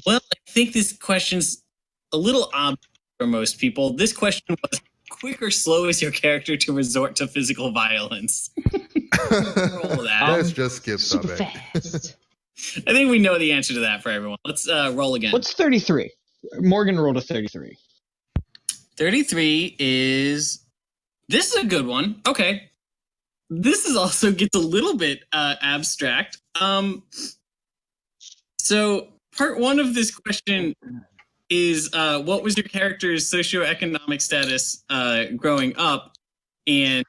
Well, I think this question's a little obvious for most people. This question was, quick or slow is your character to resort to physical violence? Roll that. Let's just skip Super Subic. fast. I think we know the answer to that for everyone. Let's roll again. What's 33? Morgan rolled a 33. 33 is... This is a good one. Okay. This is also gets a little bit abstract. So part one of this question is what was your character's socioeconomic status growing up, and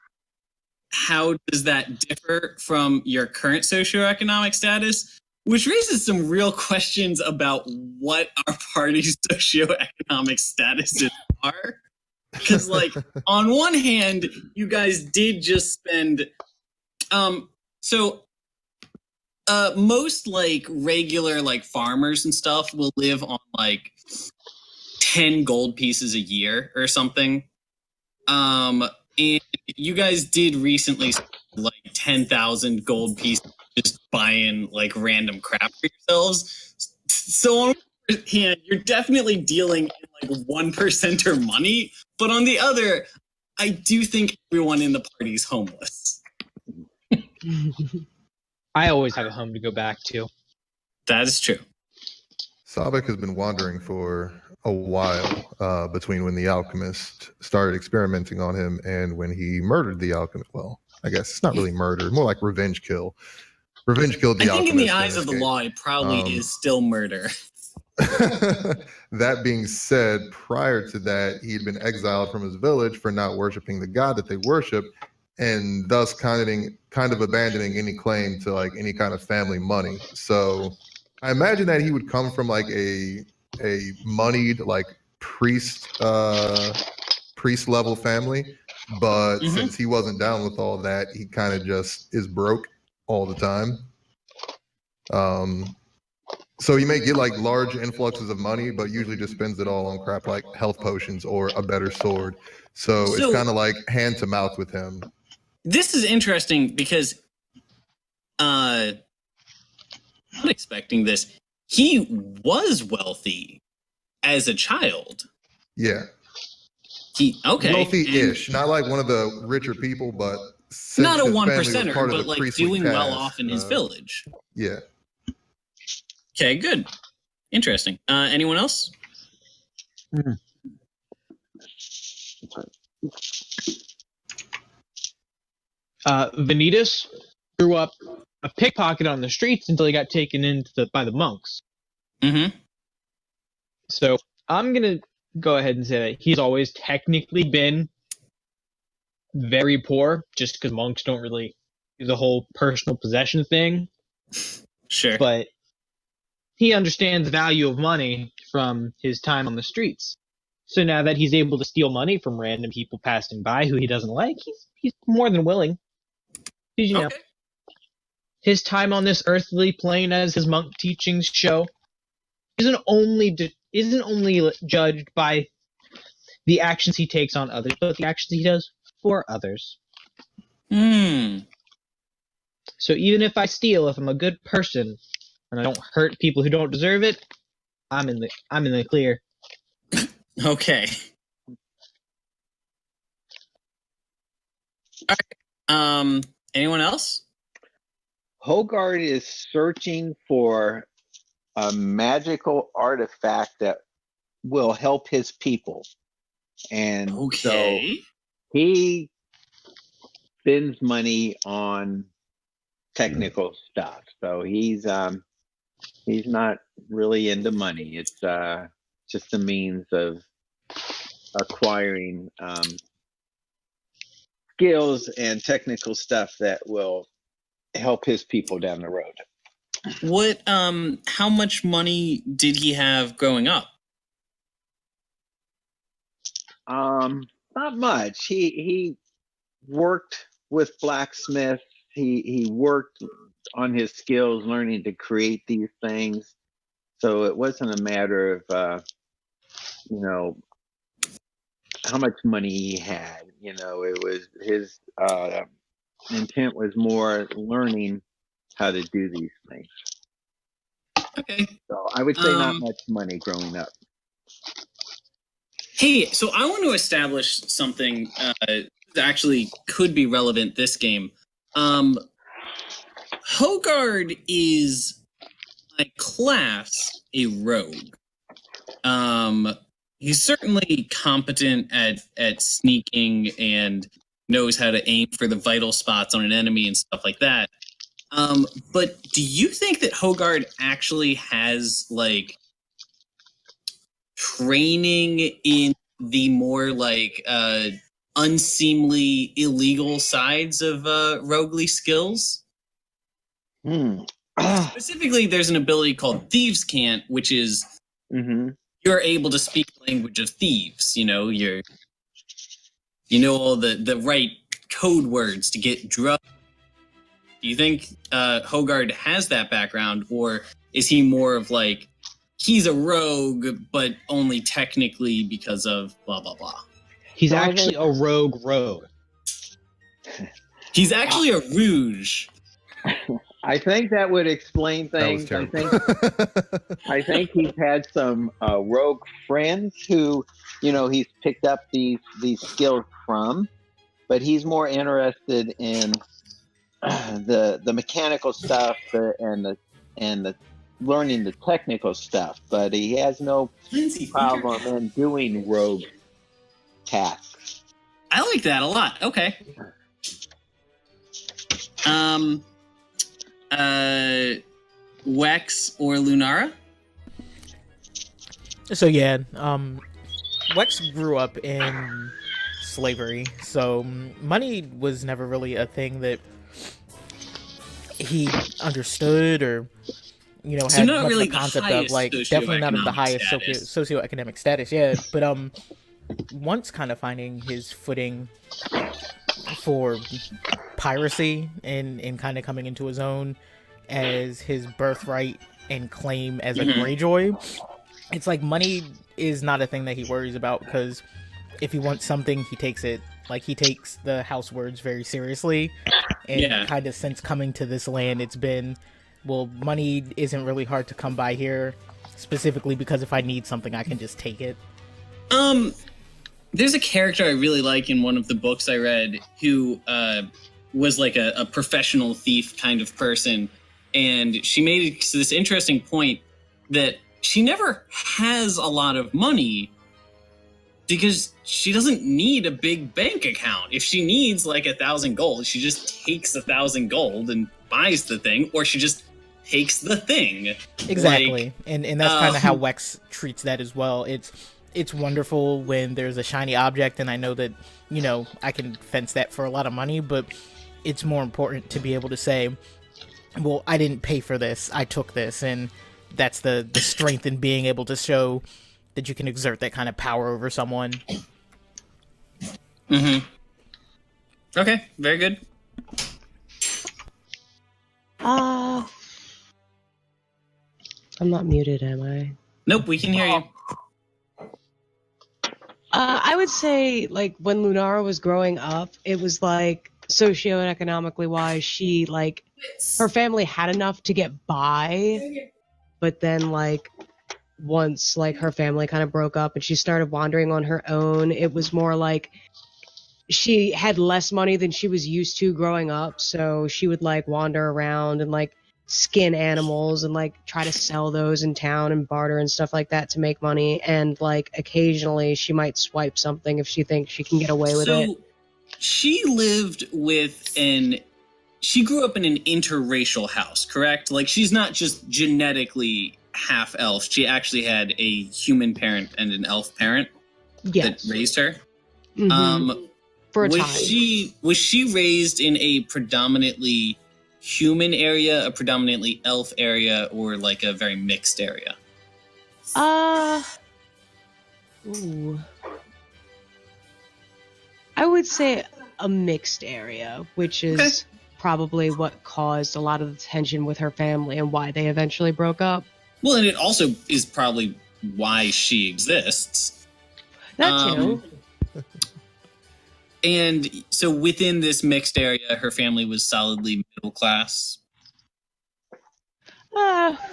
how does that differ from your current socioeconomic status? Which raises some real questions about what our party's socioeconomic statuses are. Because, like, on one hand, you guys did just spend... most, like, regular, like, farmers and stuff will live on, like, 10 gold pieces a year or something. And you guys did recently spend, like, 10,000 gold pieces just buying, like, random crap for yourselves. So on one hand, you're definitely dealing in, like, 1% money, but on the other, I do think everyone in the party's homeless. I always have a home to go back to. That is true. Subic has been wandering for a while between when the alchemist started experimenting on him and when he murdered the alchemist. Well, I guess it's not really murder, more like revenge kill. Revenge killed the I alchemist. think in the eyes of the law, it probably is still murder. That being said, prior to that, he'd been exiled from his village for not worshiping the god that they worship, and thus kind of abandoning any claim to, like, any kind of family money. So I imagine that he would come from, like, a moneyed, like, priest level family, but since he wasn't down with all that, he kind of just is broke all the time. So he may get, like, large influxes of money, but usually just spends it all on crap like health potions or a better sword. So it's kind of like hand to mouth with him. This is interesting because I'm not expecting this. He was wealthy as a child. Yeah. Wealthy-ish. Not like one of the richer people, but not a 1%er, but, like, doing cast, well off in his village. Yeah. Okay, good. Interesting. Anyone else? Vanitas grew up a pickpocket on the streets until he got taken by the monks. Mm-hmm. So I'm going to go ahead and say that he's always technically been very poor, just because monks don't really do the whole personal possession thing. Sure. But he understands the value of money from his time on the streets. So now that he's able to steal money from random people passing by who he doesn't like, he's more than willing. You know, his time on this earthly plane, as his monk teachings show, isn't only judged by the actions he takes on others, but the actions he does for others. So even if I steal, if I'm a good person and I don't hurt people who don't deserve it, I'm in the clear. Okay. All right. Anyone else? Hogard is searching for a magical artifact that will help his people. And so he spends money on technical stuff. So he's not really into money. It's just a means of acquiring skills and technical stuff that will help his people down the road. What how much money did he have growing up? Not much. He worked with blacksmiths. He worked on his skills, learning to create these things. So it wasn't a matter of how much money he had. It was his intent was more learning how to do these things. Okay. So I would say not Um, much money growing up. Hey, so I want to establish something that actually could be relevant this game. Hogard is by class a rogue. He's certainly competent at sneaking and knows how to aim for the vital spots on an enemy and stuff like that. But do you think that Hogard actually has like training in the more like unseemly illegal sides of roguely skills? Hmm. Specifically, there's an ability called Thieves Can't, which is Mm-hmm. you're able to speak the language of thieves. You know, you know all the right code words to get drugged. Do you think Hogard has that background, or is he more of like he's a rogue, but only technically because of blah blah blah? He's So I actually a rogue. He's actually a rouge. I think that would explain That was things. terrible. I think he's had some rogue friends who, he's picked up these skills from, but he's more interested in the mechanical stuff and the learning the technical stuff. But he has no problem in doing rogue tasks. I like that a lot. Okay. Wex or Lunara? So yeah, Wex grew up in slavery, so money was never really a thing that he understood or So had not much really of the a concept of, highest like, definitely not of the socioeconomic highest status. socioeconomic status. Yeah, but once kind of finding his footing for piracy and kind of coming into his own as his birthright and claim as a Greyjoy, it's like money is not a thing that he worries about, because if he wants something, he takes it. Like, he takes the house words very seriously, and kind of since coming to this land, it's been, well, money isn't really hard to come by here, specifically because if I need something, I can just take it. There's a character I really like in one of the books I read who was like a professional thief kind of person, and she made this interesting point that she never has a lot of money because she doesn't need a big bank account. If she needs like 1,000 gold, she just takes 1,000 gold and buys the thing, or she just takes the thing. Exactly. Like, and that's kind of how Wex treats that as well. It's wonderful when there's a shiny object, and I know that, I can fence that for a lot of money, but it's more important to be able to say, well, I didn't pay for this, I took this, and that's the strength in being able to show that you can exert that kind of power over someone. Okay, very good. I'm not muted, am I? Nope, we can hear you. I would say, like, when Lunara was growing up, it was like, socioeconomically wise, she, like, her family had enough to get by, but then, like, once, like, her family kind of broke up and she started wandering on her own, it was more like she had less money than she was used to growing up, so she would, like, wander around and, like, skin animals and, like, try to sell those in town and barter and stuff like that to make money, and, like, occasionally she might swipe something if she thinks she can get away with it. She grew up in an interracial house, correct? Like, she's not just genetically half elf. She actually had a human parent and an elf parent that raised her. For a time. Was she raised in a predominantly human area, a predominantly elf area, or like a very mixed area? Ooh. I would say a mixed area, which is probably what caused a lot of the tension with her family and why they eventually broke up. Well, and it also is probably why she exists. That too. And so within this mixed area, her family was solidly middle class.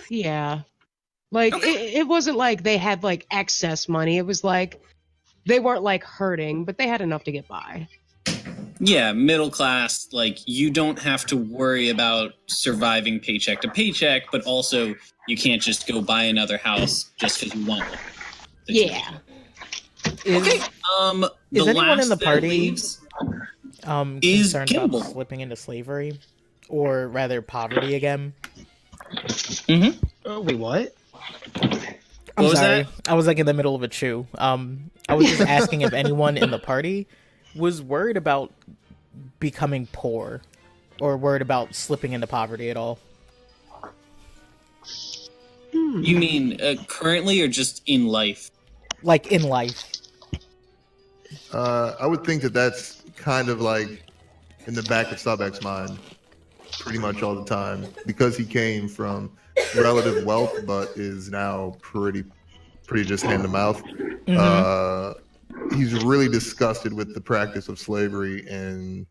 Yeah. Like it wasn't like they had like excess money. It was like they weren't like hurting, but they had enough to get by. Yeah, middle class, like you don't have to worry about surviving paycheck to paycheck, but also you can't just go buy another house just because you want one. Yeah. Is The anyone in the last that party leaves is concerned Gimble. about slipping into slavery, or rather poverty again? Mm-hmm. Oh, wait, what? I'm What was sorry. that? I was like in the middle of a chew. I was just asking if anyone in the party was worried about becoming poor, or worried about slipping into poverty at all. You mean currently or just in life? Like in life. I would think that that's kind of like in the back of Subek's mind pretty much all the time because he came from relative wealth but is now pretty just hand to mouth. He's really disgusted with the practice of slavery and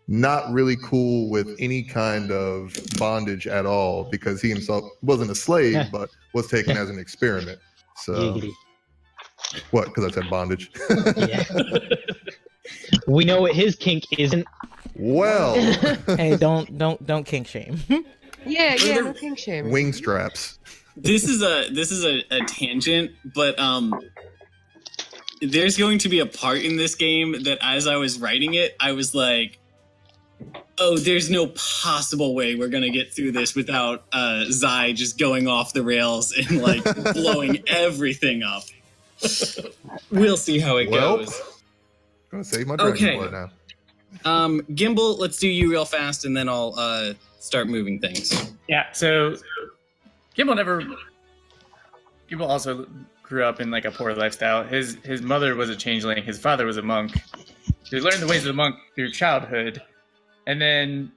not really cool with any kind of bondage at all because he himself wasn't a slave but was taken as an experiment. So Giggity. what? Because I said bondage. Yeah. We know what his kink isn't. Well, Hey, don't kink shame. Yeah, no king shaming. wing straps. This is a tangent, but there's going to be a part in this game that as I was writing it, I was like, oh, there's no possible way we're gonna get through this without Zai just going off the rails and like blowing everything up. We'll see how it goes. I'm gonna save my dragon blood now. Gimble, let's do you real fast, and then I'll start moving things. Yeah, so Gimble also grew up in like a poor lifestyle. His mother was a changeling. His father was a monk. He learned the ways of the monk through childhood, and then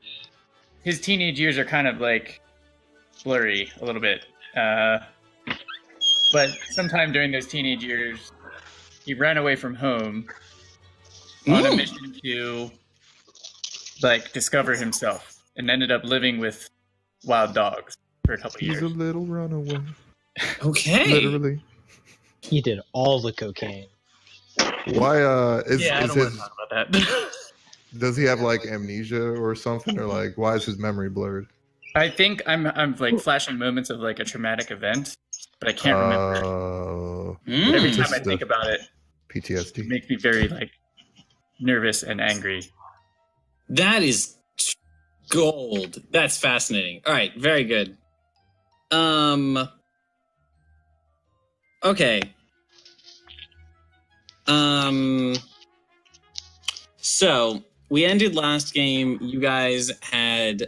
his teenage years are kind of like blurry a little bit. But sometime during those teenage years, he ran away from home on a mission to like discover himself, and ended up living with wild dogs for a couple of He's years. a little runaway. Okay. Literally. He did all the cocaine. Why? I don't want to talk about that. Does he have like amnesia or something, or like why is his memory blurred? I think I'm like flashing moments of like a traumatic event, but I can't remember. But every time I think about it, PTSD. it makes me very like nervous and angry. That is gold. That's fascinating. All right, very good. Okay. So we ended last game. You guys had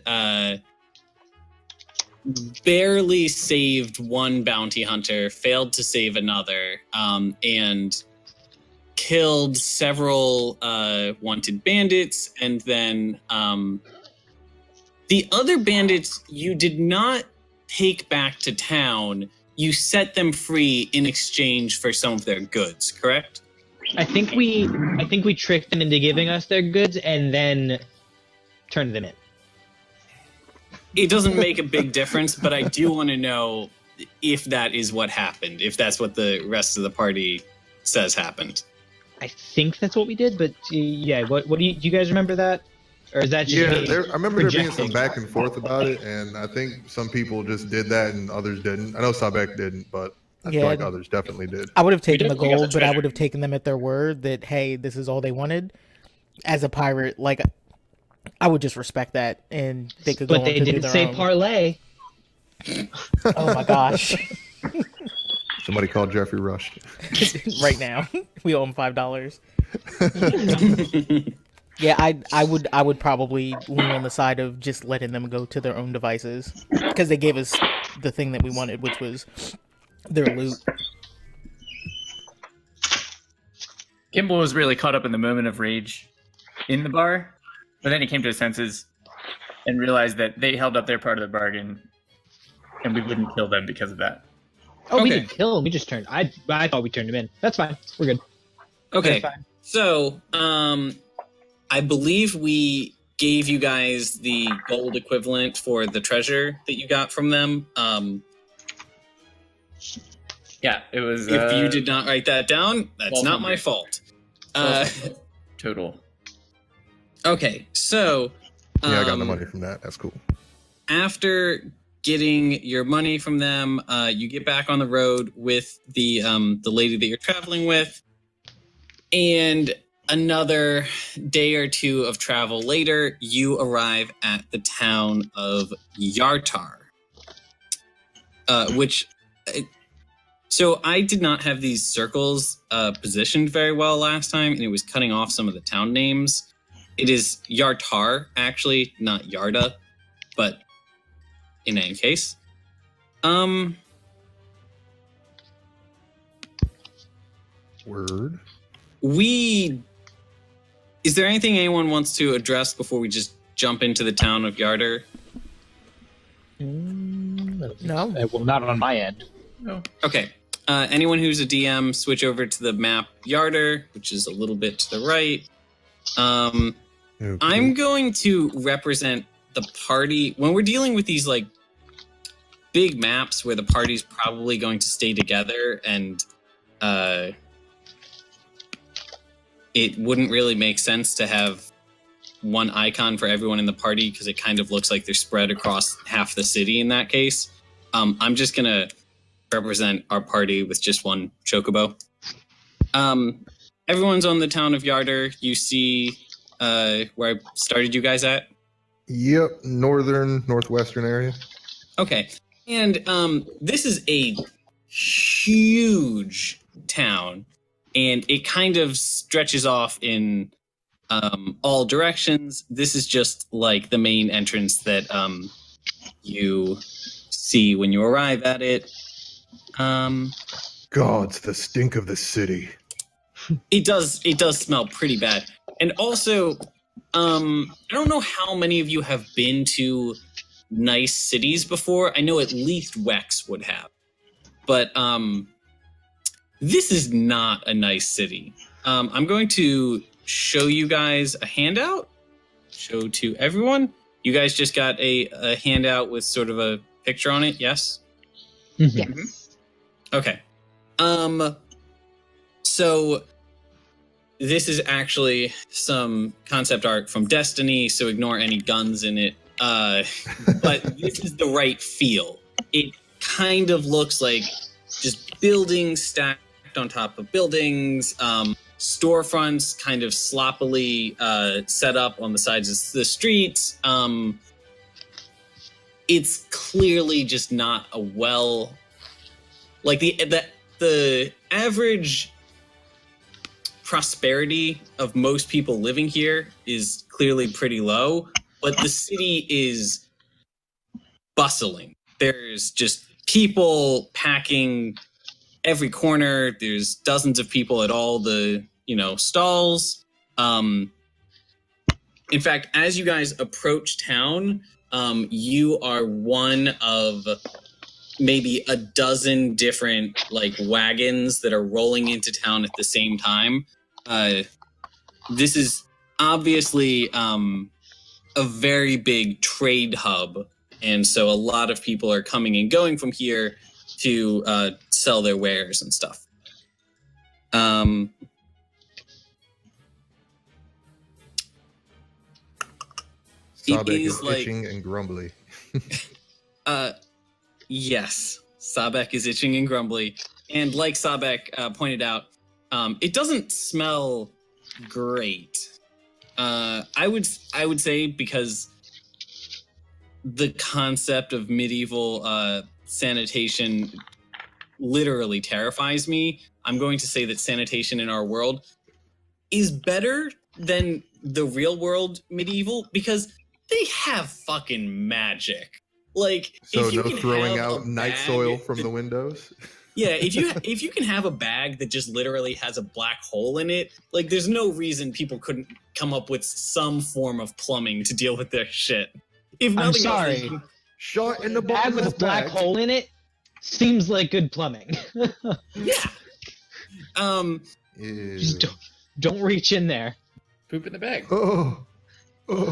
barely saved one bounty hunter, failed to save another, and killed several wanted bandits, and then the other bandits you did not take back to town. You set them free in exchange for some of their goods, correct? I think we tricked them into giving us their goods and then turned them in. It doesn't make a big difference, but I do want to know if that is what happened, if that's what the rest of the party says happened. I think that's what we did, but yeah, what do you guys remember that? Or is that just I remember there being some projecting? back and forth about it, and I think some people just did that and others didn't. I know Sabek didn't, but I feel like others definitely did. I would have taken the definitely got the gold, but I treasure. would have taken them at their word that, hey, this is all they wanted. As a pirate, like, I would just respect that, and they could go But on they to do didn't their say own. parlay. Oh my gosh. Somebody called Jeffrey Rush. Right now. We owe him $5. Yeah, I would probably lean on the side of just letting them go to their own devices, because they gave us the thing that we wanted, which was their loot. Gimble was really caught up in the moment of rage in the bar, but then he came to his senses and realized that they held up their part of the bargain, and we wouldn't kill them because of that. Oh, we Okay. didn't kill him. We just turned. I thought we turned him in. That's fine. We're good. Okay, That's fine. so I believe we gave you guys the gold equivalent for the treasure that you got from them. Yeah, it was. If you did not write that down, that's not my 1200. fault. 1200 total. Okay, so Yeah, I got the money from that. That's cool. after getting your money from them, you get back on the road with the lady that you're traveling with, and another day or two of travel later, you arrive at the town of Yartar, which. So I did not have these circles positioned very well last time, and it was cutting off some of the town names. It is Yartar, actually, not Yarda, but in any case. Word. Is there anything anyone wants to address before we just jump into the town of Yarder? No. Well, not on my end. No. Okay. Anyone who's a DM, switch over to the map Yarder, which is a little bit to the right. Okay. I'm going to represent the party. When we're dealing with these, like, big maps where the party's probably going to stay together and it wouldn't really make sense to have one icon for everyone in the party because it kind of looks like they're spread across half the city in that case. I'm just going to represent our party with just one chocobo. Everyone's on the town of Yarder. You see where I started you guys at? Yep, northwestern area. Okay. And this is a huge town, and it kind of stretches off in all directions. This is just like the main entrance that you see when you arrive at it. God's the stink of the city. It does smell pretty bad. And also, I don't know how many of you have been to nice cities before. I know at least Wex would have. But this is not a nice city. I'm going to show you guys a handout. Show to everyone. You guys just got a handout with sort of a picture on it, yes? Yes. Okay. So this is actually some concept art from Destiny, so ignore any guns in it. But this is the right feel. It kind of looks like just buildings stacked on top of buildings, storefronts kind of sloppily set up on the sides of the streets. It's clearly just not a well... Like the average prosperity of most people living here is clearly pretty low, but the city is bustling. There's just people packing every corner. There's dozens of people at all the, stalls. In fact, as you guys approach town, you are one of maybe a dozen different wagons that are rolling into town at the same time. This is obviously a very big trade hub, and so a lot of people are coming and going from here to sell their wares and stuff. Sabek is itching and grumbly. Yes, Sabek is itching and grumbly. And like Sabek pointed out, it doesn't smell great. I would say because the concept of medieval sanitation literally terrifies me. I'm going to say that sanitation in our world is better than the real world medieval because they have fucking magic. Like, so if you no can throwing have out night soil from the windows. Yeah, if you can have a bag that just literally has a black hole in it, there's no reason people couldn't come up with some form of plumbing to deal with their shit. If I'm nothing sorry. else, Shot in the Bag with a black hole in it seems like good plumbing. yeah. Just don't reach in there. Poop in the bag. Oh.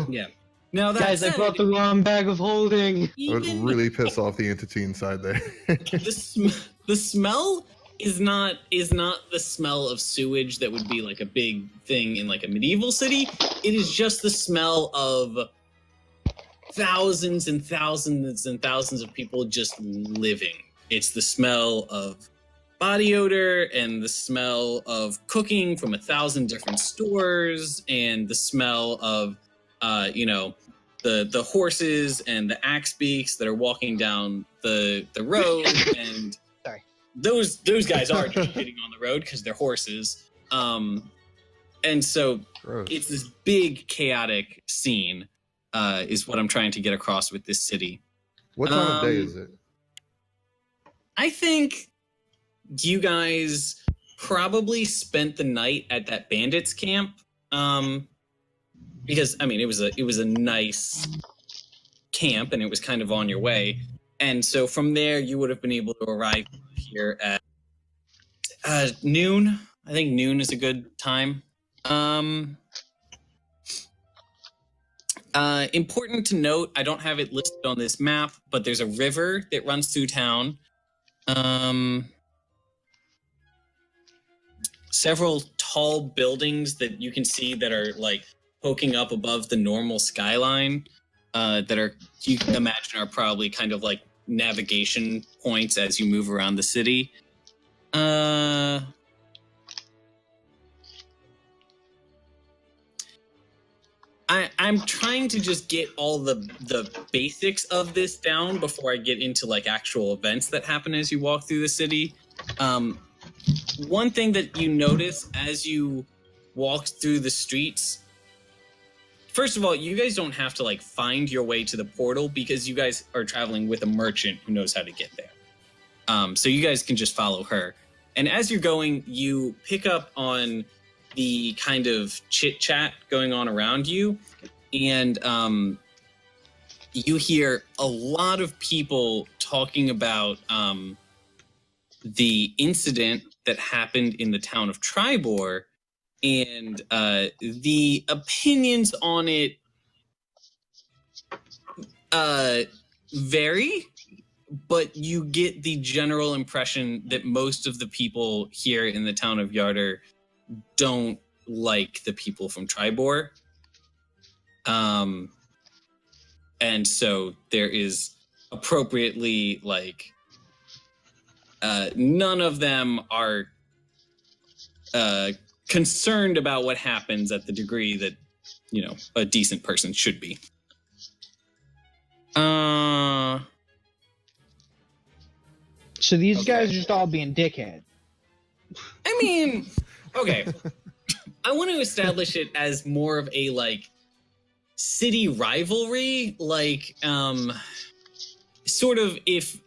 Yeah. Now that Guys, I said, brought the wrong bag of holding. It would even really piss off the entity inside there. the smell is not the smell of sewage that would be like a big thing in like a medieval city. It is just the smell of thousands and thousands and thousands of people just living. It's the smell of body odor and the smell of cooking from 1,000 different stores and the smell of the horses and the axe beaks that are walking down the road. And Sorry. those guys are just getting on the road because they're horses. And so Gross. it's this big chaotic scene is what I'm trying to get across with this city. What time of day is it? I think you guys probably spent the night at that bandits camp, because I mean it was a nice camp and it was kind of on your way, and so from there you would have been able to arrive here at noon. I think noon is a good time. Important to note, I don't have it listed on this map, but there's a river that runs through town. Several tall buildings that you can see that are like poking up above the normal skyline, that are, you can imagine, are probably kind of like navigation points as you move around the city. I'm trying to just get all the basics of this down before I get into like actual events that happen as you walk through the city. One thing that you notice as you walk through the streets, first of all, you guys don't have to like find your way to the portal because you guys are traveling with a merchant who knows how to get there. So you guys can just follow her. And as you're going, you pick up on the kind of chit chat going on around you, and you hear a lot of people talking about the incident that happened in the town of Tribor, and the opinions on it vary, but you get the general impression that most of the people here in the town of Yarder don't like the people from Tribor. And so there is appropriately like none of them are concerned about what happens at the degree that, you know, a decent person should be. So these guys are just all being dickhead. I mean, okay. I want to establish it as more of a like city rivalry, like sort of if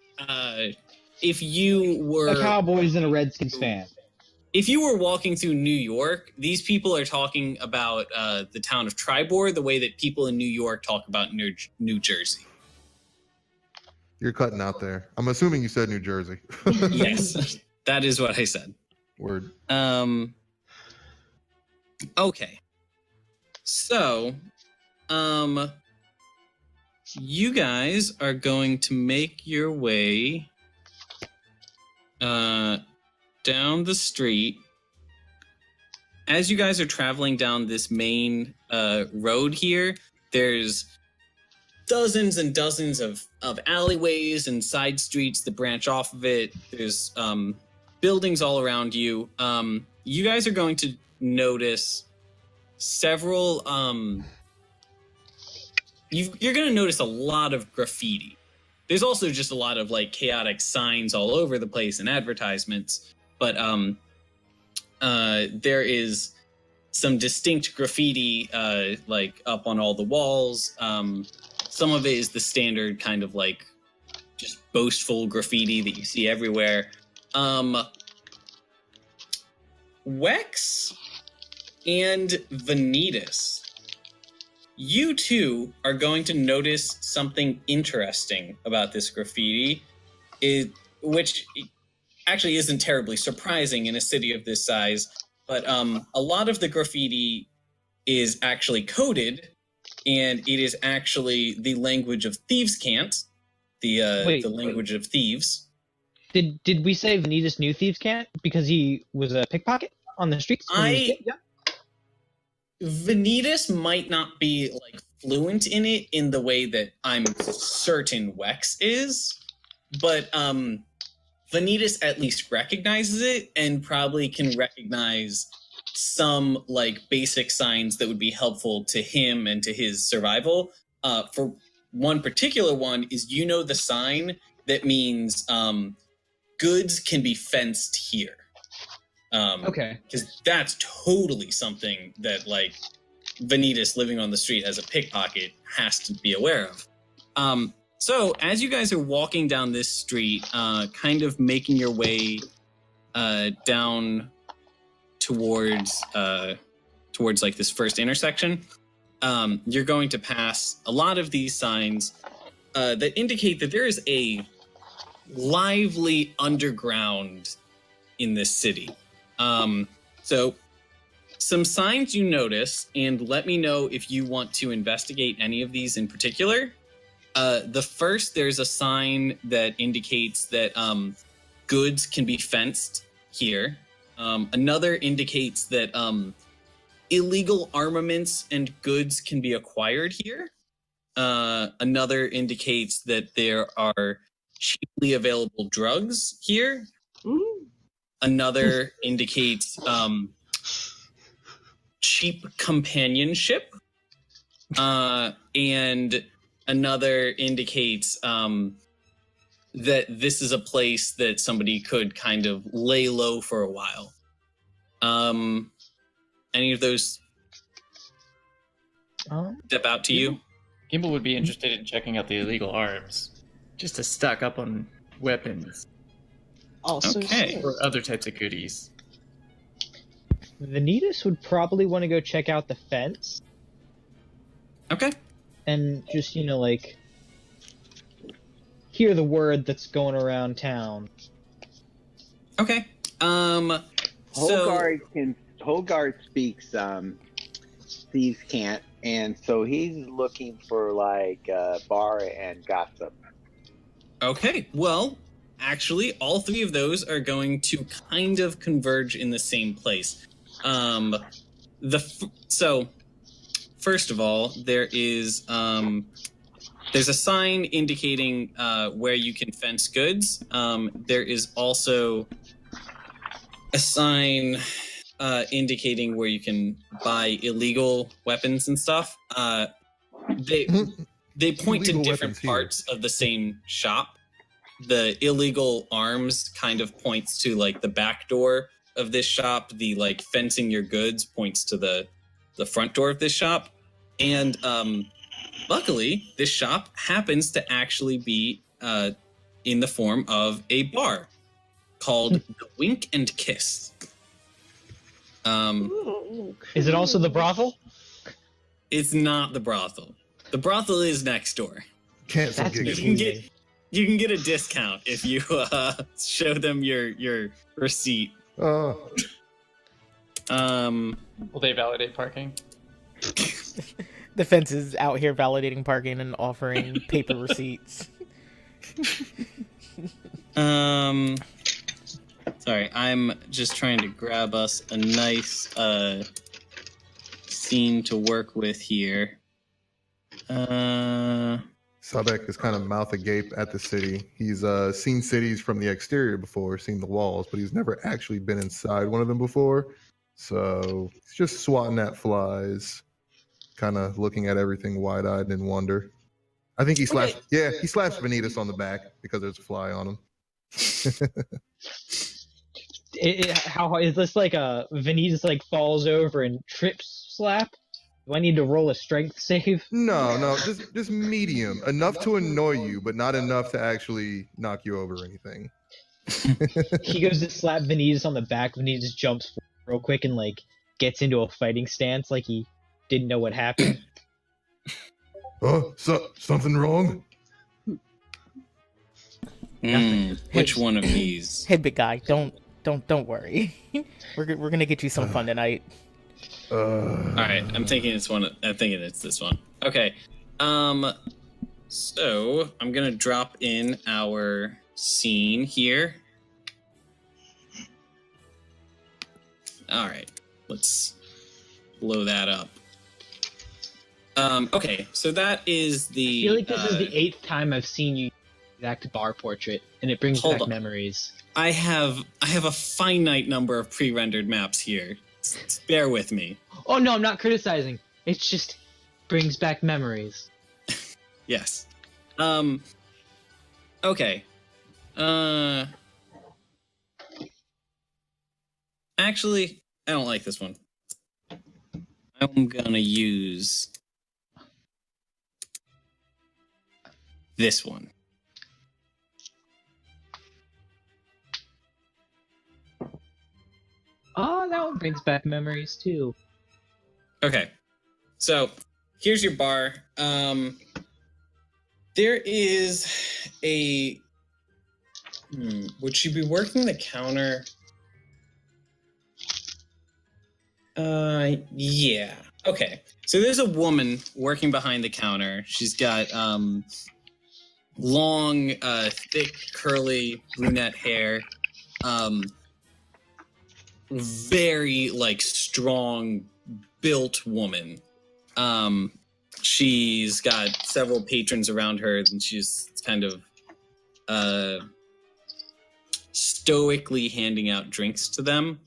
you were A Cowboys and a Redskins fan. if you were walking through New York, these people are talking about the town of Tribor the way that people in New York talk about New Jersey. You're cutting out there. I'm assuming you said New Jersey. Yes, that is what I said. Word. Okay. So, you guys are going to make your way down the street. As you guys are traveling down this main road here, there's dozens and dozens of alleyways and side streets that branch off of it. There's buildings all around you. You guys are going to notice several you're going to notice a lot of graffiti. There's also just a lot of like chaotic signs all over the place and advertisements, but there is some distinct graffiti like up on all the walls. Some of it is the standard kind of like just boastful graffiti that you see everywhere. Wex and Vanitas, you two are going to notice something interesting about this graffiti, which actually isn't terribly surprising in a city of this size, but a lot of the graffiti is actually coded, and it is actually the language of thieves can't, the language of thieves. Did we say Vanitas knew Thieves can't because he was a pickpocket on the streets? When he was a kid? Yeah. Vanitas might not be like fluent in it in the way that I'm certain Wex is, but Vanitas at least recognizes it and probably can recognize some like basic signs that would be helpful to him and to his survival. For one particular one is, the sign that means goods can be fenced here. Okay. Because that's totally something that like Vanitas living on the street as a pickpocket has to be aware of. So as you guys are walking down this street, kind of making your way down towards like this first intersection, you're going to pass a lot of these signs that indicate that there is a lively underground in this city. So some signs you notice, and let me know if you want to investigate any of these in particular. The first, there's a sign that indicates that goods can be fenced here. Another indicates that illegal armaments and goods can be acquired here. Another indicates that there are cheaply available drugs here. Ooh. Another indicates cheap companionship. And another indicates that this is a place that somebody could kind of lay low for a while. Any of those step out to you? Gimble would be interested in checking out the illegal arms, just to stock up on weapons Also, Okay. same. or other types of goodies. Vanitas would probably want to go check out the fence Okay. and just, like, hear the word that's going around town. Okay. So Holgard speaks Thieves can't, and so he's looking for like bar and gossip. okay. Well, actually, all three of those are going to kind of converge in the same place. So first of all, there's a sign indicating where you can fence goods. There is also a sign indicating where you can buy illegal weapons and stuff. They point Illegal to different weapons here. parts of the same shop. The illegal arms kind of points to like the back door of this shop. The like fencing your goods points to the front door of this shop. And luckily, this shop happens to actually be in the form of a bar called the Wink and Kiss. Ooh, Is it also the brothel? It's not the brothel. The brothel is next door. Cancel That's giggity. misleading. You can get a discount if you show them your receipt. Oh, Will they validate parking? The fence is out here validating parking and offering paper receipts. Sorry, I'm just trying to grab us a nice scene to work with here. Sabek is kind of mouth agape at the city. He's seen cities from the exterior before, seen the walls, but he's never actually been inside one of them before. So he's just swatting at flies, kind of looking at everything wide-eyed and in wonder. I think he slaps. Okay. Yeah, he slaps Vanitas on the back because there's a fly on him. How is this like a Vanitas like falls over and trips slap? Do I need to roll a strength save? No, just medium, enough to annoy you, but not enough to actually knock you over or anything. He goes to slap Vanitas on the back. Vanitas jumps real quick and like gets into a fighting stance like he didn't know what happened. Oh, something wrong? Which one of these? Hey, big guy, don't worry. We're gonna get you some fun tonight. All right, I'm thinking it's this one. Okay. So I'm gonna drop in our scene here. All right, let's blow that up. Okay, so that is the. I feel like this is the 8th time I've seen you exact bar portrait, and it brings back memories. I have a finite number of pre-rendered maps here. Bear with me. Oh no, I'm not criticizing. It's just brings back memories. Yes. Okay. Actually, I don't like this one. I'm gonna use this one. Oh, that one brings back memories too. Okay. So, here's your bar. There is a... would she be working the counter? Yeah. Okay. So there's a woman working behind the counter. She's got long, thick, curly brunette hair. Very strong built woman. She's got several patrons around her, and she's kind of stoically handing out drinks to them.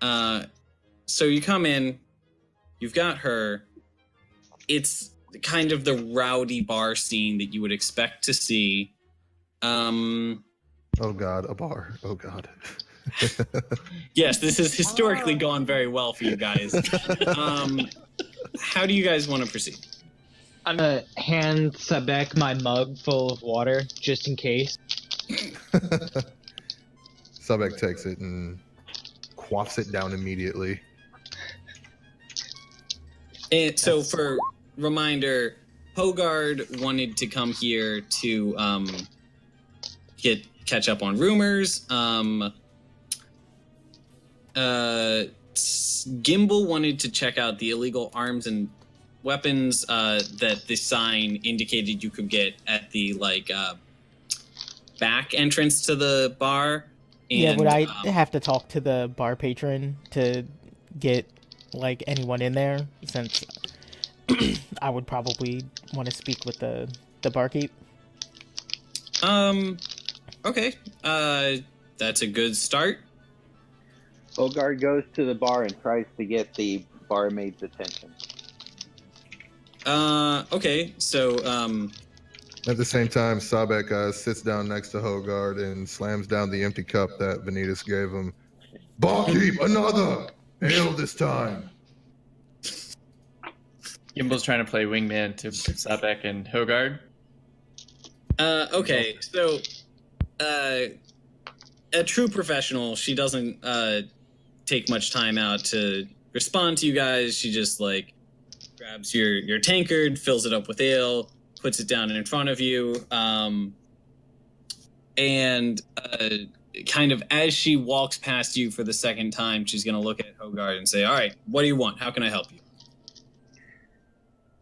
So you come in, you've got her. It's kind of the rowdy bar scene that you would expect to see. Oh God, a bar. Oh God. Yes, this has historically gone very well for you guys. How do you guys want to proceed? I'm gonna hand Sabek my mug full of water, just in case. Sabek takes it and quaffs it down immediately. And so, for reminder, Hogard wanted to come here to catch up on rumors. Gimble wanted to check out the illegal arms and weapons that the sign indicated you could get at the back entrance to the bar. And, yeah, would I have to talk to the bar patron to get anyone in there, since I would probably want to speak with the barkeep? Okay. That's a good start. Bogard goes to the bar and tries to get the barmaid's attention. Okay, so, At the same time, Sabek sits down next to Hogard and slams down the empty cup that Vanitas gave him. Barkeep, another! Ale this time! Gimble's trying to play wingman to Sabek and Hogard. okay, so, a true professional, she doesn't, take much time out to respond to you guys. She just, grabs your tankard, fills it up with ale, puts it down in front of you, and kind of as she walks past you for the second time, she's going to look at Hogard and say, all right, what do you want? How can I help you?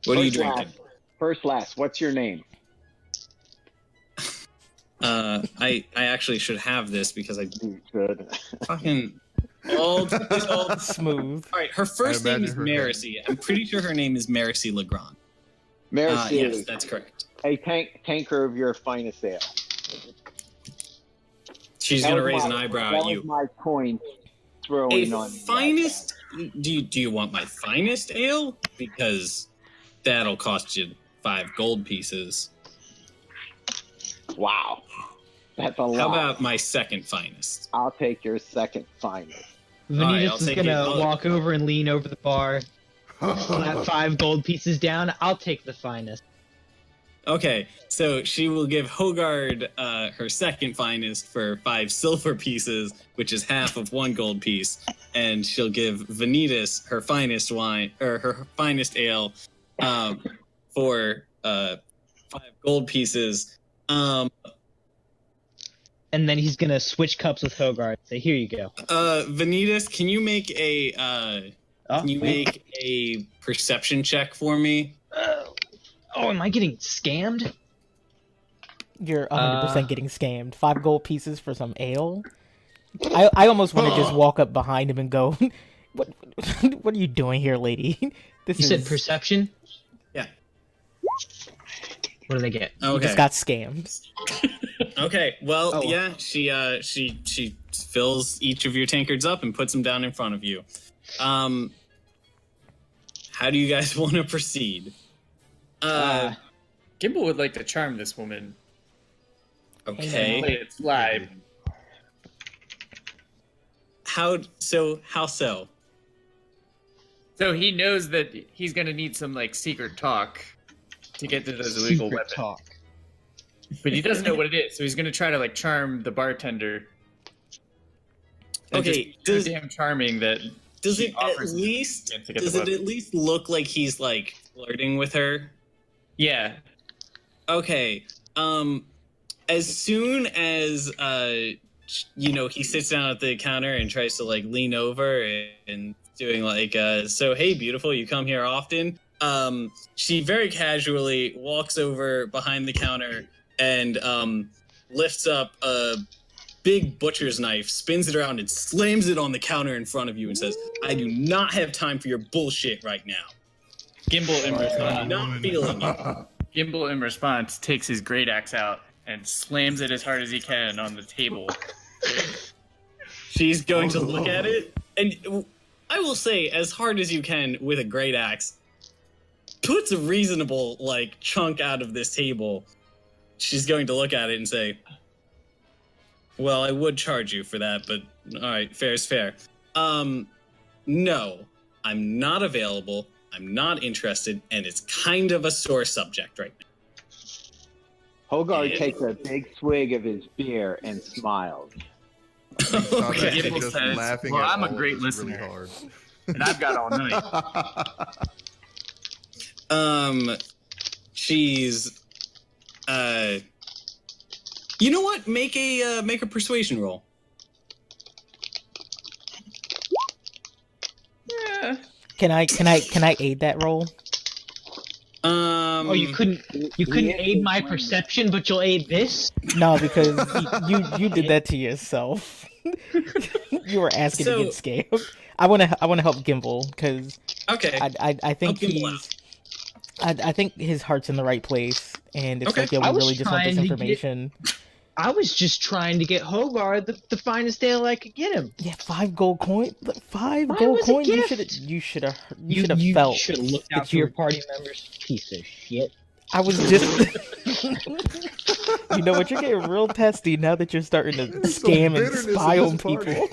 What are you drinking? Last, what's your name? I actually should have this because I Good. fucking... All Smooth. All right, her first name is Mercy. I'm pretty sure her name is Mercy Legrand. Mercy. Yes, that's correct. A tanker of your finest ale. She's going to raise an eyebrow at you. That was my coin throwing on. Finest? Do you want my finest ale? Because that'll cost you 5 gold pieces. Wow. That's a lot. How about my second finest? I'll take your second finest. Vanitas is gonna walk over and lean over the bar, slap 5 gold pieces down. I'll take the finest. Okay, so she will give Hogard her second finest for 5 silver pieces, which is half of 1 gold piece, and she'll give Vanitas her finest wine or her finest ale for 5 gold pieces. And then he's gonna switch cups with Hogard. Say, here you go. Vanitas, can you make a Oh, Can you make a perception check for me? am I getting scammed? You're 100% getting scammed. 5 gold pieces for some ale. I almost want to just walk up behind him and go, "What? What are you doing here, lady?" You said perception? Yeah. What do they get? Okay. You just got scammed. Okay. Well, Oh. yeah. She fills each of your tankards up and puts them down in front of you. How do you guys want to proceed? Gimble would like to charm this woman. Okay. Play it live. How so? So he knows that he's gonna need some like secret talk to get to this illegal Secret weapon. talk. But he doesn't know what it is, so he's gonna try to like charm the bartender. And Okay, just so damn charming that Does she it offers at him least to get the does it weapon. at least look like he's like flirting with her? Yeah. Okay. As soon as he sits down at the counter and tries to like lean over and doing like so hey beautiful, you come here often. She very casually walks over behind the counter and lifts up a big butcher's knife, spins it around and slams it on the counter in front of you and says, "I do not have time for your bullshit right now. Gimble in response. Not feeling it." Gimble in response takes his great axe out and slams it as hard as he can on the table. She's going to look at it, and I will say, as hard as you can with a great axe, puts a reasonable like chunk out of this table. She's going to look at it and say, "Well, I would charge you for that, but all right, fair is fair. No, I'm not available. I'm not interested, and it's kind of a sore subject right now." Hogarth Yeah. takes a big swig of his beer and smiles. Okay. Gimble Just says, laughing "Well, at I'm a all of great this really listener, hard. and I've got all night." She's, you know what? Make a persuasion roll. Yeah. Can I aid that roll? Oh, you couldn't aid my perception, but you'll aid this? No, because you did that to yourself. You were asking So- to get scammed. I want to help Gimble because Okay. I think Help Gimble I think his heart's in the right place, and it's Okay. like, yeah, I we was really just want this trying to information. I was just trying to get Hogarth the finest ale I could get him. Yeah, 5 gold coin. 5 Why gold was it coins. gift? You should have You felt. should have looked out that for you your were- party members. Piece of shit. I was just. You know what? You're getting real testy now that you're starting to There's some scam and bitterness in spy this on party. people.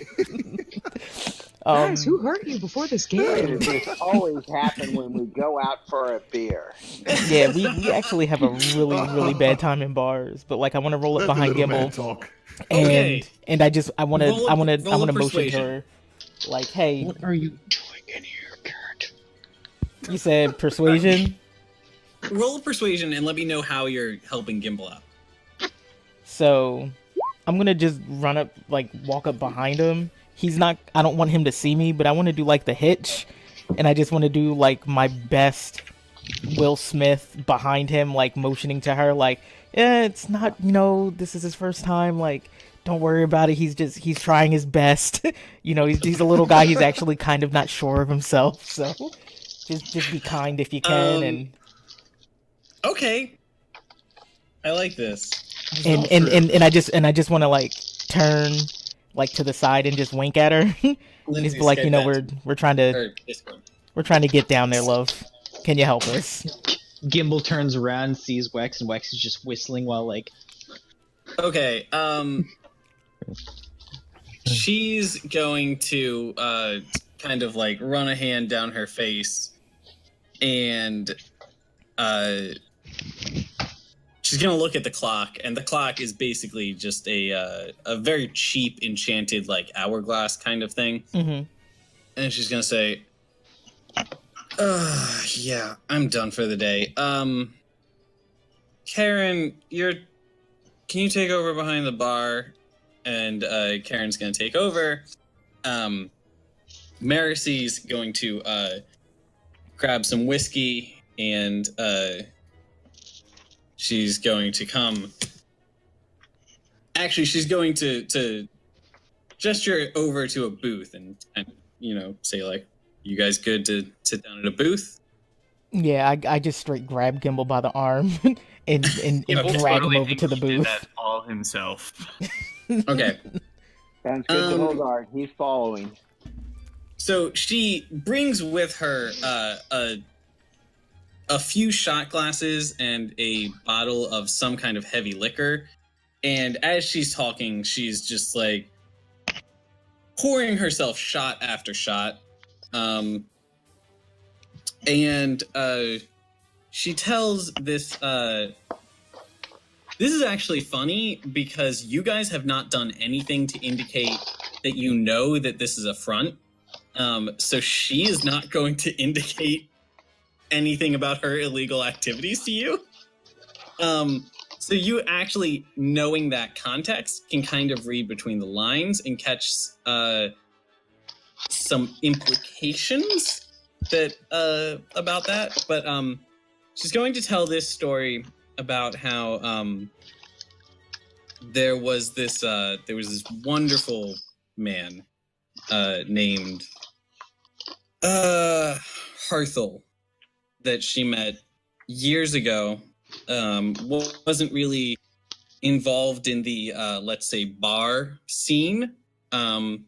Guys, who hurt you before this game? This always happen when we go out for a beer. Yeah, we actually have a really bad time in bars, but like I want to roll up Let the behind little man Gimble, talk. Okay. and I want Roll a to motion to persuasion. her, like, hey, What are you doing in here, Garrett? you said persuasion, Roll a persuasion and let me know how you're helping Gimble out. so I'm gonna just run up, like walk up behind him. I don't want him to see me, but I want to do like the hitch, and I just want to do like my best Will Smith behind him, like motioning to her, like, yeah, it's not, this is his first time, like, don't worry about it. He's trying his best. He's a little guy. He's actually kind of not sure of himself. So just be kind if you can. And Okay. I like this. I just want to like turn like to the side and just wink at her. And just be like, we're trying to get down there, love. Can you help us? Gimble turns around and sees Wex, and Wex is just whistling while like. Okay. She's going to kind of like run a hand down her face, and she's gonna look at the clock, and the clock is basically just a very cheap enchanted like hourglass kind of thing. Mm-hmm. And she's gonna say, yeah, I'm done for the day. Karen, can you take over behind the bar?" And Karen's gonna take over. Maricy's going to grab some whiskey, and she's going to come. Actually, she's going to gesture over to a booth and say like, "You guys good to sit down at a booth?" Yeah, I just straight grab Gimble by the arm and Gimble drag totally him over thinks to the he did booth. that all himself. Okay. Sounds good to Hogard. He's following. So she brings with her a few shot glasses and a bottle of some kind of heavy liquor. And as she's talking, she's just like pouring herself shot after shot. And she tells this. This is actually funny because you guys have not done anything to indicate that you know that this is a front. So she is not going to indicate anything about her illegal activities to you. So you actually, knowing that context, can kind of read between the lines and catch some implications that about that. But she's going to tell this story about how there was this wonderful man named Harthel that she met years ago. Wasn't really involved in the let's say bar scene, but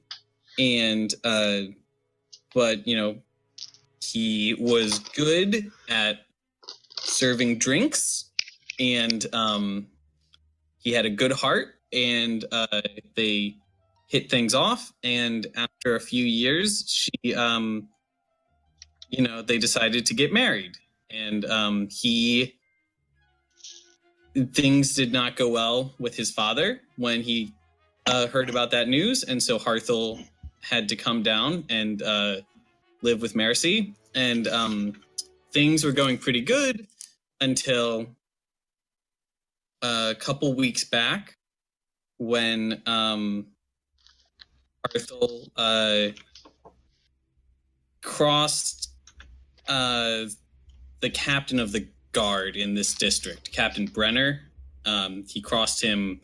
he was good at serving drinks, and he had a good heart, and they hit things off, and after a few years she they decided to get married, and things did not go well with his father when he heard about that news, and so Harthel had to come down and live with Maricy, and things were going pretty good until a couple weeks back when Harthel crossed the captain of the guard in this district, Captain Brenner. He crossed him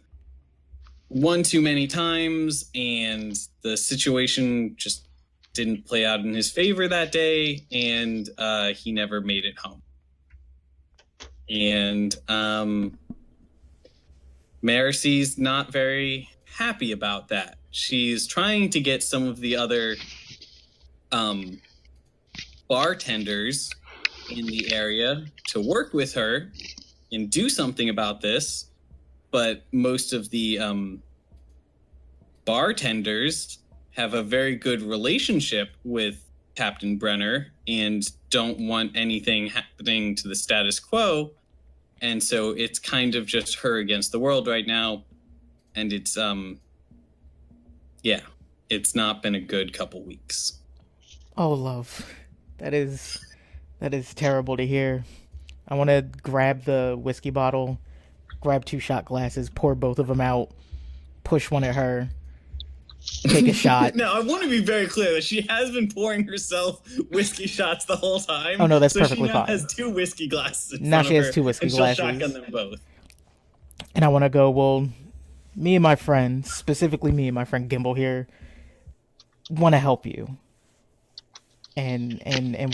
one too many times, and the situation just didn't play out in his favor that day, and he never made it home. And Maricy's not very happy about that. She's trying to get some of the other bartenders in the area to work with her and do something about this, but most of the bartenders have a very good relationship with Captain Brenner and don't want anything happening to the status quo, and so it's kind of just her against the world right now, and it's it's not been a good couple weeks. Oh, love, that is terrible to hear. I want to grab the whiskey bottle, grab 2 shot glasses, pour both of them out, push one at her, take a shot. Now, I want to be very clear that she has been pouring herself whiskey shots the whole time. Oh, no, that's so perfectly she now fine. has 2 whiskey glasses in Now front she of has her, 2 whiskey and glasses. she'll shotgun them both. And I want to go, well, me and my friend, specifically me and my friend Gimble here, want to help you. And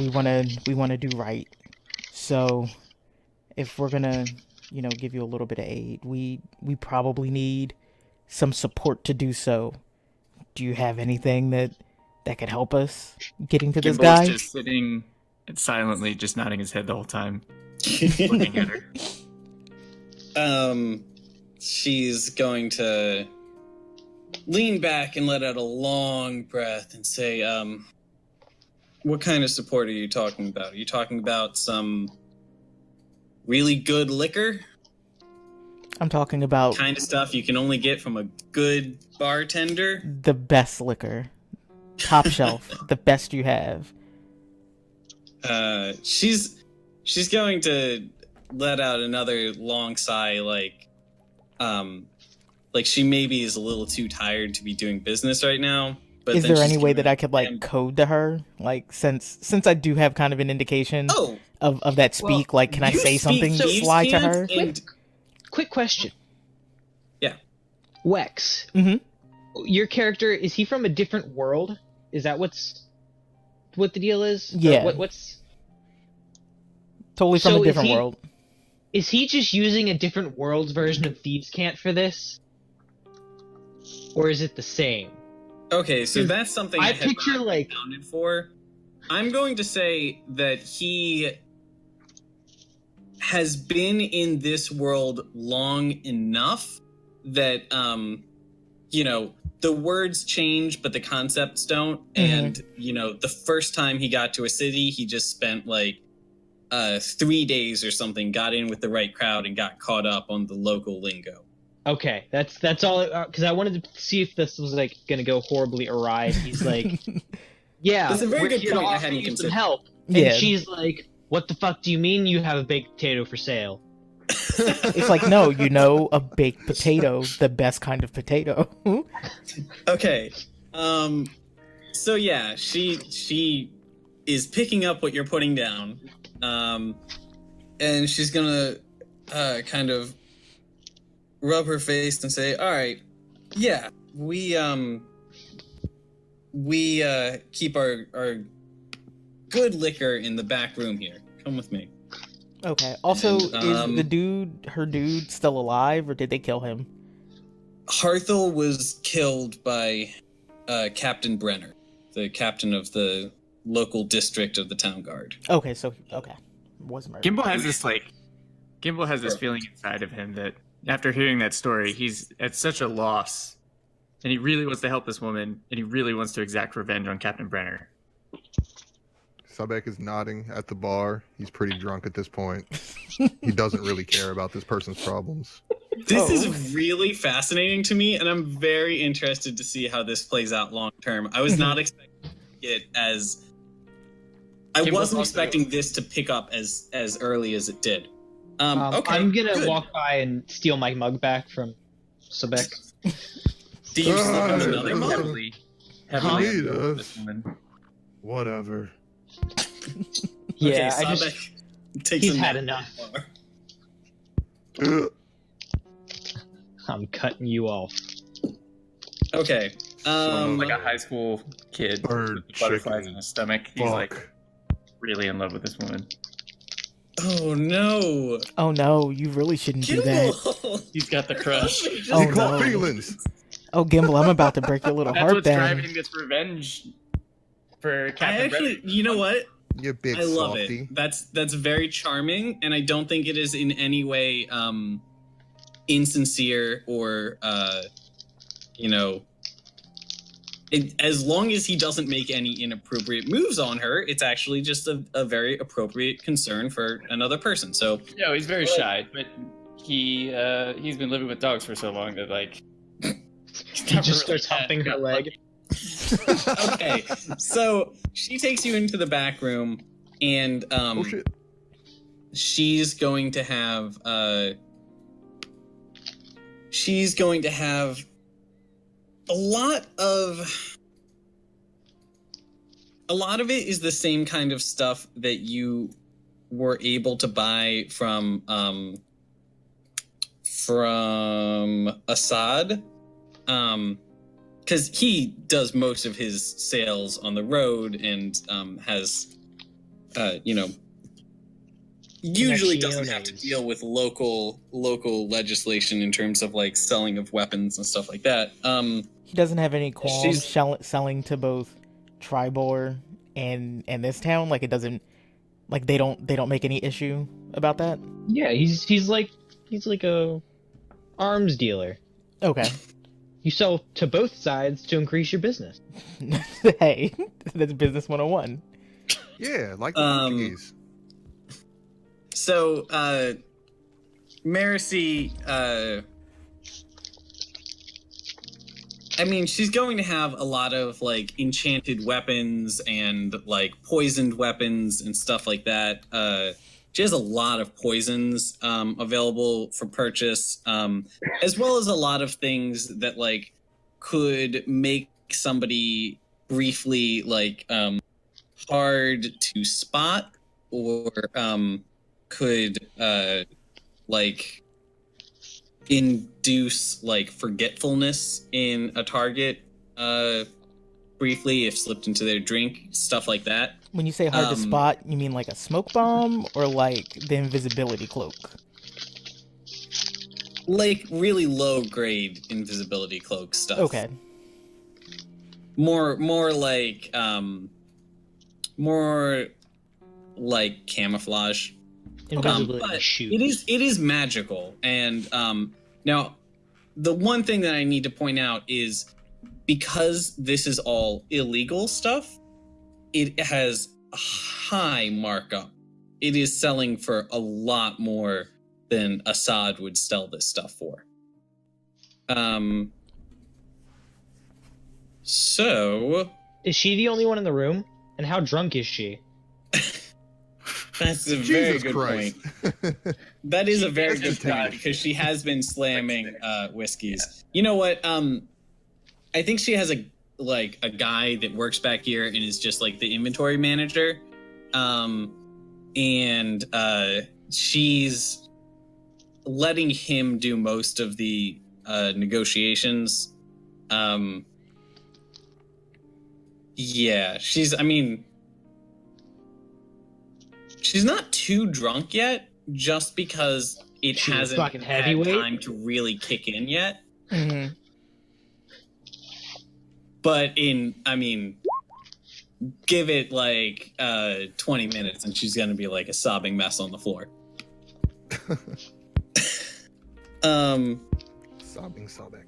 we want to do right. So if we're going to, give you a little bit of aid, we probably need some support to do so. Do you have anything that could help us getting to this guy? Gimble's just sitting silently, just nodding his head the whole time, looking at her. She's going to lean back and let out a long breath and say, what kind of support are you talking about? Are you talking about some really good liquor? I'm talking about kind of stuff you can only get from a good bartender? The best liquor. Top shelf. The best you have. She's going to let out another long sigh, like she maybe is a little too tired to be doing business right now. But Is then there she's any way gonna- that I could like code to her? Like since I do have kind of an indication Oh, of that speak, like can I you say speak something Thieves' sly to Cant, her? and- Quick question. Yeah. Wex. Mhm. Your character, is he from a different world? Is that what the deal is? Or Yeah. what's Totally from So a is different he- world. Is he just using a different world's version of Thieves' Cant for this? Or is it the same? Okay, so that's something I had picture, not like- accounted for. I'm going to say that he has been in this world long enough that the words change but the concepts don't. And the first time he got to a city, he just spent like 3 days or something, got in with the right crowd and got caught up on the local lingo. Okay, that's all. Because I wanted to see if this was like gonna go horribly awry. He's like, "Yeah, That's a very we're good here to point I offer hadn't you some considered. help." And Yeah. she's like, "What the fuck do you mean you have a baked potato for sale?" It's like, no, a baked potato, the best kind of potato. Okay. So yeah, she is picking up what you're putting down. And she's gonna kind of rub her face and say, "All right, yeah, we keep our good liquor in the back room here. Come with me." Okay. Also, And, is her dude still alive, or did they kill him? Harthel was killed by Captain Brenner, the captain of the local district of the town guard. Okay, was murdered. Gimble has this feeling inside of him that after hearing that story, he's at such a loss, and he really wants to help this woman, and he really wants to exact revenge on Captain Brenner. Sabek is nodding at the bar. He's pretty drunk at this point. He doesn't really care about this person's problems. This is really fascinating to me, and I'm very interested to see how this plays out long term. I was not expecting it as... I Gimble wasn't also- expecting this to pick up as early as it did. Okay, I'm gonna good. walk by and steal my mug back from Sebek. Do you slip him another mug? Heavily Lead involved with us. this woman. Whatever. Yeah, Okay, I just Sabek takes he's a had nap. enough. Ugh. I'm cutting you off. Okay. Like a high school kid Bird with butterflies chicken. in his stomach. He's Fuck. like really in love with this woman. Oh no. Oh no, you really shouldn't do that. Gimble! He's got the crush. Oh, You caught no. feelings. Oh, Gimble, I'm about to break your little That's heart what's down. driving this revenge for I Captain actually, Brenner. you know what? You big I love softy. it. That's very charming, and I don't think it is in any way insincere or as long as he doesn't make any inappropriate moves on her, it's actually just a very appropriate concern for another person. So No, he's very shy, but he's been living with dogs for so long that like He just starts humping her leg. okay, so she takes you into the back room, and Oh shit. she's going to have a lot of it is the same kind of stuff that you were able to buy from Assad, because he does most of his sales on the road and has usually doesn't have to Connecciones. deal with local legislation in terms of like selling of weapons and stuff like that. He doesn't have any qualms She's- selling to both Tribor and this town. Like it doesn't, like they don't make any issue about that. Yeah, he's like a arms dealer. Okay. You sell to both sides to increase your business. Hey, that's business 101. Yeah, like the Portuguese. So, Marcy, I mean, she's going to have a lot of like enchanted weapons and like poisoned weapons and stuff like that. She has a lot of poisons available for purchase, as well as a lot of things that like could make somebody briefly like hard to spot, or could like induce like forgetfulness in a target briefly if slipped into their drink, stuff like that. When you say hard to spot, you mean like a smoke bomb or like the invisibility cloak? Like really low grade invisibility cloak stuff. Okay. More like camouflage. But it is magical. And now the one thing that I need to point out is, because this is all illegal stuff, it has a high markup. It is selling for a lot more than Assad would sell this stuff for. So... Is she the only one in the room? And how drunk is she? That's a very good point. That is a very good point, because she has been slamming whiskeys. You know what? I think she has a guy that works back here and is just like the inventory manager. And she's letting him do most of the negotiations. Yeah, she's not too drunk yet, just because it hasn't had time to really kick in yet. Mm-hmm. But give it like 20 minutes and she's gonna be like a sobbing mess on the floor. Sobbing Sobek.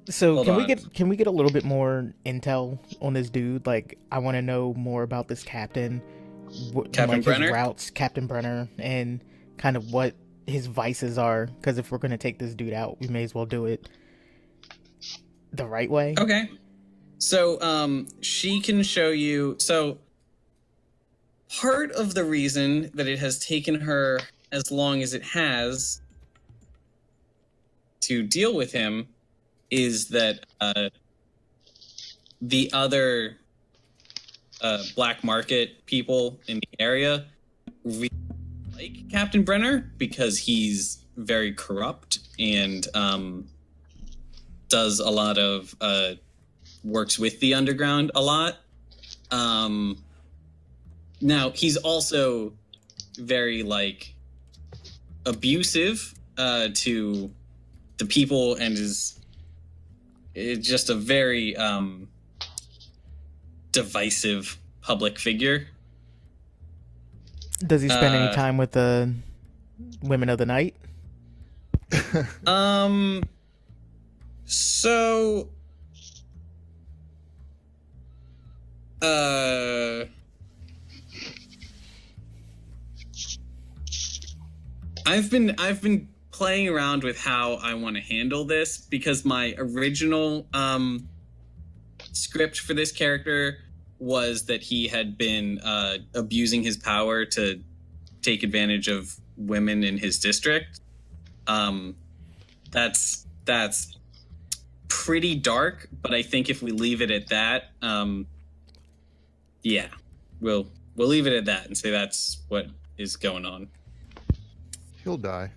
So can we get a little bit more intel on this dude? Like, I want to know more about this captain. Captain Brenner? His routes, Captain Brenner, and kind of what his vices are. Because if we're going to take this dude out, we may as well do it the right way. Okay. So she can show you. So part of the reason that it has taken her as long as it has to deal with him is that the other black market people in the area really like Captain Brenner, because he's very corrupt and does a lot of works with the underground a lot. Now he's also very like abusive to the people, and is just a very divisive public figure. Does he spend any time with the women of the night? So I've been playing around with how I want to handle this, because my original script for this character was that he had been abusing his power to take advantage of women in his district. That's pretty dark, but I think if we leave it at that, yeah, we'll leave it at that and say that's what is going on. He'll die.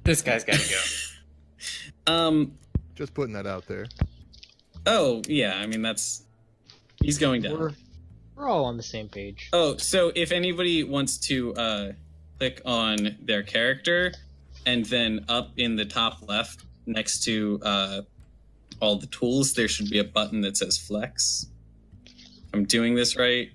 This guy's gotta go. Just putting that out there. Oh yeah, he's going down. We're all on the same page. Oh, so if anybody wants to click on their character, and then up in the top left next to all the tools, there should be a button that says flex. I'm doing this right.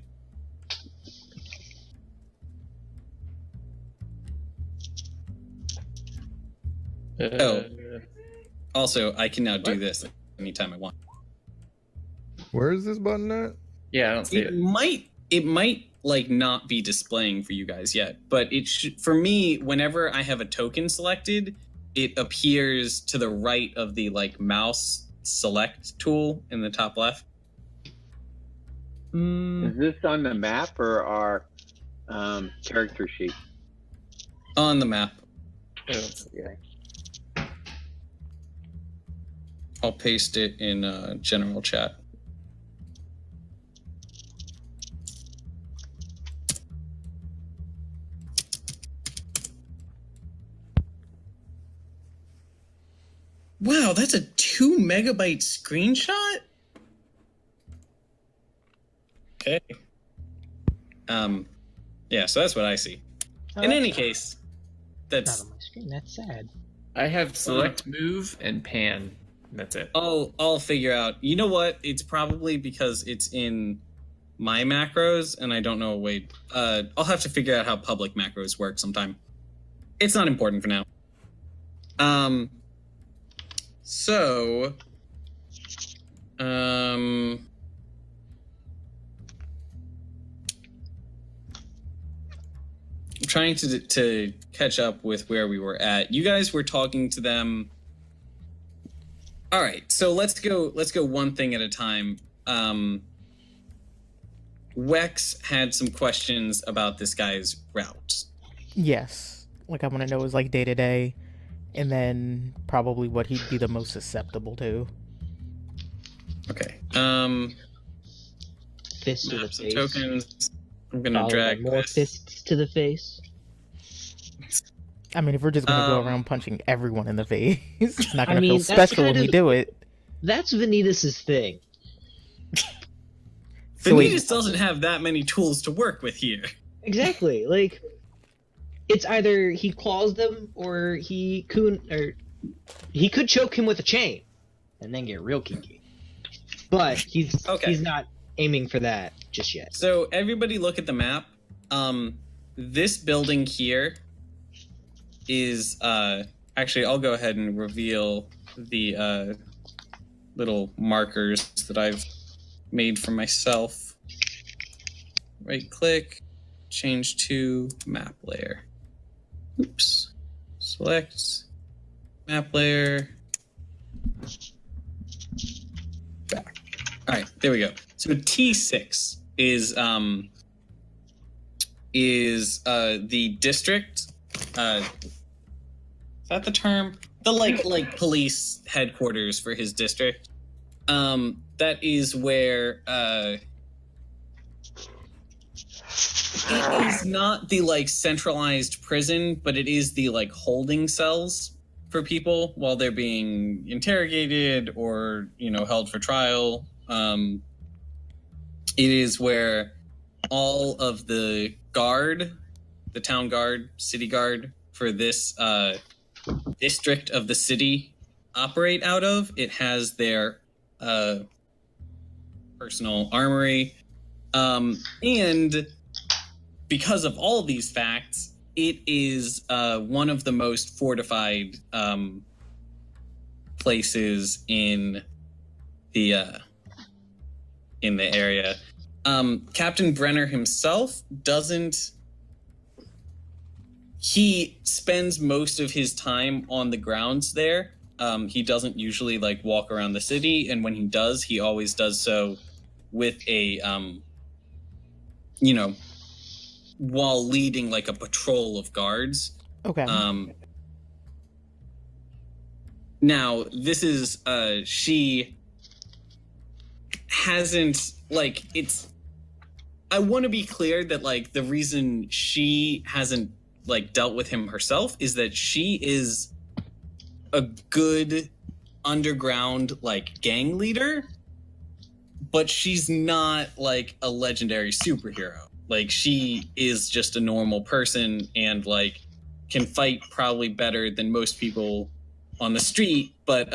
Also, I can now do this anytime I want. Where is this button at? Yeah, I don't see it. It might like not be displaying for you guys yet, but it for me, whenever I have a token selected, it appears to the right of the like mouse select tool in the top left. Is this on the map or our character sheet? On the map. Okay. I'll paste it in general chat. Wow, that's a 2 megabyte screenshot? Okay. Yeah, so that's what I see. In any case, Not that's... on my screen. That's sad. I have select, move, and pan. That's it. I'll figure out. You know what? It's probably because it's in my macros, and I don't know a way. I'll have to figure out how public macros work sometime. It's not important for now. So, I'm trying to catch up with where we were at. You guys were talking to them. All right, so let's go one thing at a time. Wex had some questions about this guy's route. Yes. Like, I want to know his, like, day-to-day, and then probably what he'd be the most susceptible to. Okay. Fist to the Maps and face. tokens. I'm gonna Followed by drag more this. fists to the face. I mean, if we're just going to go around punching everyone in the face, it's not going to mean, feel that's special when kind we of- do it. That's Vanitas' thing. So wait, Vanitas doesn't have that many tools to work with here. Exactly. Like, it's either he claws them or he could choke him with a chain and then get real kinky. But he's not aiming for that just yet. So everybody look at the map. This building here is actually I'll go ahead and reveal the little markers that I've made for myself. Right click, change to map layer. Oops. Select map layer. Back. All right, there we go. So T6 is the district. Is that the term? The like police headquarters for his district. That is where it is not the like centralized prison, but it is the like holding cells for people while they're being interrogated or, you know, held for trial. It is where all of the guard, the town guard, city guard for this district of the city operate out of. It has their personal armory. And because of all these facts, it is one of the most fortified places in the area. Captain Brenner himself doesn't. He spends most of his time on the grounds there. He doesn't usually like walk around the city, and when he does, he always does so with a, you know, while leading like a patrol of guards. Okay. Now this is she hasn't like it's. I want to be clear that like the reason she hasn't like dealt with him herself is that she is a good underground like gang leader, but she's not like a legendary superhero. Like she is just a normal person and like can fight probably better than most people on the street, but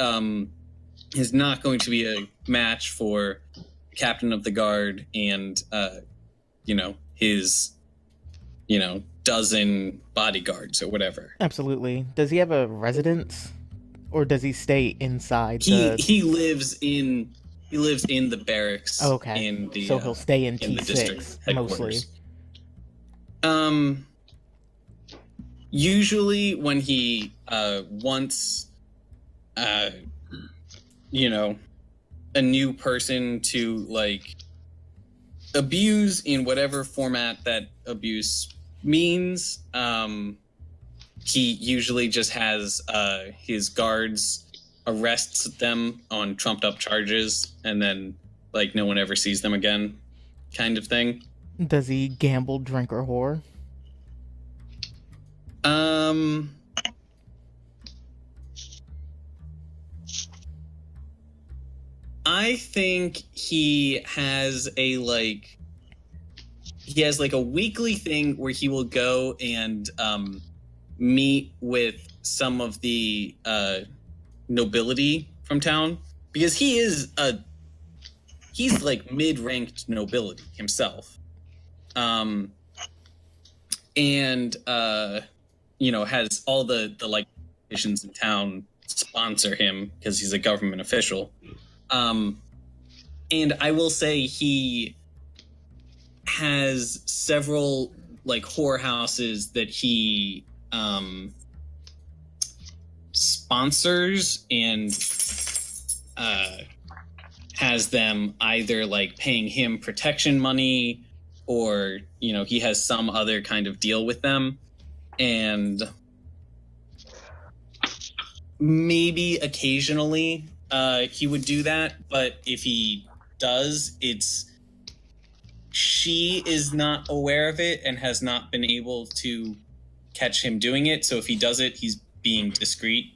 is not going to be a match for captain of the guard and you know, his, you know, dozen bodyguards or whatever. Absolutely. Does he have a residence, or does he stay inside? He lives in the barracks. Okay. In the, so he'll stay in the district T6 mostly. headquarters. Usually when he wants, you know, a new person to like abuse in whatever format that abuse means, he usually just has his guards arrests them on trumped up charges, and then like no one ever sees them again, kind of thing. Does he gamble, drink, or whore? I think he has a weekly thing where he will go and meet with some of the nobility from town, because he's like mid-ranked nobility himself, and has all the like politicians in town sponsor him because he's a government official. And I will say he has several like whorehouses that he sponsors and has them either like paying him protection money, or he has some other kind of deal with them, and maybe occasionally he would do that, but if he does, she is not aware of it and has not been able to catch him doing it. So if he does it, he's being discreet.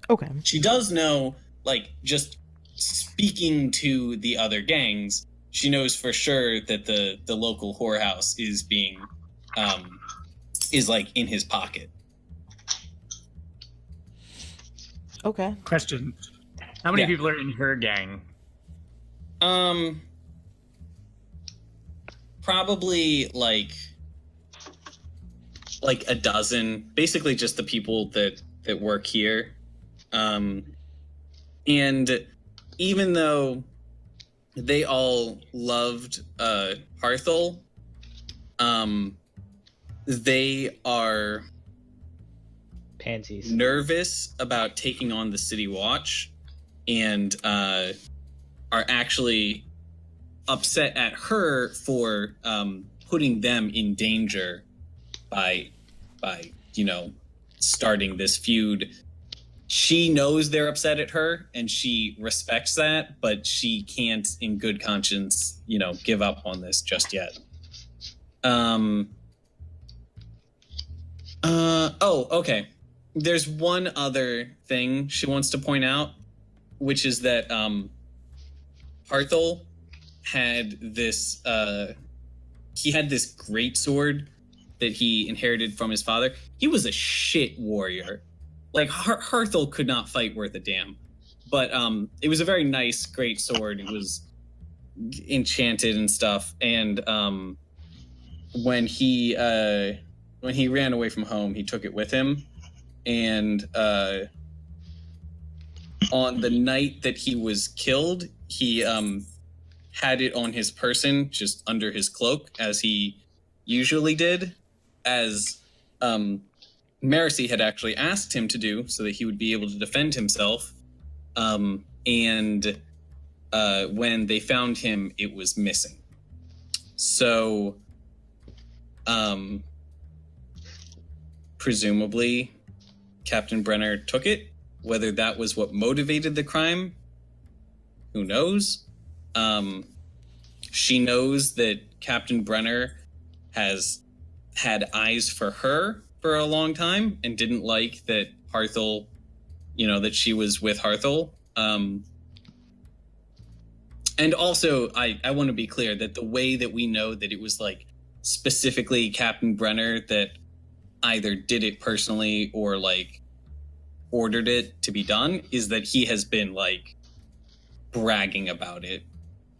Okay. She does know, like, just speaking to the other gangs, she knows for sure that the local whorehouse is being is like in his pocket. Okay. Question: how many people are in her gang? Probably like a dozen. Basically, just the people that work here. And even though they all loved Harthel, they are Pansies. nervous about taking on the city watch, and are actually upset at her for putting them in danger by starting this feud. She knows they're upset at her, and she respects that, but she can't in good conscience give up on this just yet. Okay, there's one other thing she wants to point out, which is that Harthel had this great sword that he inherited from his father. He was a shit warrior. Like, Harthel could not fight worth a damn. But it was a very nice, great sword. It was enchanted and stuff. And when he ran away from home, he took it with him. And on the night that he was killed, he had it on his person, just under his cloak, as he usually did, as Mercy had actually asked him to do, so that he would be able to defend himself. And when they found him, it was missing. So, presumably, Captain Brenner took it. Whether that was what motivated the crime, who knows? She knows that Captain Brenner has had eyes for her for a long time and didn't like that Harthel, that she was with Harthel. And also, I want to be clear that the way that we know that it was like specifically Captain Brenner that either did it personally or like ordered it to be done is that he has been like bragging about it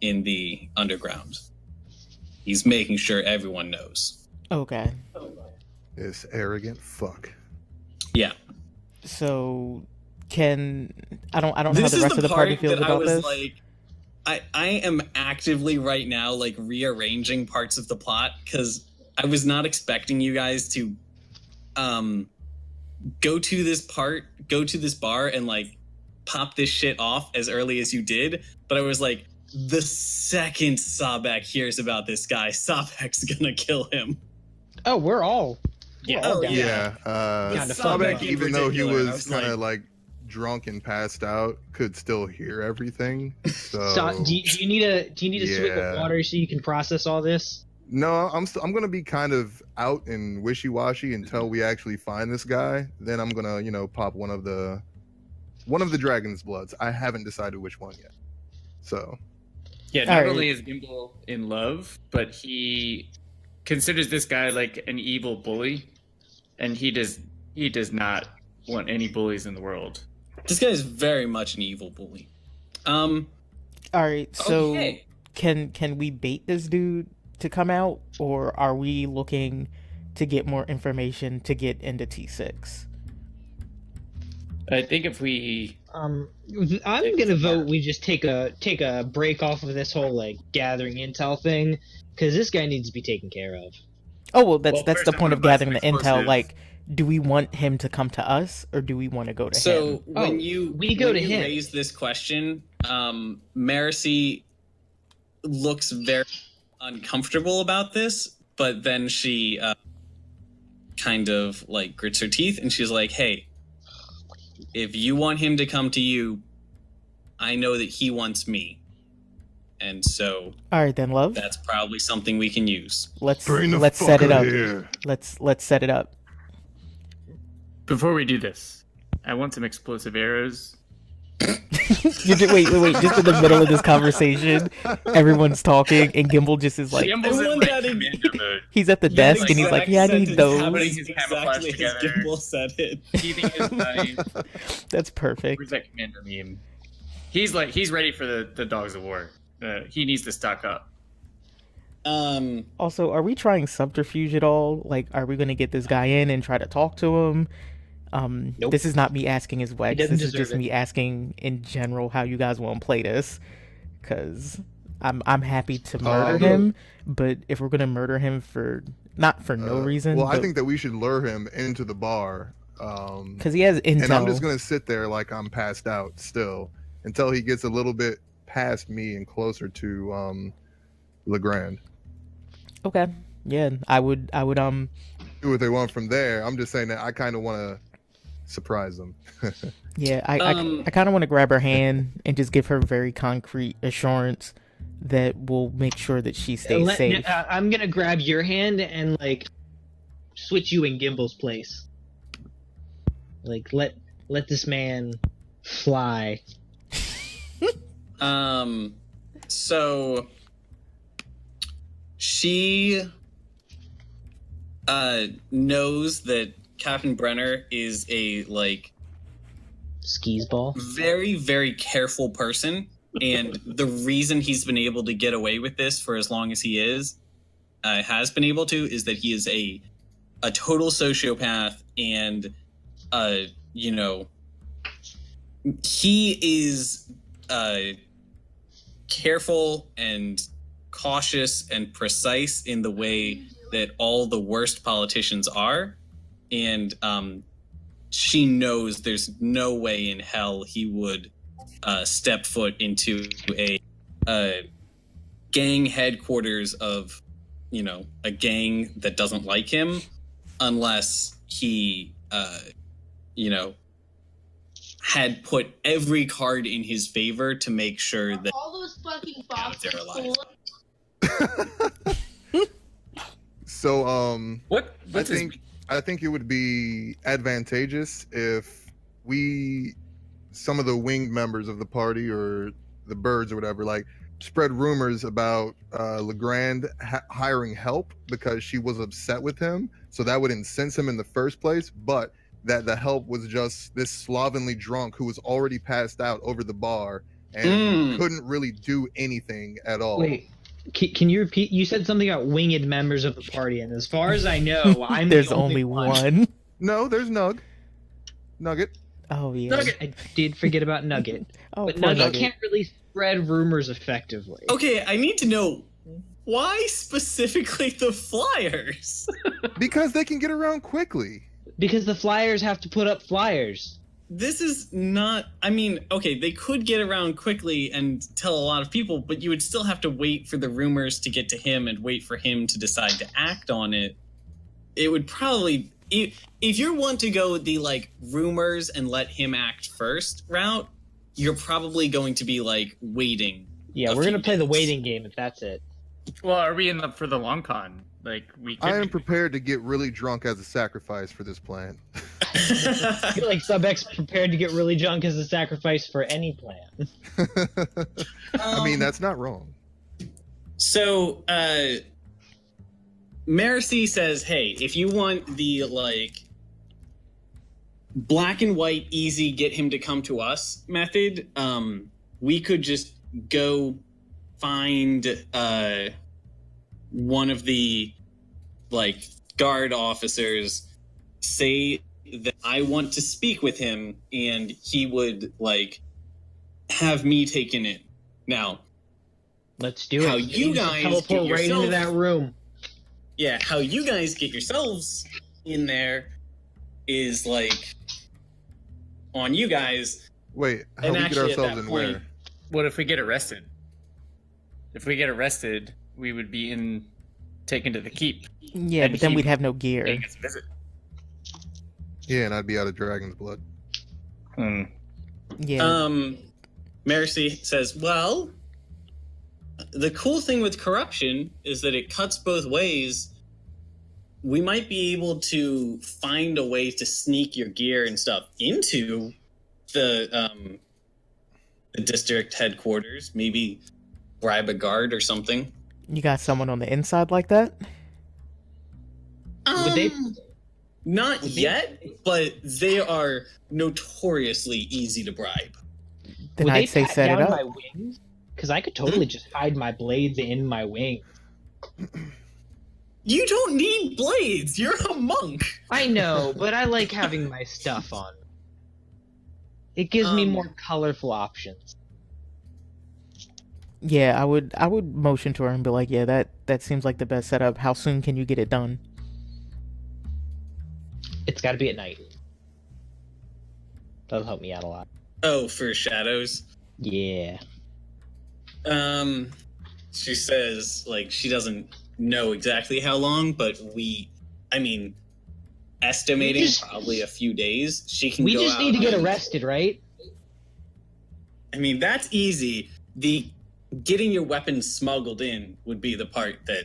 in the underground. He's making sure everyone knows. Okay. This arrogant fuck. Yeah. So I don't know how the rest of the party feels about this. Like, I am actively right now like rearranging parts of the plot because I was not expecting you guys to go to this bar and like pop this shit off as early as you did, but I was like, the second Sabak hears about this guy, Sabak's gonna kill him. Oh, we're all down. Yeah. Sabak, even though he was kind of like drunk and passed out could still hear everything. So Do you need a swig of water so you can process all this? no, I'm gonna be kind of out and wishy-washy until we actually find this guy. Then I'm gonna, pop one of the dragon's bloods. I haven't decided which one yet. So Yeah, not only is Gimble in love, but he considers this guy like an evil bully, and he does not want any bullies in the world. This guy is very much an evil bully. All right, so okay. Can we bait this dude to come out, or are we looking to get more information to get into T6? I think if we I'm gonna vote we just take a break off of this whole like gathering intel thing, because this guy needs to be taken care of. Oh well, that's first the I point wanna of buy gathering some the intel. explosives. Like, do we want him to come to us, or do we want to go to him? So when you him. raise this question, Mercy looks very uncomfortable about this, but then she kind of like grits her teeth and she's like, "Hey, if you want him to come to you, I know that he wants me, and so All right then, love. that's probably something we can use." Let's set it up. Here. Let's set it up. Before we do this, I want some explosive arrows. Wait, just in the middle of this conversation, everyone's talking, and Gimble just is like, Gimble's in everyone like got it. commander mode. he's at the desk, and he's like, yeah, I need those. Putting his camouflage Exactly as together. Gimble said it. Heating his knife. That's perfect. Where's that commander meme? He's ready for the dogs of war. He needs to stock up. Also, are we trying subterfuge at all? Like, are we going to get this guy in and try to talk to him? Nope. This is not me asking his wax. doesn't This is deserve just it. me asking in general how you guys want to play this. Because I'm happy to murder him, but if we're going to murder him not for no reason. Well, I think that we should lure him into the bar. Because he has intel. And I'm just gonna sit there like I'm passed out still until he gets a little bit past me and closer to Legrand. Okay. Yeah, I would Do what they want from there. I'm just saying that I kind of want to surprise them. Yeah, I kind of want to grab her hand and just give her very concrete assurance that we'll make sure that she stays safe. I'm gonna grab your hand and like switch you in Gimble's place. Like let this man fly. So she knows that Captain Brenner is a like Skis ball. very, very careful person, and the reason he's been able to get away with this for as long as he has been able to, is that he is a total sociopath, and he is careful and cautious and precise in the way that all the worst politicians are, and she knows there's no way in hell he would step foot into a gang headquarters of a gang that doesn't like him, unless he had put every card in his favor to make sure that all those fucking boxes they're alive. So I think it would be advantageous if some of the winged members of the party or the birds or whatever, like spread rumors about Legrand hiring help because she was upset with him. So that would incense him in the first place, but that the help was just this slovenly drunk who was already passed out over the bar and couldn't really do anything at all. Wait, can you repeat? You said something about winged members of the party, and as far as I know, I'm There's the only one. No, there's Nugget. Oh yeah. Nugget. I did forget about Nugget, Oh, but poor Nugget can't really spread rumors effectively. Okay, I need to know, why specifically the flyers? Because they can get around quickly. Because the flyers have to put up flyers. This is not, okay, they could get around quickly and tell a lot of people, but you would still have to wait for the rumors to get to him and wait for him to decide to act on it. It would probably if you want to go the like rumors and let him act first route, you're probably going to be like waiting. Yeah, we're gonna play the waiting game if that's it. Well, are we for the long con? Like we? I am prepared to get really drunk as a sacrifice for this plan. I feel like Sub-X prepared to get really drunk as a sacrifice for any plan. I mean, that's not wrong. So, Mercy says, hey, if you want the, like, black and white, easy, get him to come to us method, we could just go find one of the, like, guard officers, say that I want to speak with him, and he would, like, have me taken in. Now, let's do it. How you guys teleport get right yourself, into that room. Yeah, how you guys get yourselves in there is like on you guys. Wait, how And we get actually, at ourselves that in point- where? What if we get arrested? If we get arrested, we would be taken to the keep. Yeah, And but then he- we'd have no gear. Paying us a visit. Yeah, and I'd be out of dragon's blood. Yeah. Mercy says, well, the cool thing with corruption is that it cuts both ways. We might be able to find a way to sneak your gear and stuff into the district headquarters, maybe bribe a guard or something. You got someone on the inside like that? Would they- Not yet, but they are notoriously easy to bribe. Then Would I'd they say pat set down it up. my wings? Because I could totally just hide my blades in my wing. You don't need blades. You're a monk. I know, but I like having my stuff on. It gives me more colorful options. Yeah, I would motion to her and be like, yeah, that seems like the best setup. How soon can you get it done? It's got to be at night. That'll help me out a lot. Oh, for shadows. Yeah. She says like she doesn't know exactly how long, but estimating probably a few days. She can. We go just out need to get and- arrested, right? I mean, that's easy. The getting your weapons smuggled in would be the part that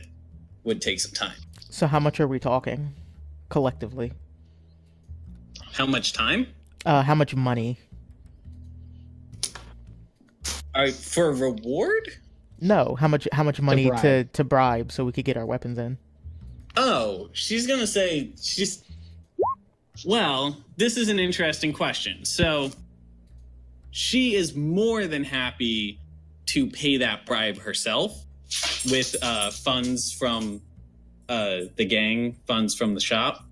would take some time. So how much are we talking collectively? How much time? How much money? For a reward? No, how much money bribe. to bribe so we could get our weapons in? Oh, she's gonna say well, this is an interesting question. So she is more than happy to pay that bribe herself with funds from the gang, funds from the shop.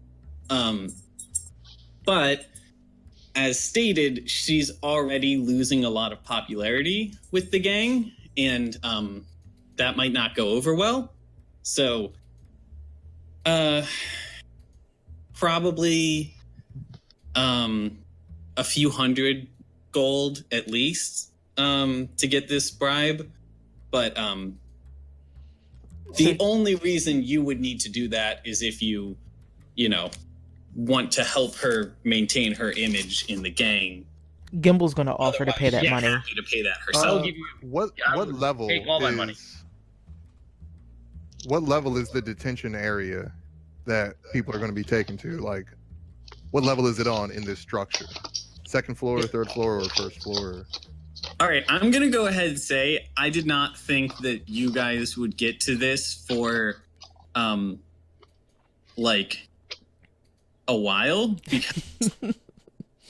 But as stated, she's already losing a lot of popularity with the gang, and that might not go over well. So probably a few hundred gold at least to get this bribe. But the only reason you would need to do that is if you want to help her maintain her image in the gang. Gimble's gonna offer to pay that money. Happy to pay that herself. give you- What I would level take all my money. is what level is the detention area that people are going to be taken to? Like, what level is it on in this structure? Second floor, third floor, or first floor? All right, I'm going to go ahead and say I did not think that you guys would get to this for like a while, because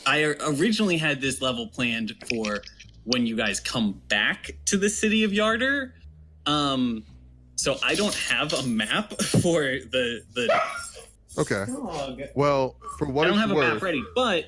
I originally had this level planned for when you guys come back to the city of Yarder. So I don't have a map for the Okay. dog. Well, for what I don't it's have a map worth, ready, but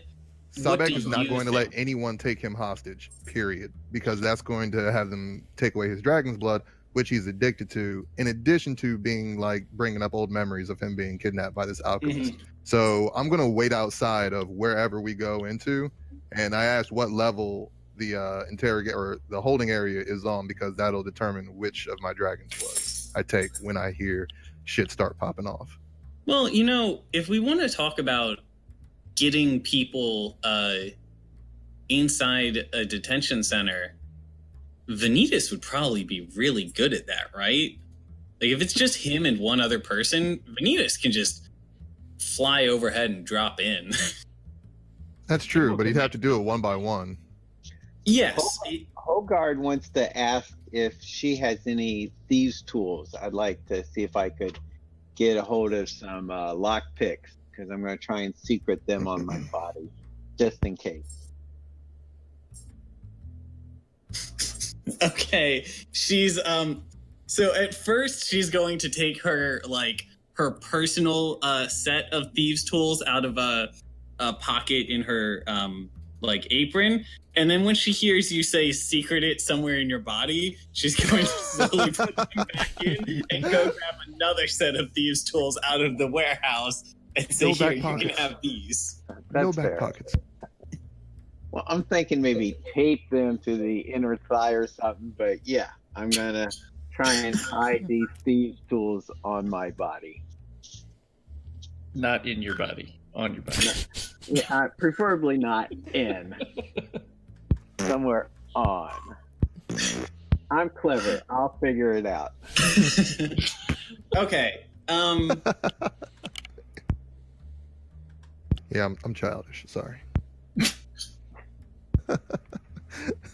what Sabek do is not you going to let think? anyone take him hostage, period, because that's going to have them take away his dragon's blood, which he's addicted to, in addition to being like bringing up old memories of him being kidnapped by this alchemist. So I'm going to wait outside of wherever we go into, and I asked what level the interrogate or the holding area is on, because that'll determine which of my dragon's blood I take when I hear shit start popping off. Well, if we want to talk about getting people inside a detention center, Vanitas would probably be really good at that, right? Like, if it's just him and one other person, Vanitas can just fly overhead and drop in. That's true, but he'd have to do it one by one. Yes. Hogard wants to ask if she has any thieves tools. I'd like to see if I could get a hold of some lock picks, because I'm going to try and secret them on my body, just in case. Okay. She's so at first she's going to take her personal set of thieves tools out of a pocket in her apron, and then when she hears you say secret it somewhere in your body, she's going to slowly put them back in and go grab another set of thieves tools out of the warehouse and say, here, you can have these. No back pockets. Well, I'm thinking maybe tape them to the inner thigh or something, but yeah, I'm gonna try and hide these thieves tools on my body. Not in your body, on your body. Yeah, preferably not in. Somewhere on. I'm clever. I'll figure it out. Okay. Yeah, I'm childish. Sorry.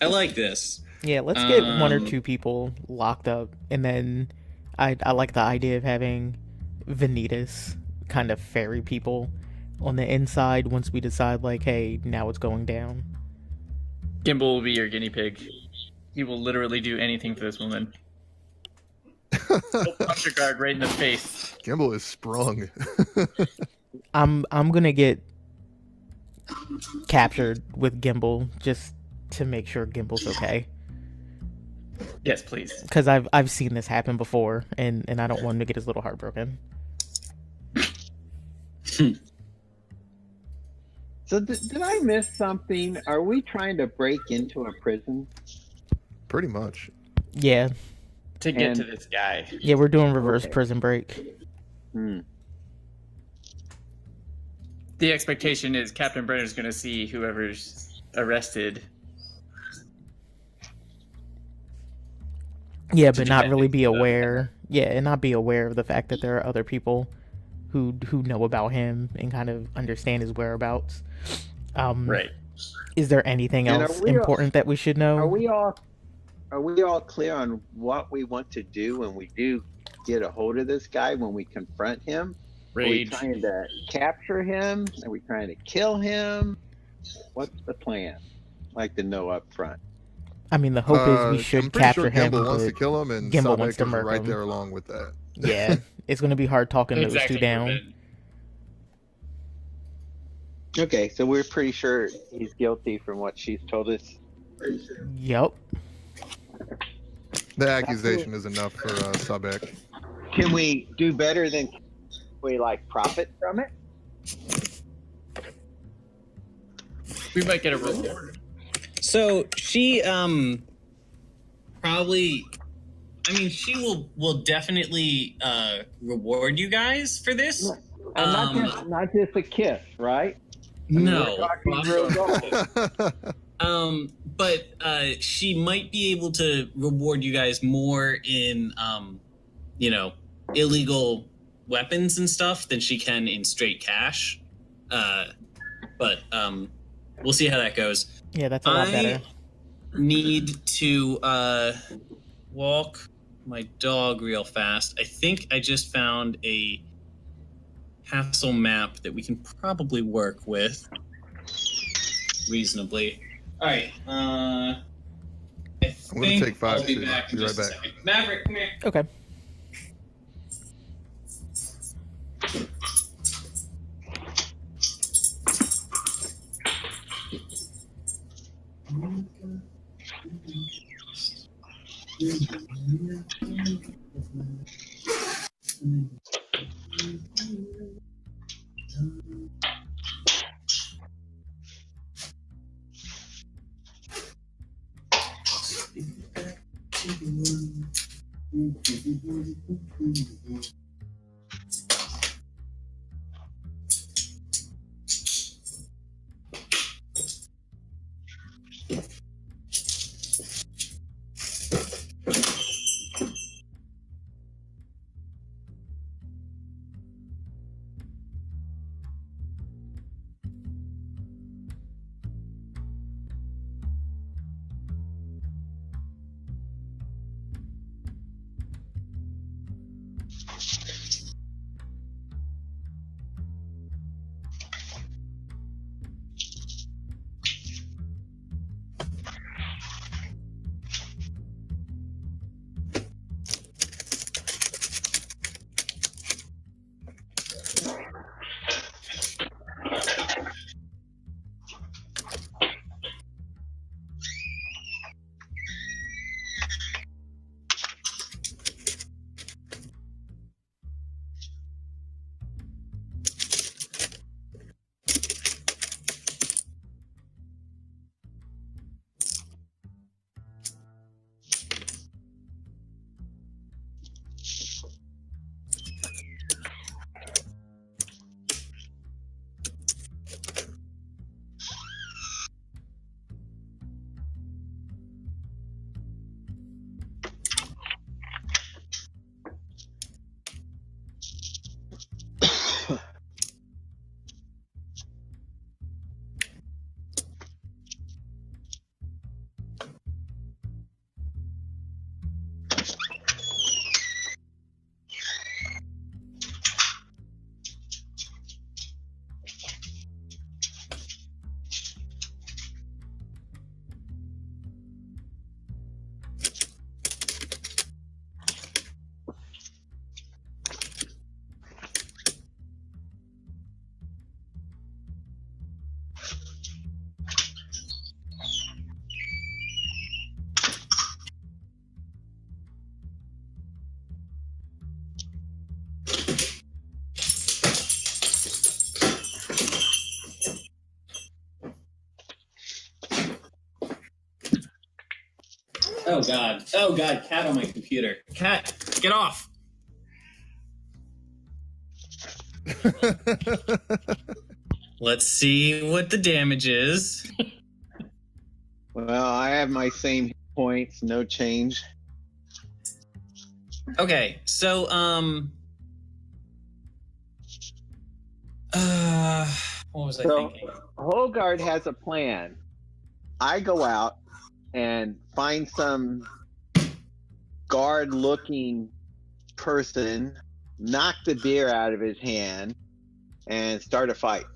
I like this. Yeah, let's get one or two people locked up, and then I like the idea of having Vanitas kind of ferry people on the inside once we decide, like, hey, now it's going down. Gimble will be your guinea pig. He will literally do anything for this woman. He'll punch a guard right in the face. Gimble is sprung. I'm gonna get captured with Gimble just to make sure Gimble's okay. Yes, please. Because I've seen this happen before, and I don't want him to get his little heart broken. So did I miss something? Are we trying to break into a prison? Pretty much. Yeah. To get to this guy. Yeah, we're doing reverse prison break. The expectation is Captain Brenner's going to see whoever's arrested. Yeah, but not really be aware. Yeah, and not be aware of the fact that there are other people who know about him and kind of understand his whereabouts. Right. Is there anything else important that we should know? Are we all clear on what we want to do when we do get a hold of this guy, when we confront him? Rage. Are we trying to capture him? Are we trying to kill him? What's the plan? I'd like to know up front. I mean, the hope is we should capture him. Gimble wants to kill him, and Gimble Sobek wants to is murder right him. there along with that. Yeah, it's going to be hard talking those two down. Okay, so we're pretty sure he's guilty from what she's told us. Yep. The accusation is enough for Sobek. Can we do better than we profit from it? We might get a reward. So she probably, I mean, she will definitely reward you guys for this. Not just a kiss, right? No. Well, but she might be able to reward you guys more in illegal weapons and stuff than she can in straight cash. But we'll see how that goes. Yeah, that's a lot better. Need to walk my dog real fast. I think I just found a hassle map that we can probably work with reasonably. All right. I'm going to take 5 I'll be too. back in Be right just a back. second. Maverick, come here. Okay. Oh god. Oh god, cat on my computer. Cat, get off. Let's see what the damage is. Well, I have my same points, no change. Okay, so what was I thinking? Holgard has a plan. I go out and find some guard-looking person, knock the beer out of his hand, and start a fight.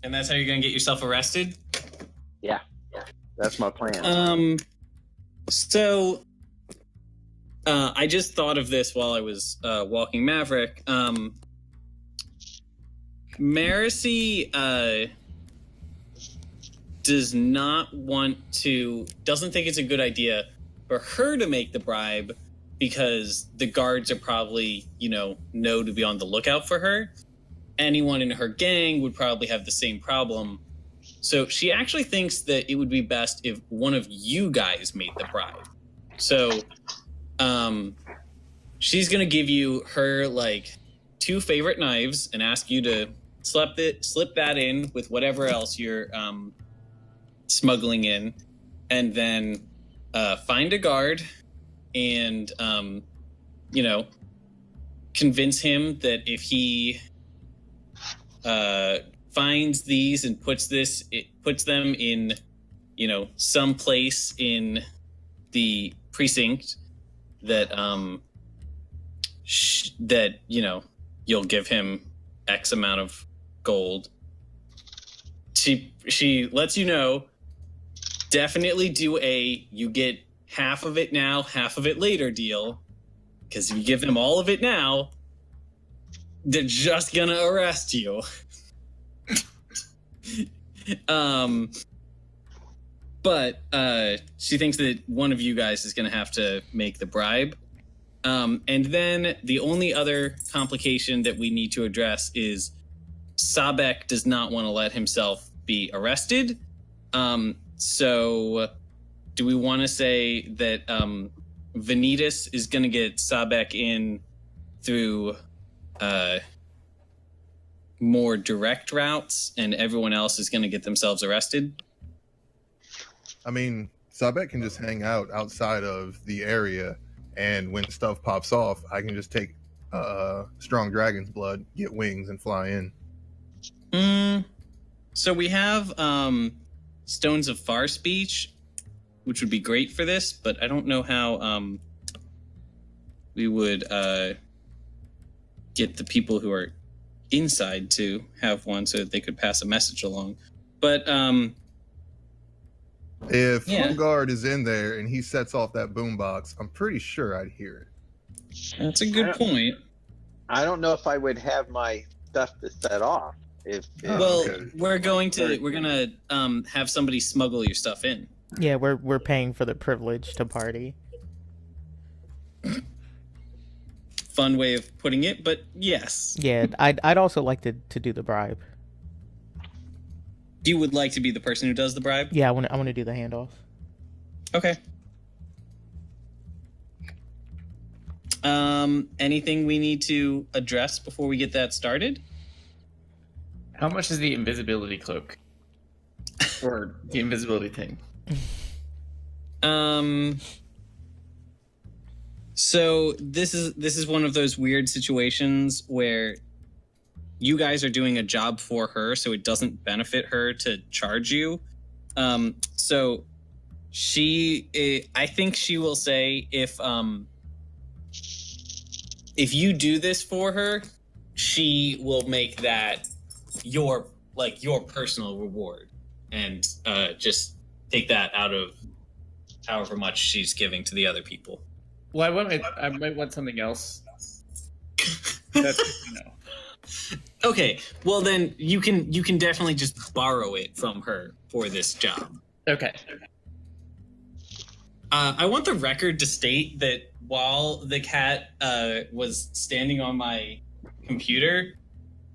And that's how you're gonna get yourself arrested? Yeah, that's my plan. So I just thought of this while I was walking Maverick. Marcy doesn't think it's a good idea for her to make the bribe because the guards are probably, know to be on the lookout for her. Anyone in her gang would probably have the same problem. So she actually thinks that it would be best if one of you guys made the bribe. So she's going to give you her, 2 favorite knives and ask you to slip that in with whatever else you're smuggling in, and then find a guard and, convince him that if he finds these and puts them in, some place in the precinct that you'll give him X amount of gold. She lets you know, definitely do you get half of it now, half of it later deal, because if you give them all of it now, they're just gonna arrest you. But she thinks that one of you guys is gonna have to make the bribe. And then the only other complication that we need to address is Sabek does not want to let himself be arrested. So do we want to say that Vanitas is going to get Sabek in through more direct routes and everyone else is going to get themselves arrested? I mean, Sabek can just hang out outside of the area, and when stuff pops off, I can just take strong dragon's blood, get wings, and fly in. So we have Stones of Far Speech, which would be great for this, but I don't know how we would get the people who are inside to have one so that they could pass a message along. But If Yeah. Hungard is in there and he sets off that boombox, I'm pretty sure I'd hear it. that's a good point. I don't know if I would have my stuff to set off. If Well, okay. we're gonna have somebody smuggle your stuff in. Yeah, we're paying for the privilege to party. Fun way of putting it, but yes. Yeah, I'd also like to do the bribe. You would like to be the person who does the bribe? Yeah, I want to do the handoff. Okay. Anything we need to address before we get that started? How much is the invisibility cloak? Or the invisibility thing? So this is one of those weird situations where you guys are doing a job for her, so it doesn't benefit her to charge you. So I think she will say if you do this for her, she will make that your personal reward, and just take that out of however much she's giving to the other people. Well, I might want something else. That's good to know. Okay, well then you can definitely just borrow it from her for this job. Okay. I want the record to state that while the cat was standing on my computer,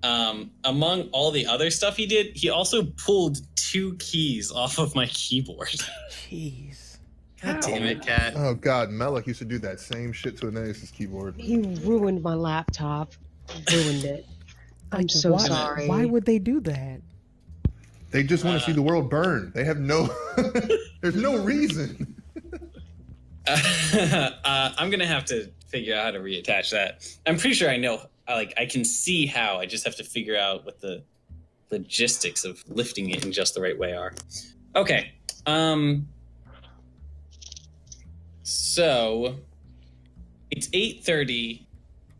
among all the other stuff he did, he also pulled 2 keys off of my keyboard. Jeez. God damn it, cat. Oh God, Melek used to do that same shit to Aeneas' keyboard. He ruined my laptop. Ruined it. I'm so sorry. Why would they do that? They just want to see the world burn. They have no. There's no reason. I'm gonna have to figure out how to reattach that. I'm pretty sure I know. I can see how. I just have to figure out what the logistics of lifting it in just the right way are. Okay. So it's 8:30.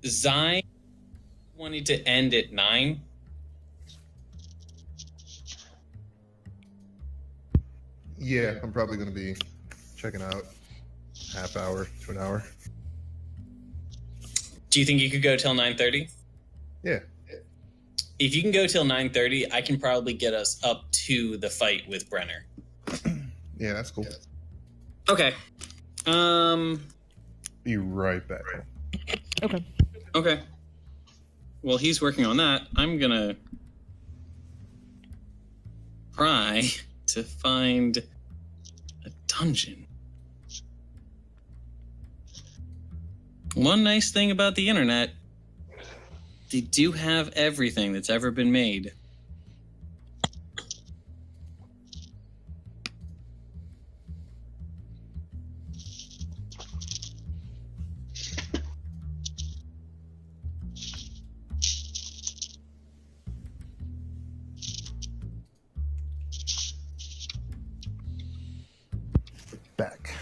Zion wanted to end at 9. Yeah, I'm probably going to be checking out half hour to an hour. Do you think you could go till 9:30? Yeah. If you can go till 9:30, I can probably get us up to the fight with Brenner. Yeah, that's cool. Okay. Be right back. Okay. Okay. Well, he's working on that. I'm gonna try to find a dungeon. One nice thing about the internet, they do have everything that's ever been made. Back.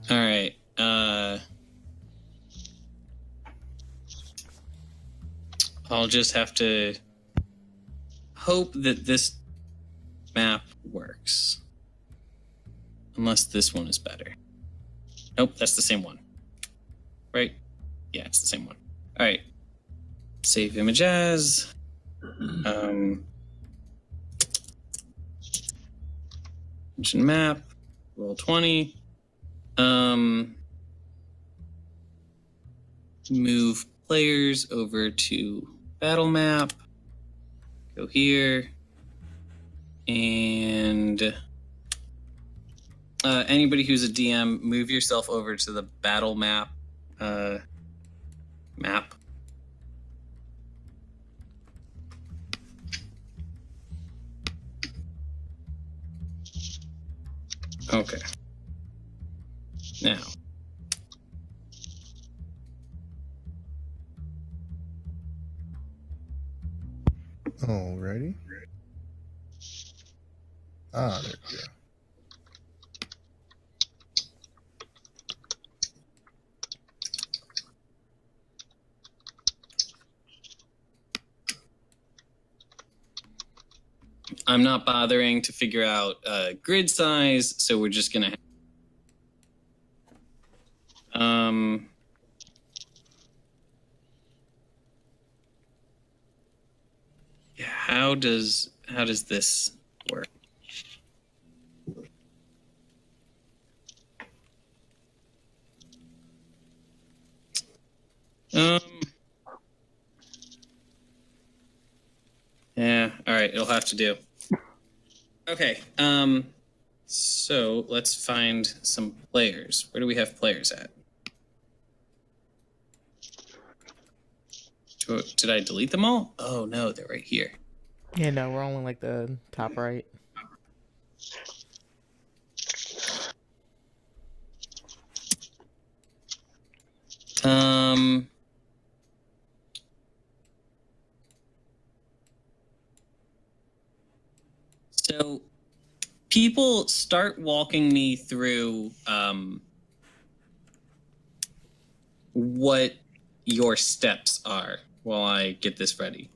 All right. I'll just have to hope that this map works. Unless this one is better. Nope, that's the same one. Right? Yeah, it's the same one. All right. Save image as. Engine map. Roll 20. Move players over to battle map. Go here. And anybody who's a DM, move yourself over to the battle map. Map. Okay. Now. Alrighty. There we go. I'm not bothering to figure out grid size, so we're just gonna. Yeah, how does this work? Yeah, all right, it'll have to do. Okay, so let's find some players. Where do we have players at? Did I delete them all? Oh no, they're right here. Yeah, no, we're only like the top right. So people start walking me through what your steps are while I get this ready.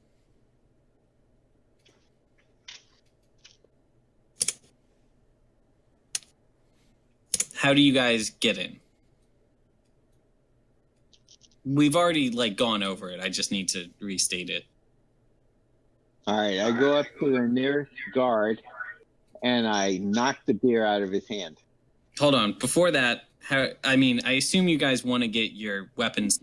How do you guys get in? We've already gone over it. I just need to restate it. All right, I go up to the nearest guard and I knock the beer out of his hand. Hold on. Before that, I assume you guys want to get your weapons.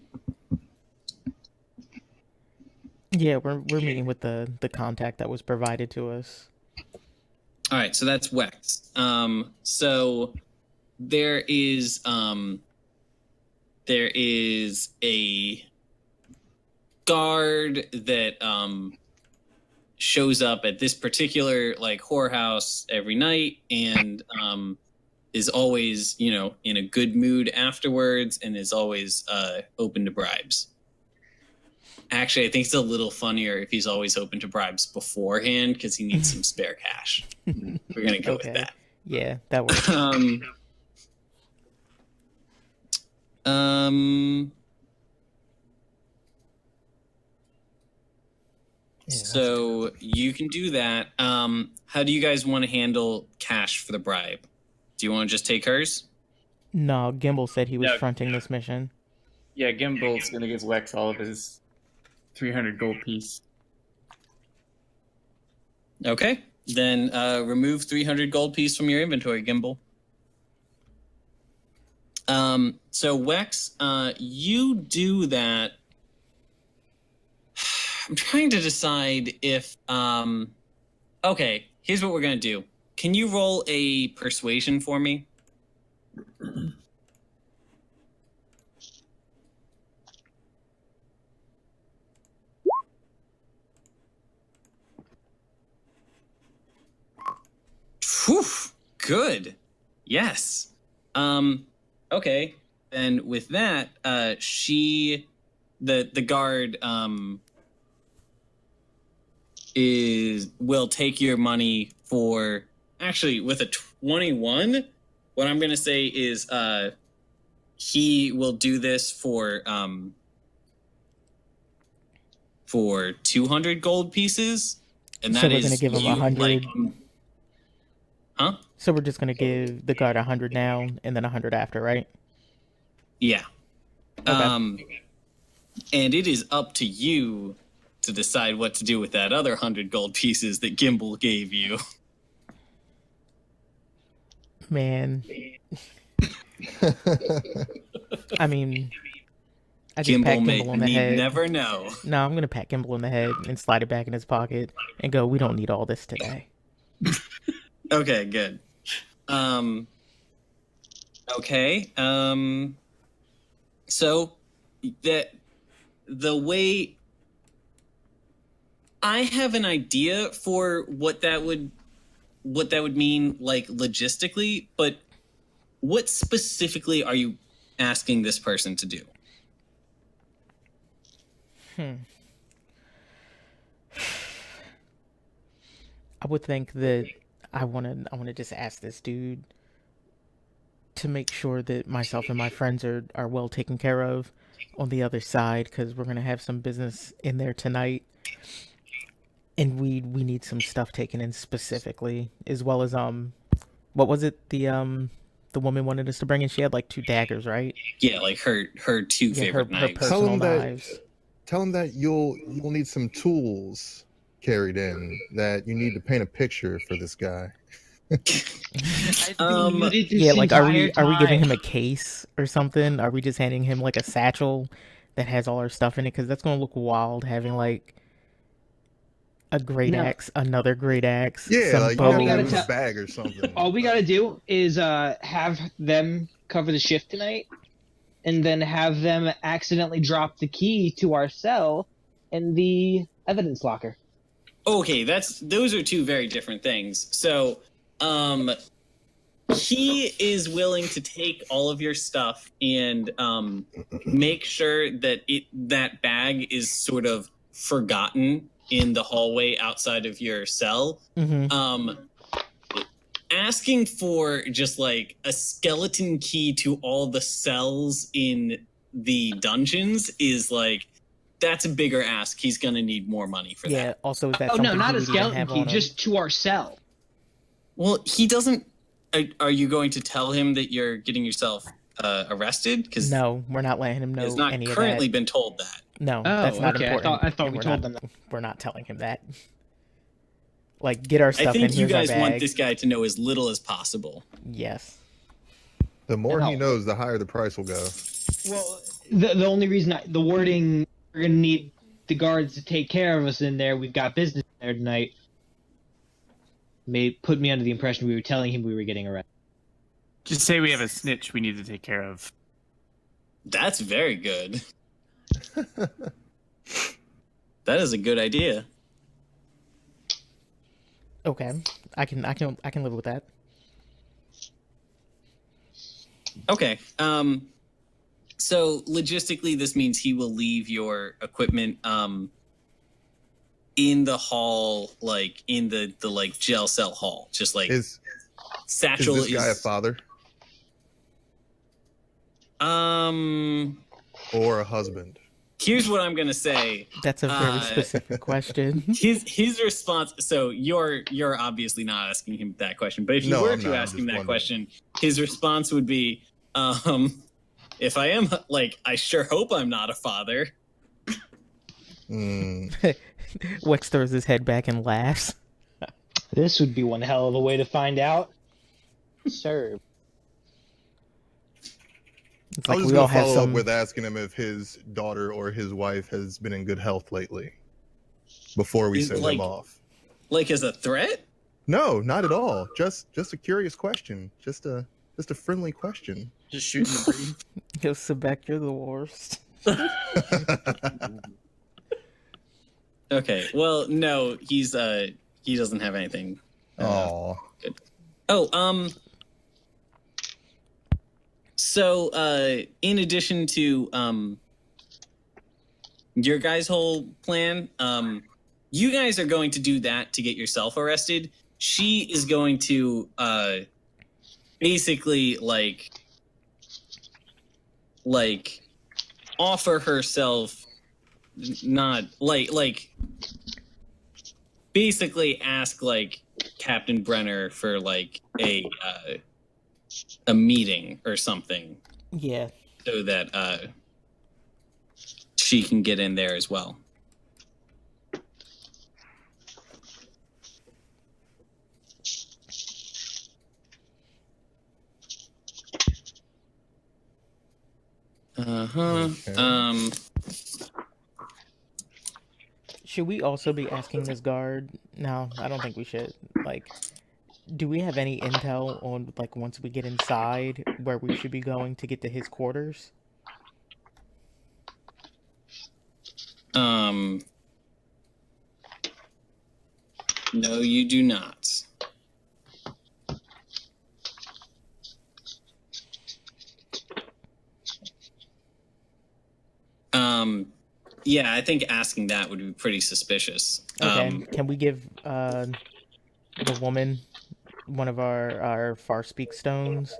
Yeah, we're meeting with the contact that was provided to us. All right, so that's Wex. So there is a guard that shows up at this particular whorehouse every night and is always in a good mood afterwards and is always open to bribes. Actually, I think it's a little funnier if he's always open to bribes beforehand because he needs some spare cash. We're gonna go with that. Yeah, that works. So you can do that. How do you guys want to handle cash for the bribe? Do you want to just take hers? No, Gimble said he was fronting this mission. Yeah, Gimble's gonna give Lex all of his 300 gold piece. Okay, then remove 300 gold piece from your inventory, Gimble. So Wex, you do that. I'm trying to decide if okay, here's what we're gonna do. Can you roll a persuasion for me? Whew, good. Yes. Okay. Then with that, the guard will take your money for actually with a 21. What I'm gonna say is he will do this for 200 gold pieces, and that so we're gonna give him 100. Huh? So we're just gonna give the guard 100 now, and then 100 after, right? Yeah. Okay. And it is up to you to decide what to do with that other 100 gold pieces that Gimble gave you. Man. I mean, I just pat Gimble on the head. Never know. No, I'm gonna pat Gimble on the head and slide it back in his pocket and go, "We don't need all this today." Okay, good. Okay. So the way I have an idea for what that would mean logistically, but what specifically are you asking this person to do? I would think that I want to just ask this dude to make sure that myself and my friends are well taken care of on the other side, because we're going to have some business in there tonight. And we need some stuff taken in specifically, as well as what was it the woman wanted us to bring in? She had like 2 daggers, right? Yeah, like her two Yeah, favorite her knives. personal knives. Tell him that you'll need some tools carried in, that you need to paint a picture for this guy. Yeah, like are we giving him a case or something? Are we just handing him like a satchel that has all our stuff in it? Because that's gonna look wild having like a great axe, another great axe, Yeah, some like you bows. have to have him a bag or something. All we gotta do is have them cover the shift tonight, and then have them accidentally drop the key to our cell in the evidence locker. Okay, those are 2 very different things. So, he is willing to take all of your stuff and make sure that that bag is sort of forgotten in the hallway outside of your cell. Asking for just like a skeleton key to all the cells in the dungeons is like, that's a bigger ask. He's gonna need more money for that. Yeah. Also, is that Oh something no, not he a would even skeleton have key, on him? just to our cell. Well, he doesn't. Are you going to tell him that you're getting yourself arrested? Because No, we're not letting him know he's not any of currently that. been told that. No, Oh, that's not okay. important. I thought and we we're told not, them that. We're not telling him that. Like, get our I stuff in. think you Here's our guys bag. want this guy to know as little as possible. Yes. The more No. he knows, the higher the price will go. Well, the only reason the wording, we're gonna need the guards to take care of us in there. We've got business there tonight. Put me under the impression we were telling him we were getting arrested. Just say we have a snitch we need to take care of. That's very good. That is a good idea. Okay. I can live with that. Okay. So logistically, this means he will leave your equipment in the hall, like in the like jail cell hall. Just like Is satchel this guy a father or a husband? Here's what I'm gonna say. That's a very specific question. His response. So you're obviously not asking him that question, but if you were to ask him that question, his response would be, "If I am, like, I sure hope I'm not a father." Wex throws his head back and laughs. This would be one hell of a way to find out. Sir. It's I like was we going all to have follow some. up with asking him if his daughter or his wife has been in good health lately before we send him off. Like as a threat? No, not at all. Just a curious question. Just a friendly question. Just shooting the breeze. Yo, Sebek, you're the worst. Okay. Well, no, he doesn't have anything. Oh. Good. Oh, so in addition to your guys' whole plan, you guys are going to do that to get yourself arrested. She is going to basically like offer herself, not like basically ask like Captain Brenner for like a meeting or something. Yeah. So that she can get in there as well. Okay. Should we also be asking this guard? No, I don't think we should. Like, do we have any intel on, like, once we get inside, where we should be going to get to his quarters? No, you do not. Yeah, I think asking that would be pretty suspicious. Okay, can we give the woman one of our far speak stones,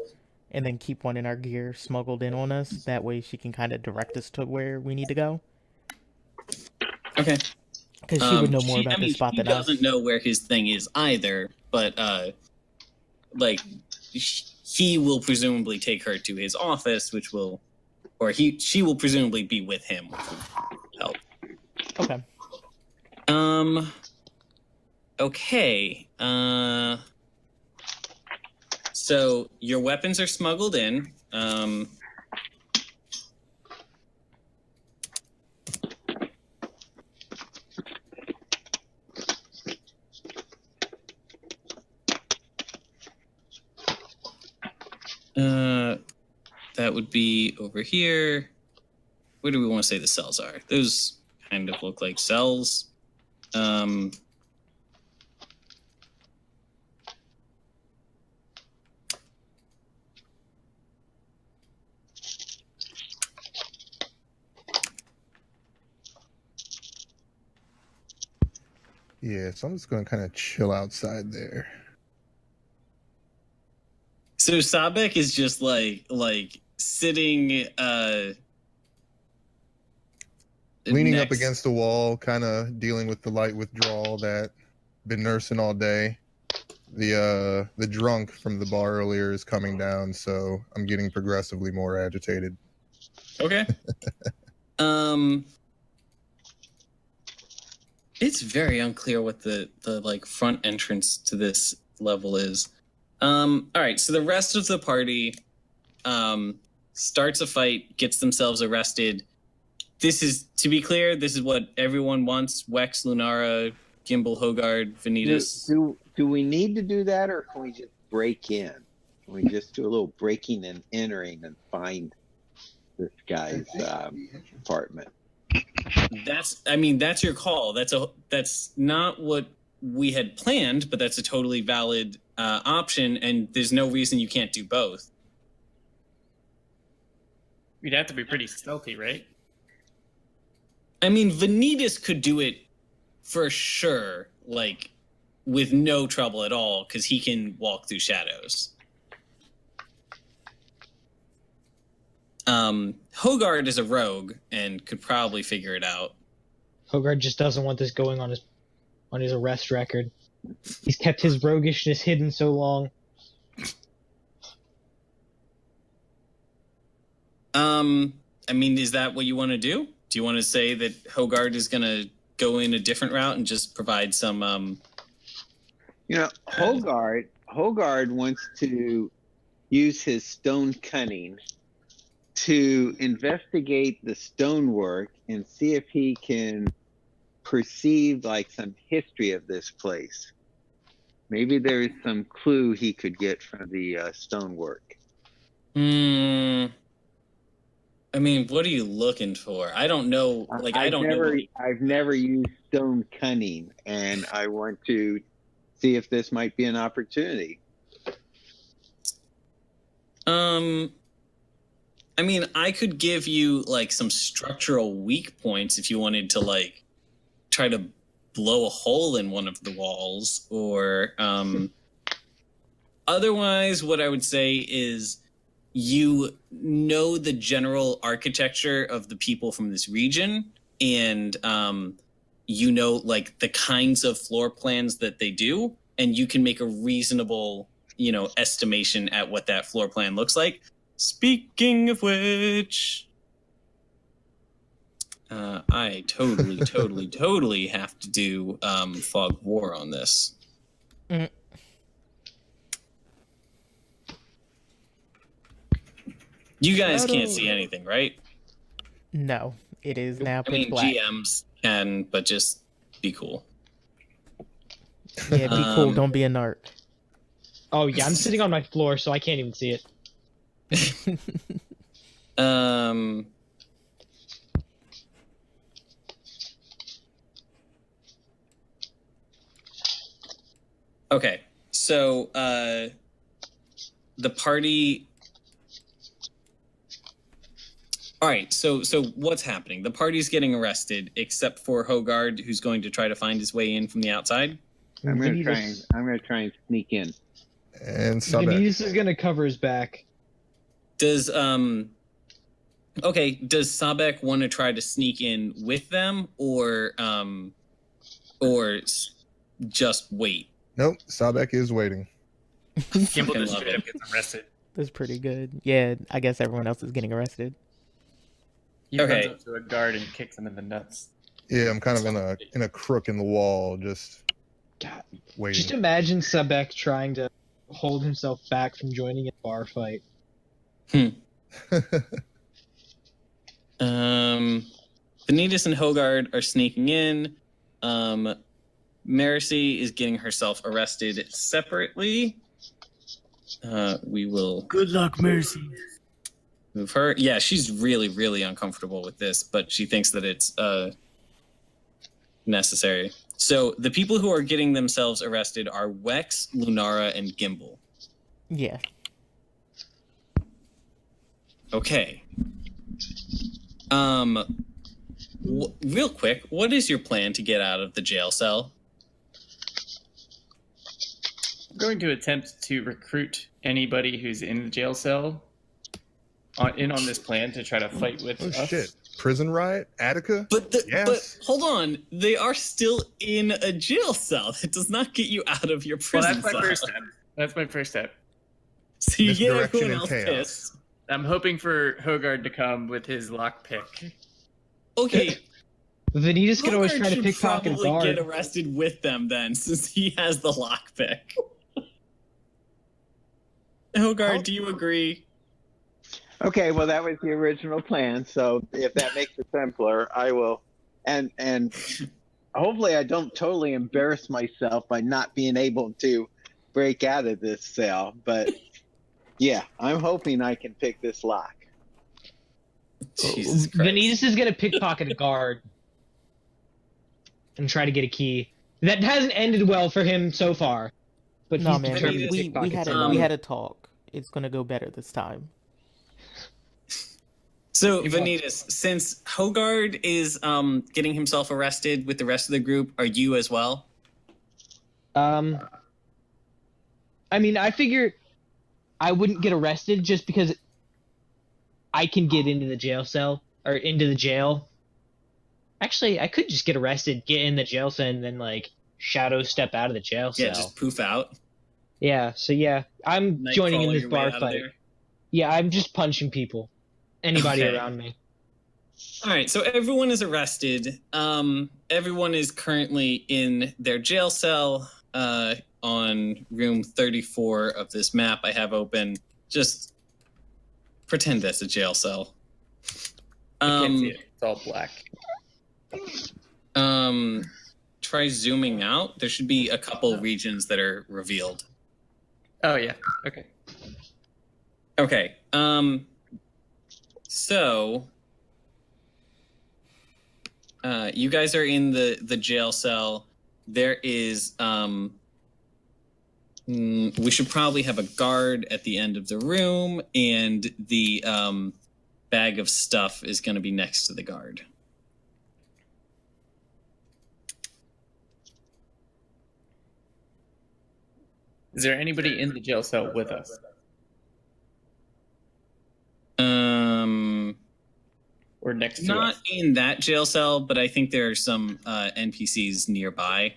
and then keep one in our gear smuggled in on us? That way she can kind of direct us to where we need to go. Okay. Because she would know more about this spot she than us. doesn't know where his thing is either, but like he will presumably take her to his office, she will presumably be with him, which will help. Okay. Okay. So your weapons are smuggled in. That would be over here. Where do we want to say the cells are? Those kind of look like cells. Yeah, so I'm just going to kind of chill outside there. So Sabek is just like sitting leaning up against the wall, kind of dealing with the light withdrawal that been nursing all day. The drunk from the bar earlier is coming down, so I'm getting progressively more agitated. Okay. It's very unclear what the like front entrance to this level is. All right, so the rest of the party starts a fight, gets themselves arrested. This is, to be clear, this is what everyone wants. Wex, Lunara, Gimble, Hogard, Vanitas. Do we need to do that, or can we just break in? Can we just do a little breaking and entering and find this guy's apartment? That's your call. That's not what we had planned, but that's a totally valid option, and there's no reason you can't do both. You'd have to be pretty stealthy, right? I mean, Vanitas could do it for sure, like, with no trouble at all, because he can walk through shadows. Hogard is a rogue and could probably figure it out. Hogard just doesn't want this going on his arrest record. He's kept his roguishness hidden so long. I mean, is that what you want to do? Do you want to say that Hogard is going to go in a different route and just provide some Hogard wants to use his stone cunning to investigate the stonework and see if he can perceive like some history of this place. Maybe there is some clue he could get from the stonework. I mean, what are you looking for? I don't know. Like, I've never used stone cunning, and I want to see if this might be an opportunity. I mean, I could give you like some structural weak points if you wanted to like try to blow a hole in one of the walls, or otherwise what I would say is you know the general architecture of the people from this region, and you know like the kinds of floor plans that they do, and you can make a reasonable, estimation at what that floor plan looks like. Speaking of which, I totally have to do fog war on this. Mm. You guys can't see anything, right? No, it is now I pitch mean, black. GMs can, but just be cool. Yeah, be cool. Don't be a narc. Oh yeah, I'm sitting on my floor, so I can't even see it. Okay, so the party. All right, so what's happening? The party's getting arrested, except for Hogard, who's going to try to find his way in from the outside. I'm gonna try and sneak in. And Sabek. Vanitas is gonna cover his back. Does Sabek want to try to sneak in with them, or or just wait? Nope, Sabek is waiting. Gimble just love straight it. up gets arrested. That's pretty good. Yeah, I guess everyone else is getting arrested. He runs up to a guard and kicks him in the nuts. Yeah, I'm kind of in a crook in the wall, just God, waiting. just imagine Sebek trying to hold himself back from joining a bar fight. Vanitas and Hogard are sneaking in. Mercy is getting herself arrested separately. We will Good luck, Mercy. move her. Yeah, she's really, really uncomfortable with this, but she thinks that it's necessary. So the people who are getting themselves arrested are Wex, Lunara, and Gimble. Yeah. Okay. Real quick, what is your plan to get out of the jail cell? I'm going to attempt to recruit anybody who's in the jail cell on this plan to try to fight with Oh us. shit! Prison riot, Attica. But Yes. hold on, they are still in a jail cell. That does not get you out of your Well, prison that's my cell. first step. That's my first step. So you get Misdirection everyone and else chaos. pissed. I'm hoping for Hogard to come with his lockpick. Okay, Vanitas can always Hogard try to should pickpocket a probably guard. get arrested with them then, since he has the lockpick. Hogard, do you agree? Okay, well, that was the original plan. So if that makes it simpler, I will. And hopefully, I don't totally embarrass myself by not being able to break out of this cell. But yeah, I'm hoping I can pick this lock. Jesus Christ. Vanitas is gonna pickpocket a guard and try to get a key. That hasn't ended well for him so far. But No, he's man, determined to we pickpocket had someone. we had a talk. It's gonna go better this time. So, Vanitas, since Hogard is getting himself arrested with the rest of the group, are you as well? I mean, I figure I wouldn't get arrested just because I can get into the jail cell or into the jail. Actually, I could just get arrested, get in the jail cell, and then like shadow step out of the jail cell. Yeah, just poof out. Yeah, so yeah, I'm Night joining in crawler this your way bar out of fight. there. Yeah, I'm just punching people. Anybody Okay. around me. All right, so everyone is arrested. Everyone is currently in their jail cell on room 34 of this map I have open. Just pretend that's a jail cell. I can't see it. It's all black. Try zooming out. There should be a couple regions that are revealed. Oh yeah. Okay. Okay. So you guys are in the jail cell. There is we should probably have a guard at the end of the room, and the bag of stuff is going to be next to the guard. Is there anybody in the jail cell with us? Or next to Not us? in that jail cell, but I think there are some NPCs nearby.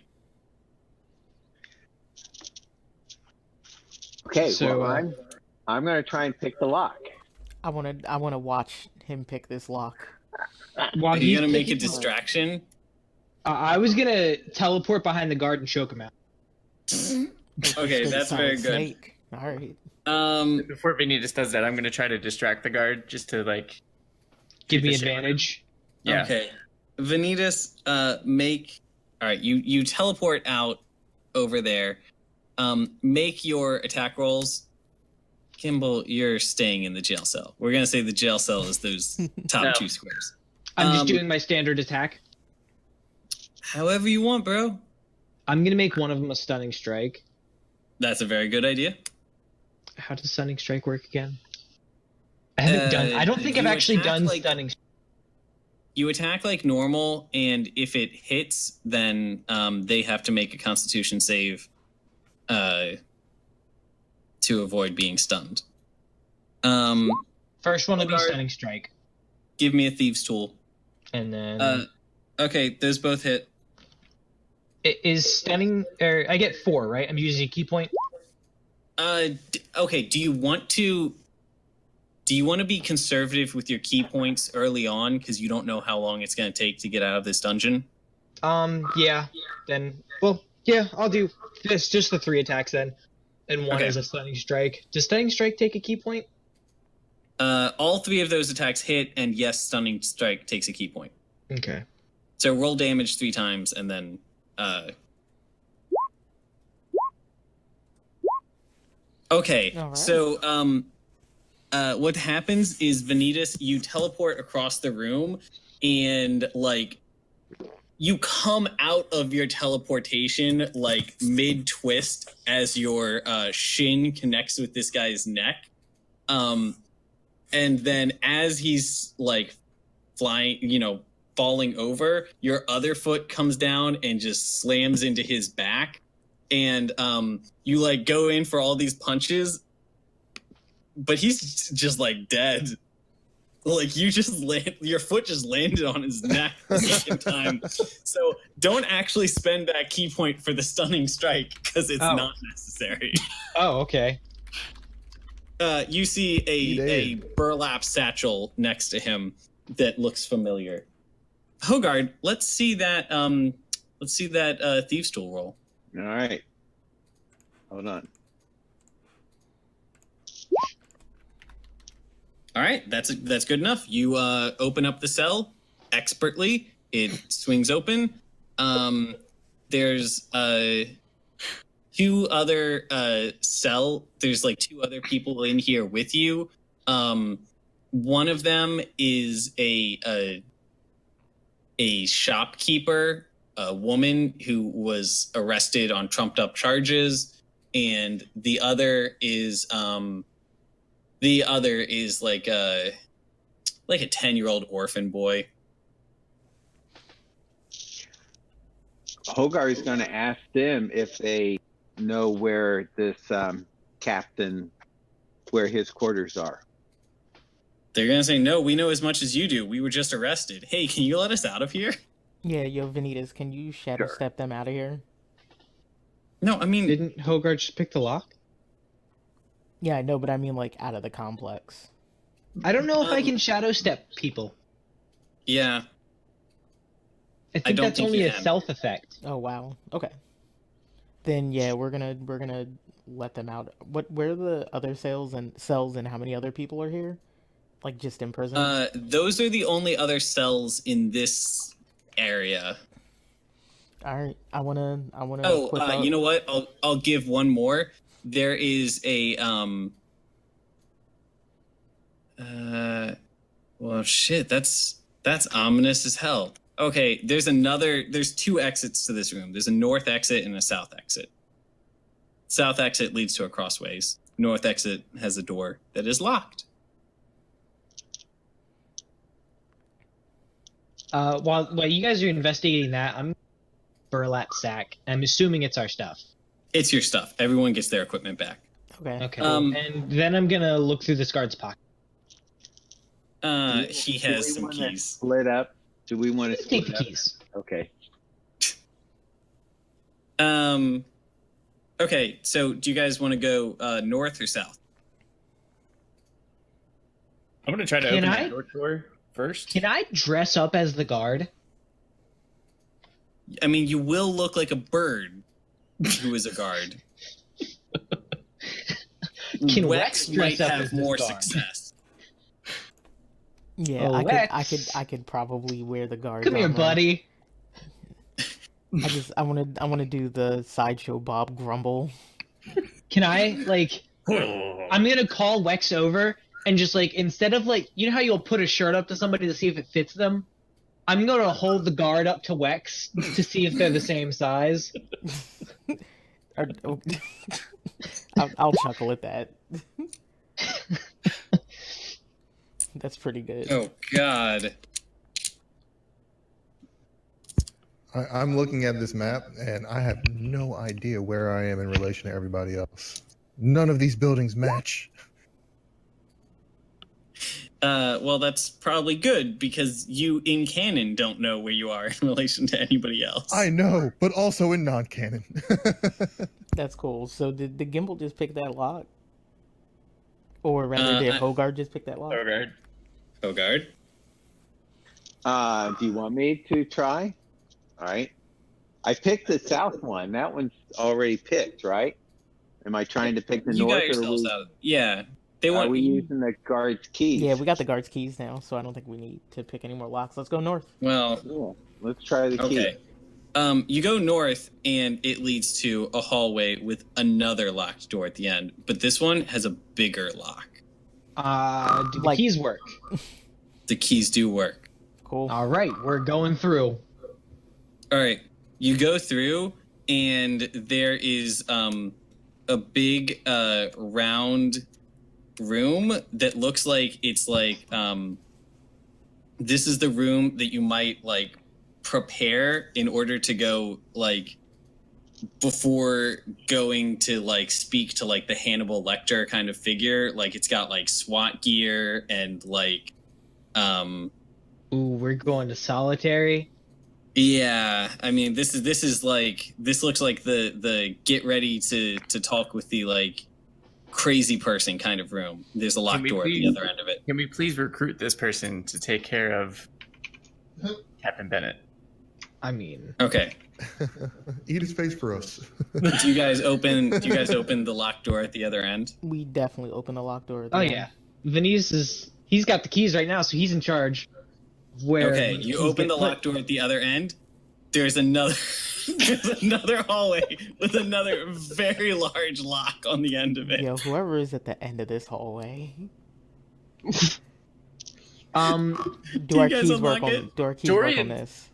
Okay, So, well, I'm going to try and pick the lock. I wanna watch him pick this lock. While Are you he's going to make a picking- distraction? I was gonna teleport behind the guard and choke him out. Okay, that's very good. Snake. All right. Before Vanitas does that, I'm going to try to distract the guard just to like Give me the shit. advantage. Yeah. Okay. Vanitas, all right, you teleport out over there. Make your attack rolls. Gimble, you're staying in the jail cell. We're going to say the jail cell is those top No. 2 squares. I'm just doing my standard attack. However you want, bro. I'm gonna make one of them a stunning strike. That's a very good idea. How does stunning strike work again? I haven't done. I don't think I've you actually attack done like- stunning. You attack like normal, and if it hits, then they have to make a Constitution save to avoid being stunned. First one will be Guard. stunning strike, Give me a Thieves tool. and then Okay, those both hit. Is stunning, or I get 4, right? I'm using a key point. Okay. Do you want to be conservative with your key points early on because you don't know how long it's going to take to get out of this dungeon? Yeah. Then, well, yeah, I'll do this. Just the 3 attacks then, and 1 Okay. is a stunning strike. Does stunning strike take a key point? All 3 of those attacks hit, and yes, stunning strike takes a key point. Okay. So roll damage 3 times, and then okay. All right. So what happens is, Vanitas, you teleport across the room, and like you come out of your teleportation like mid twist as your shin connects with this guy's neck. And then as he's like flying, falling over, your other foot comes down and just slams into his back. And you like go in for all these punches, but he's just like dead. Like your foot just landed on his neck the second time. So don't actually spend that key point for the stunning strike because it's not necessary. Oh, okay. You see a burlap satchel next to him that looks familiar. Hogard, let's see that thieves tool roll. All right. Hold on. All right, that's good enough. You open up the cell expertly. It swings open. There's 2 other there's like 2 other people in here with you. One of them is a shopkeeper, a woman who was arrested on trumped up charges, and the other is like a 10-year-old orphan boy. Hogar is going to ask them if they know where this captain, where his quarters are. They're going to say, no, we know as much as you do. We were just arrested. Hey, can you let us out of here? Yeah, yo, Vanitas, can you shadow step them out of here? No, I mean... Didn't Hogar just pick the lock? Yeah, I know, but I mean, like, out of the complex. I don't know if I can shadow step people. Yeah. I think that's only a can. stealth effect. Oh, wow. Okay. Then, yeah, we're gonna let them out. Where are the other cells and how many other people are here? Like, just in prison? Those are the only other cells in this area. All right, I wanna. Oh, you know what? I'll give one more. There is a well, shit. That's ominous as hell. Okay, there's 2 exits to this room. There's a north exit and a south exit. South exit leads to a crossways. North exit has a door that is locked. While you guys are investigating that, I'm burlap sack. I'm assuming it's our stuff. It's your stuff. Everyone gets their equipment back. Okay. Okay. And then I'm gonna look through this guard's pocket. He has some keys. Split up. Do we want to Take split the up? keys. Okay. Okay, so do you guys want to go north or south? I'm gonna try to Can open I? that door first. Can I dress up as the guard? I mean, you will look like a bird who is a guard. Can Wex Wex dress might up have as this more guard? success. Yeah, Oh, I Lex. could probably wear the guard. Come here, armor. buddy. I wanna do the sideshow Bob Grumble. Can I I'm gonna call Wex over and just instead of you know how you'll put a shirt up to somebody to see if it fits them? I'm gonna hold the guard up to Wex to see if they're the same size. I'll chuckle at that. That's pretty good. Oh God. I'm looking at this map and I have no idea where I am in relation to everybody else. None of these buildings match. Well, that's probably good because you in canon don't know where you are in relation to anybody else. I know, but also in non-canon. That's cool. So did the Gimble just pick that lock? Or rather, did Hogard just pick that lock? Hogard. Do you want me to try? All right. I picked the south one. That one's already picked, right? Am I trying to pick the You north? got yourselves out. Yeah. They want. Are we using the guard's keys? Yeah, we got the guard's keys now, so I don't think we need to pick any more locks. Let's go north. Well, yeah. Let's try the key. Okay. You go north, and it leads to a hallway with another locked door at the end. But this one has a bigger lock. Do the keys work? The keys do work. Cool. All right, we're going through. All right. You go through, and there is a big round room that looks like it's like this is the room that you might like prepare in order to go like before going to like speak to like the Hannibal Lecter kind of figure. Like it's got like SWAT gear and like Ooh, we're going to solitary. Yeah, I mean this is like this looks like the get ready to talk with the like crazy person kind of room. There's a locked door at the other end of it. Can we please recruit this person to take care of Captain Bennett? I mean, okay. Eat his face for us. Do you guys open the locked door at the other end? We definitely open the locked door. At the oh end. yeah, he's got the keys right now, so he's in charge. Okay, you open the locked door at the other end. There's another hallway with another very large lock on the end of it. Yo, whoever is at the end of this hallway. Do our keys work on this?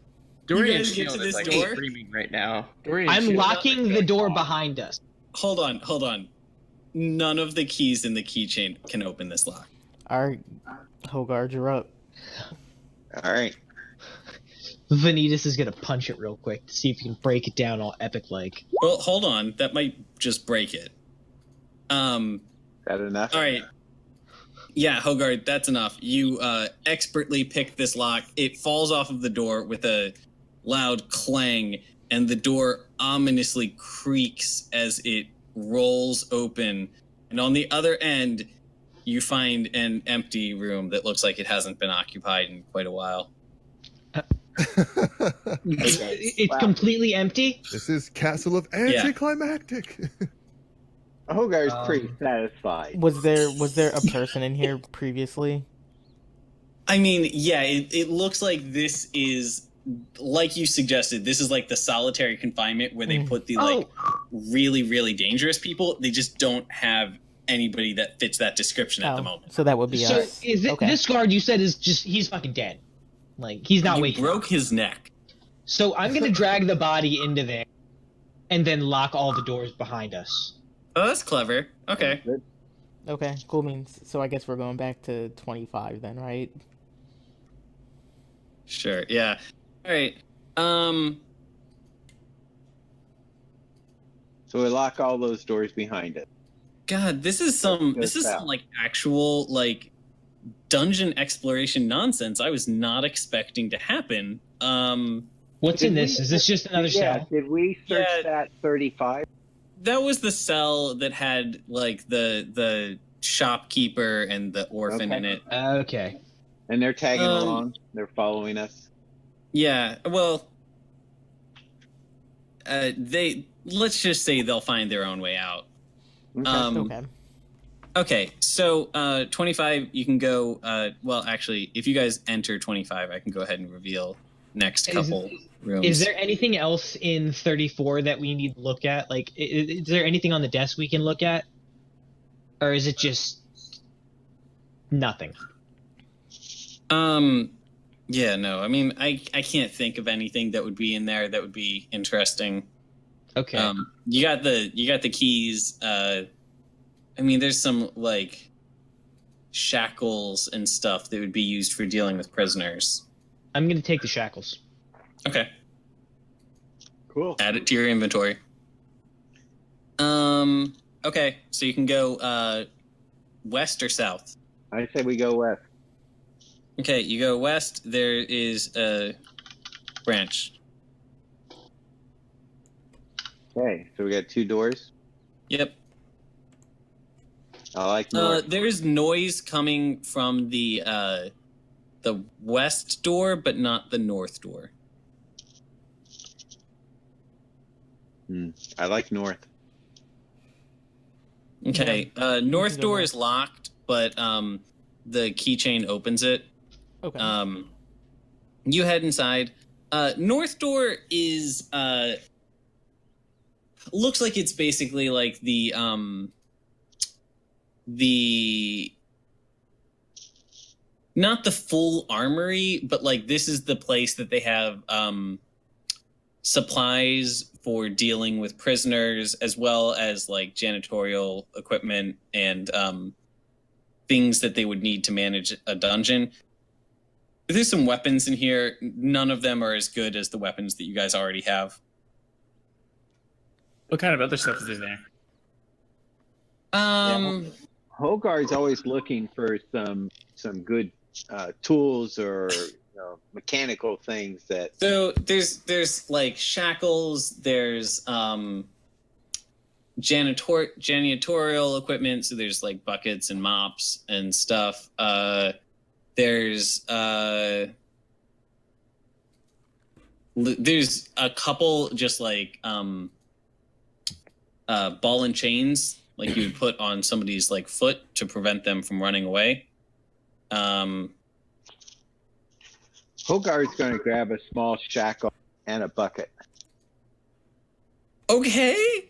Dorian's get to this like door? screaming right now. I'm locking the door behind us. Hold on. None of the keys in the keychain can open this lock. Alright, Hogard, you're up. All right. Vanitas is gonna punch it real quick to see if he can break it down all epic-like. Well, hold on. That might just break it. That enough? All right. Yeah, Hogard, that's enough. You expertly pick this lock. It falls off of the door with a loud clang, and the door ominously creaks as it rolls open. And on the other end, you find an empty room that looks like it hasn't been occupied in quite a while. It's completely empty? This is Castle of Anticlimactic. Hogard's pretty satisfied. Was there a person in here previously? I mean, yeah, it looks like this is, like you suggested, this is like the solitary confinement where they put the like really, really dangerous people. They just don't have anybody that fits that description at the moment. So that would be us. So is it, this guard you said is just, he's fucking dead. Like, he's not waking broke up. his neck. So I'm going to drag the body into there and then lock all the doors behind us. Oh, that's clever. Okay. Okay, cool means. So I guess we're going back to 25 then, right? Sure, yeah. All right. So we lock all those doors behind it. God, this is some like actual like dungeon exploration nonsense I was not expecting to happen. What's in this? Is this just another cell? Did we search that 35? That was the cell that had like the shopkeeper and the orphan in it. Okay. And they're tagging along. They're following us. Yeah. Well, let's just say they'll find their own way out. Okay. Okay, so 25, you can go. Well, actually, if you guys enter 25, I can go ahead and reveal next couple rooms. Is there anything else in 34 that we need to look at? Like, is there anything on the desk we can look at? Or is it just nothing? Yeah, no. I mean, I can't think of anything that would be in there that would be interesting. Okay. You got the keys. I mean, there's some like shackles and stuff that would be used for dealing with prisoners. I'm gonna take the shackles. Okay. Cool. Add it to your inventory. Okay, so you can go west or south. I say we go west. Okay, you go west. There is a branch. Okay, so we got 2 doors. Yep. I like north. There is noise coming from the west door, but not the north door. I like north. Okay, north door is locked, but the keychain opens it. Okay. You head inside. North door is looks like it's basically like the not the full armory, but like this is the place that they have supplies for dealing with prisoners, as well as like janitorial equipment and things that they would need to manage a dungeon. There's some weapons in here. None of them are as good as the weapons that you guys already have. What kind of other stuff is in there? Hogarth's always looking for some good tools or mechanical things that. So there's like shackles. There's janitorial equipment. So there's like buckets and mops and stuff. There's a couple just like ball and chains like you would put on somebody's like foot to prevent them from running away. Hogarth's going to grab a small shackle and a bucket. Okay.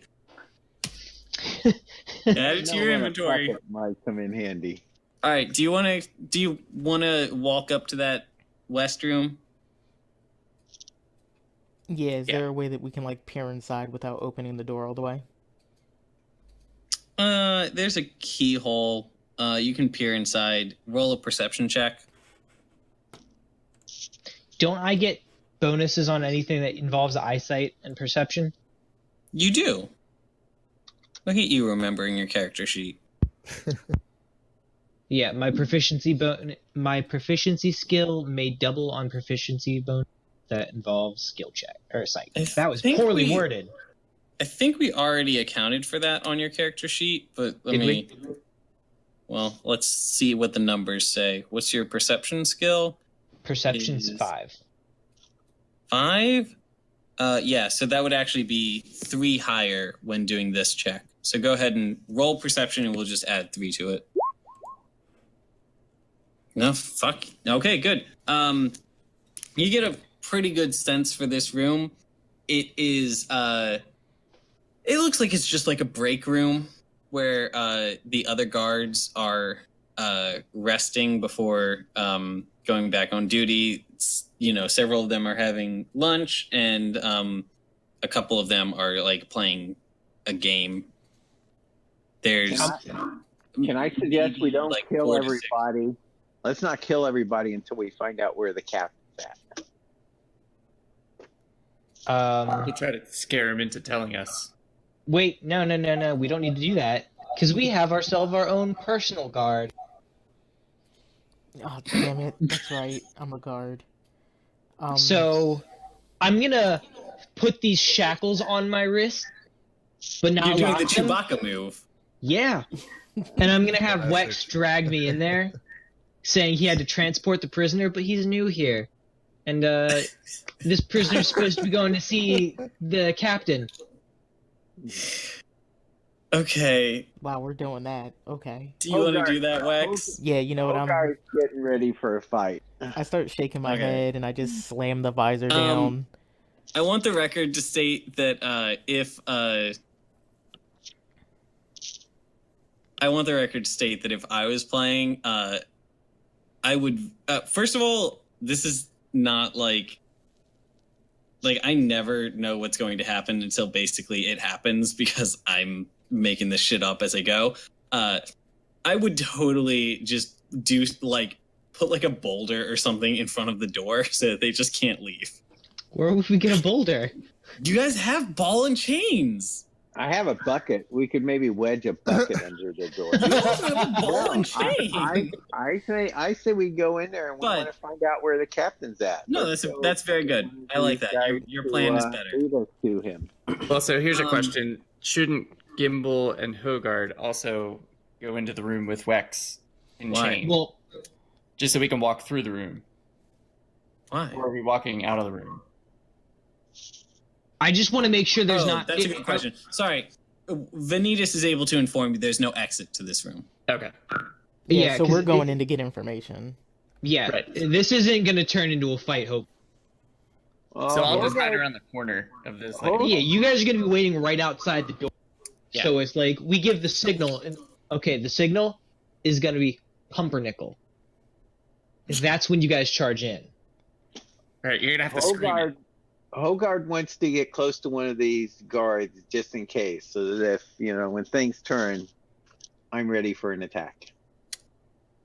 Add it to your inventory. A bucket might come in handy. All right. Do you want to walk up to that west room? Yeah. Is there a way that we can like peer inside without opening the door all the way? There's a keyhole. You can peer inside. Roll a perception check. Don't I get bonuses on anything that involves eyesight and perception? You do. Look at you remembering your character sheet. Yeah, my proficiency skill may double on proficiency bonus that involves skill check or sight. That was poorly worded. I think we already accounted for that on your character sheet, but well, let's see what the numbers say. What's your perception skill? Perception's 5. 5? Yeah, so that would actually be 3 higher when doing this check. So go ahead and roll perception and we'll just add 3 to it. No, fuck. Okay, good. You get a pretty good sense for this room. It is, it looks like it's just like a break room where the other guards are resting before going back on duty. Several of them are having lunch, and a couple of them are like playing a game. There's. Can I suggest we don't like kill 4 to 6. everybody? Let's not kill everybody until we find out where the captain's at. We'll try to scare him into telling us. Wait, no. We don't need to do that because we have ourselves our own personal guard. Oh, damn it. That's right. I'm a guard. So I'm going to put these shackles on my wrist, but not You're doing lock the them. Chewbacca move. Yeah. And I'm going to have Wex drag me in there, saying he had to transport the prisoner, but he's new here. And this prisoner's supposed to be going to see the captain. Okay. Wow, we're doing that. Okay. Do you want to do that, Wax? Yeah, you know what Hogarth's getting ready for a fight. I start shaking my Okay. head and I just slam the visor down. I want the record to state that if I was playing, I would first of all, this is not like I never know what's going to happen until basically it happens because I'm making this shit up as I go. I would totally just do put like a boulder or something in front of the door so that they just can't leave. Where would we get a boulder? You guys have ball and chains. I have a bucket. We could maybe wedge a bucket under the door. You also have a ball and chain. I say we go in there and we But- want to find out where the captain's at. No, Let's go that's very good. find I like these that. guys Your to, plan is better. lead us to him. Well, so here's a Um, question: shouldn't Gimble and Hogard also go into the room with Wex and Why? Chain, Well, just so we can walk through the room, Why? or are we walking out of the room? I just want to make sure there's not. That's a good question. Sorry. Vanitas is able to inform you there's no exit to this room. Okay. Yeah, so 'cause we're going in to get information. Yeah, Right. this isn't going to turn into a fight, Hope. So I'll just hide Hogard- around the corner of this. Oh. Like, Yeah, you guys are going to be waiting right outside the door. Yeah. So it's like we give the signal, and okay, the signal is going to be pumpernickel. That's when you guys charge in. all right, you're gonna have to scream it. Hogard wants to get close to one of these guards just in case, so that if when things turn, I'm ready for an attack.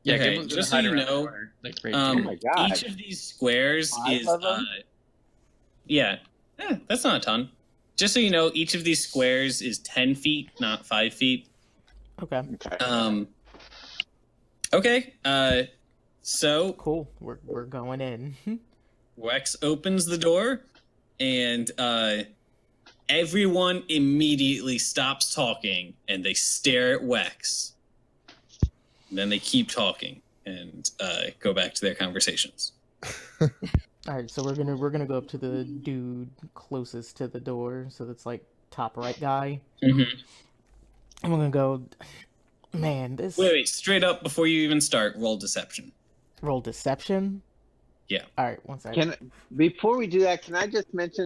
Yeah, Okay, Gimble's just gonna so hide you around the know, corner, like right Oh here. my god! Each of these squares 5 is of them? yeah. That's not a ton. Just so you know, each of these squares is 10 feet, not 5 feet. Okay, Okay. Okay. So cool. We're going in. Wex opens the door, and everyone immediately stops talking, and they stare at Wex. And then they keep talking and go back to their conversations. All right, so we're gonna go up to the dude closest to the door, so that's like top right guy. Mm-hmm. And we're gonna go. Man, this Wait, straight up before you even start, roll deception. roll deception. Yeah. All right, one second. Before we do that, can I just mention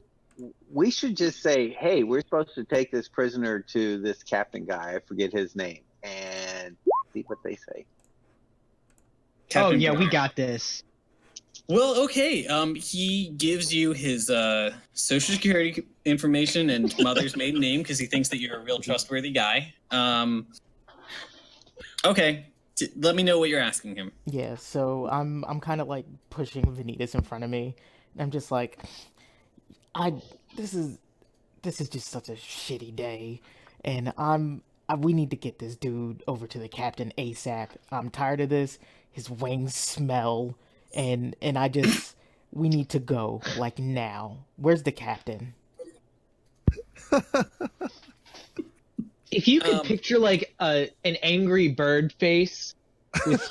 we should just say, hey, we're supposed to take this prisoner to this captain guy. I forget his name, and see what they say. Captain Oh yeah, we Bernard. got this. Well, okay. He gives you his social security information and mother's maiden name because he thinks that you're a real trustworthy guy. Okay. Let me know what you're asking him. Yeah, so I'm kind of like pushing Vanitas in front of me. And I'm just like, this is just such a shitty day, and we need to get this dude over to the captain ASAP. I'm tired of this. His wings smell, and we need to go like now. Where's the captain? If you could Um, picture like an angry bird face with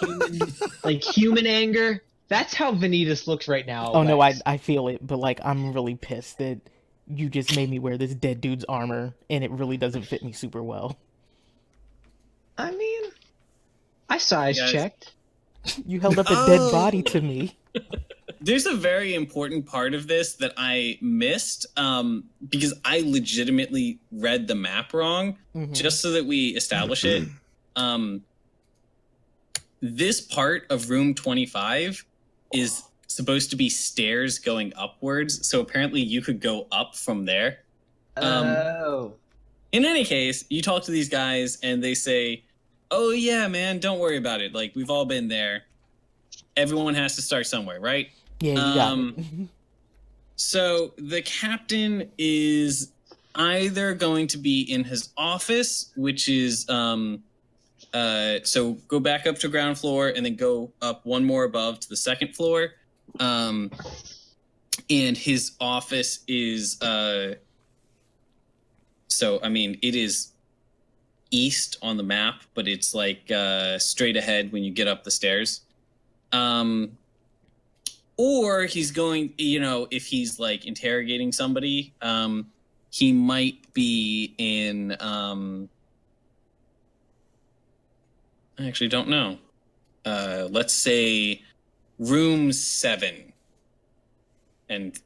human anger, that's how Vanitas looks right now. Oh no, Wex. I feel it, but like I'm really pissed that you just made me wear this dead dude's armor, and it really doesn't fit me super well. I mean, I size Guys. checked. You held up a dead body to me. There's a very important part of this that I missed because I legitimately read the map wrong. Mhm. Just so that we establish it. This part of room 25 is supposed to be stairs going upwards, so apparently you could go up from there. Oh. In any case, you talk to these guys and they say, "Oh yeah, man, don't worry about it. Like, we've all been there. Everyone has to start somewhere, right?" Yeah, you got it. So the captain is either going to be in his office, which is so go back up to ground floor and then go up one more above to the second floor. And his office is so I mean it is east on the map, but it's like straight ahead when you get up the stairs. Or he's going, if he's like interrogating somebody, he might be in I actually don't know. Let's say room 7. And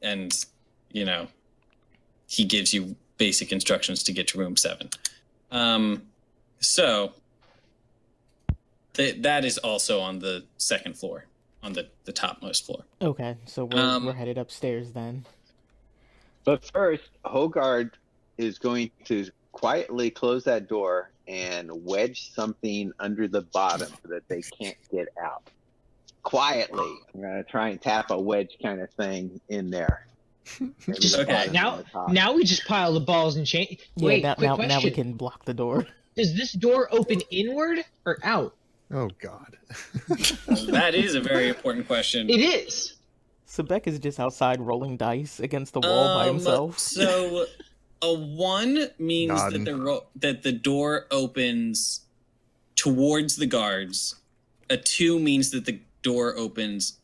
he gives you basic instructions to get to room 7. So that is also on the second floor, on the topmost floor. Okay, so we're headed upstairs then. But first, Hogard is going to quietly close that door and wedge something under the bottom so that they can't get out. Quietly. I'm going to try and tap a wedge kind of thing in there. Just Okay. now we just pile the balls and chain. Yeah, Wait, now, quick now, question. now we can block the door. Does this door open inward or out? Oh God. That is a very important question. It is. Sebek is just outside rolling dice against the wall by himself. So a 1 means Nodding. that the door opens towards the guards. A 2 means that the door opens.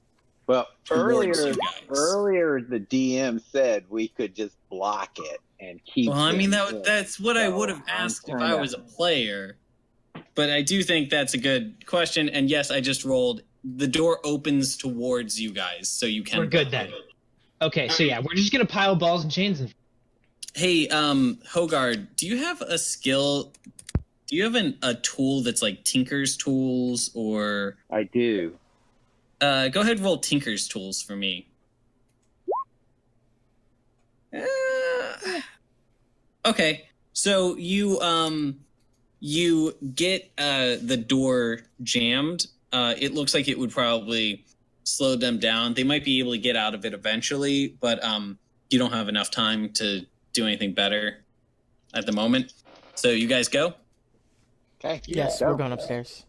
Well, towards you guys. earlier the DM said we could just block it and keep. Well, I mean them in. that's what I So would have I'm asked if I kinda- was a player. But I do think that's a good question. And yes, I just rolled. The door opens towards you guys, so you can. We're good then. Okay, so yeah, we're just gonna pile balls and chains. Hey, Hogard, do you have a skill? Do you have a tool that's like Tinker's Tools or? I do. Go ahead and roll Tinker's Tools for me. Okay, so you get the door jammed. It looks like it would probably slow them down. They might be able to get out of it eventually, but you don't have enough time to do anything better at the moment. So you guys go? Okay. Yes, we're going upstairs.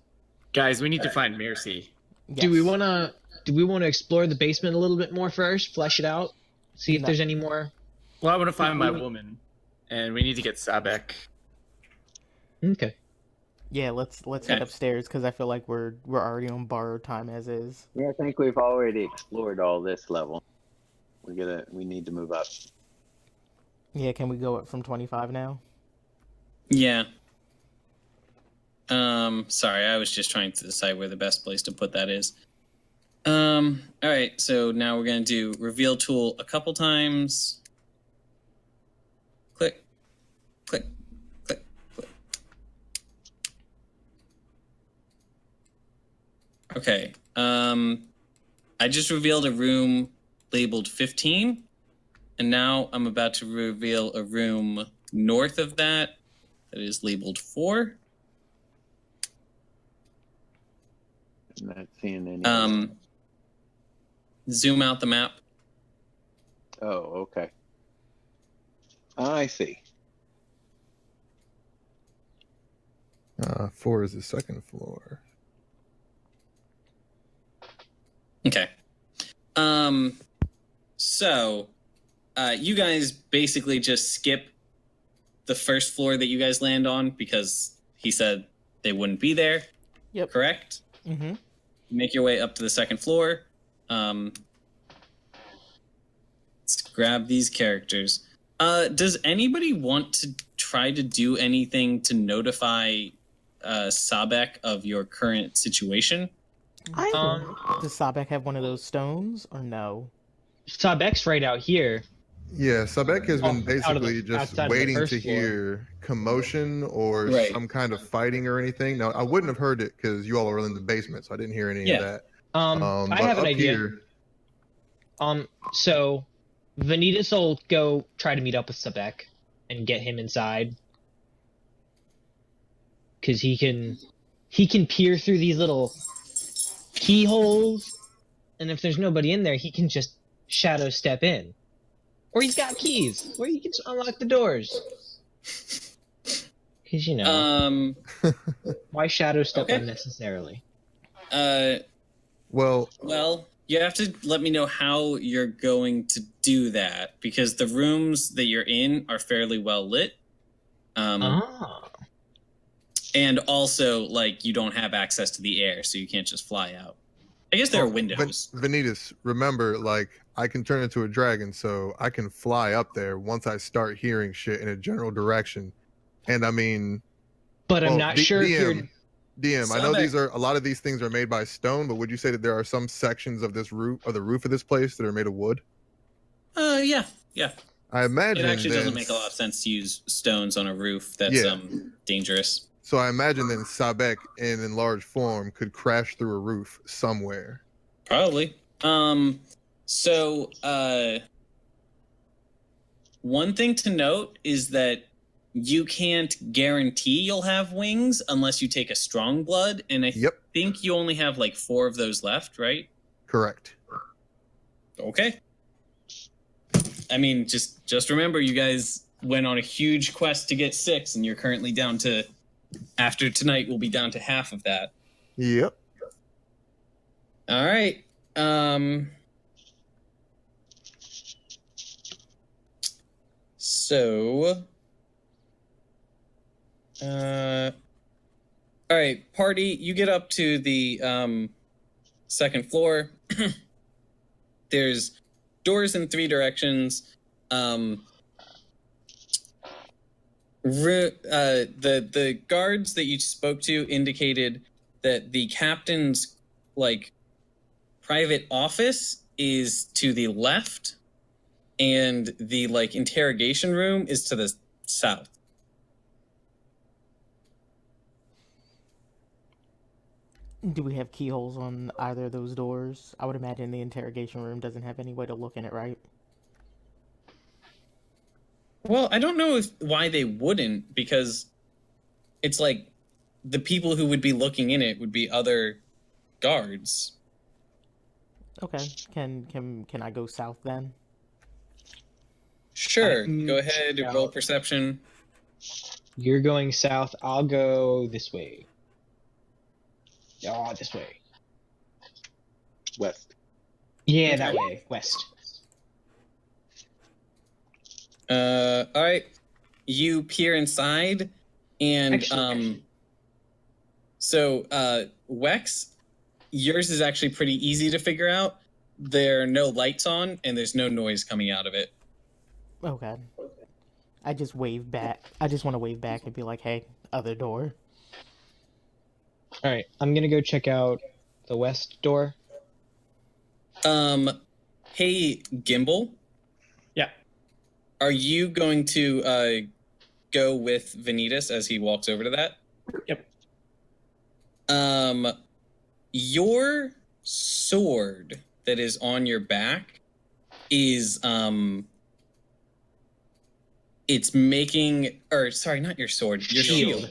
Guys, we need to find Mercy. Yes. Do we wanna explore the basement a little bit more first? Flesh it out, see if No. there's any more. Well, I want to find my woman, and we need to get Sabek. Okay. Yeah, let's Okay. head upstairs because I feel like we're already on borrowed time as is. Yeah, I think we've already explored all this level. We need to move up. Yeah, can we go up from 25 now? Yeah. Sorry, I was just trying to decide where the best place to put that is. All right, so now we're gonna do reveal tool a couple times. Click, click, click, click. Okay. I just revealed a room labeled 15, and now I'm about to reveal a room north of that is labeled 4. I'm not seeing any. Zoom out the map. Oh, okay. I see. 4 is the second floor. Okay. So, you guys basically just skip the first floor that you guys land on because he said they wouldn't be there. Yep. Correct? Mm-hmm. Make your way up to the second floor. Let's grab these characters. Does anybody want to try to do anything to notify Sabek of your current situation? Does Sabek have one of those stones or no? Sabek's right out here. Yeah, Sabek has been Out of basically the- just outside of the waiting first to floor. hear commotion or Right. some kind of fighting or anything. Now, I wouldn't have heard it because you all were in the basement, so I didn't hear any Yeah. of that. I But have an up idea. here, So Vanitas will go try to meet up with Sabek and get him inside. Cause he can peer through these little keyholes, and if there's nobody in there, he can just shadow step in. Or he's got keys, where you can just unlock the doors. Cause you know, why shadow step okay. unnecessarily? well, Well, you have to let me know how you're going to do that because the rooms that you're in are fairly well lit. And also, like, you don't have access to the air, so you can't just fly out. I guess there are windows. Vanitas, remember, like, I can turn into a dragon, so I can fly up there once I start hearing shit in a general direction. And I mean, But I'm not sure if you're. DM, I know a lot of these things are made by stone, but would you say that there are some sections of this roof, of the roof of this place, that are made of wood? Yeah. I imagine It actually then, doesn't make a lot of sense to use stones on a roof. That's Yeah. Dangerous. So I imagine then Sabek in enlarged form could crash through a roof somewhere. Probably. So, one thing to note is that you can't guarantee you'll have wings unless you take a strong blood, and I Yep. think you only have like 4 of those left, right? Correct. Okay. I mean, just remember, you guys went on a huge quest to get 6, and you're currently down to. After tonight, we'll be down to half of that. Yep. All right. So. All right, party. You get up to the second floor. There's doors in 3 directions. The guards that you spoke to indicated that the captain's private office is to the left, and the interrogation room is to the south. Do we have keyholes on either of those doors? I would imagine the interrogation room doesn't have any way to look in it, right? Well, I don't know why they wouldn't, because it's the people who would be looking in it would be other guards. Okay. Can I go south then? Sure. Go ahead. Roll perception. You're going south. I'll go this way. Oh, this way. West. Yeah, that way. West. All right. You peer inside, and Wex, yours is actually pretty easy to figure out. There are no lights on, and there's no noise coming out of it. Okay. I just wave back. I just want to wave back and be like, "Hey, other door." All right, I'm gonna go check out the west door. Hey, Gimble. Yeah. Are you going to go with Vanitas as he walks over to that? Yep. Your sword that is on your back is it's making, or sorry, not your sword, your shield.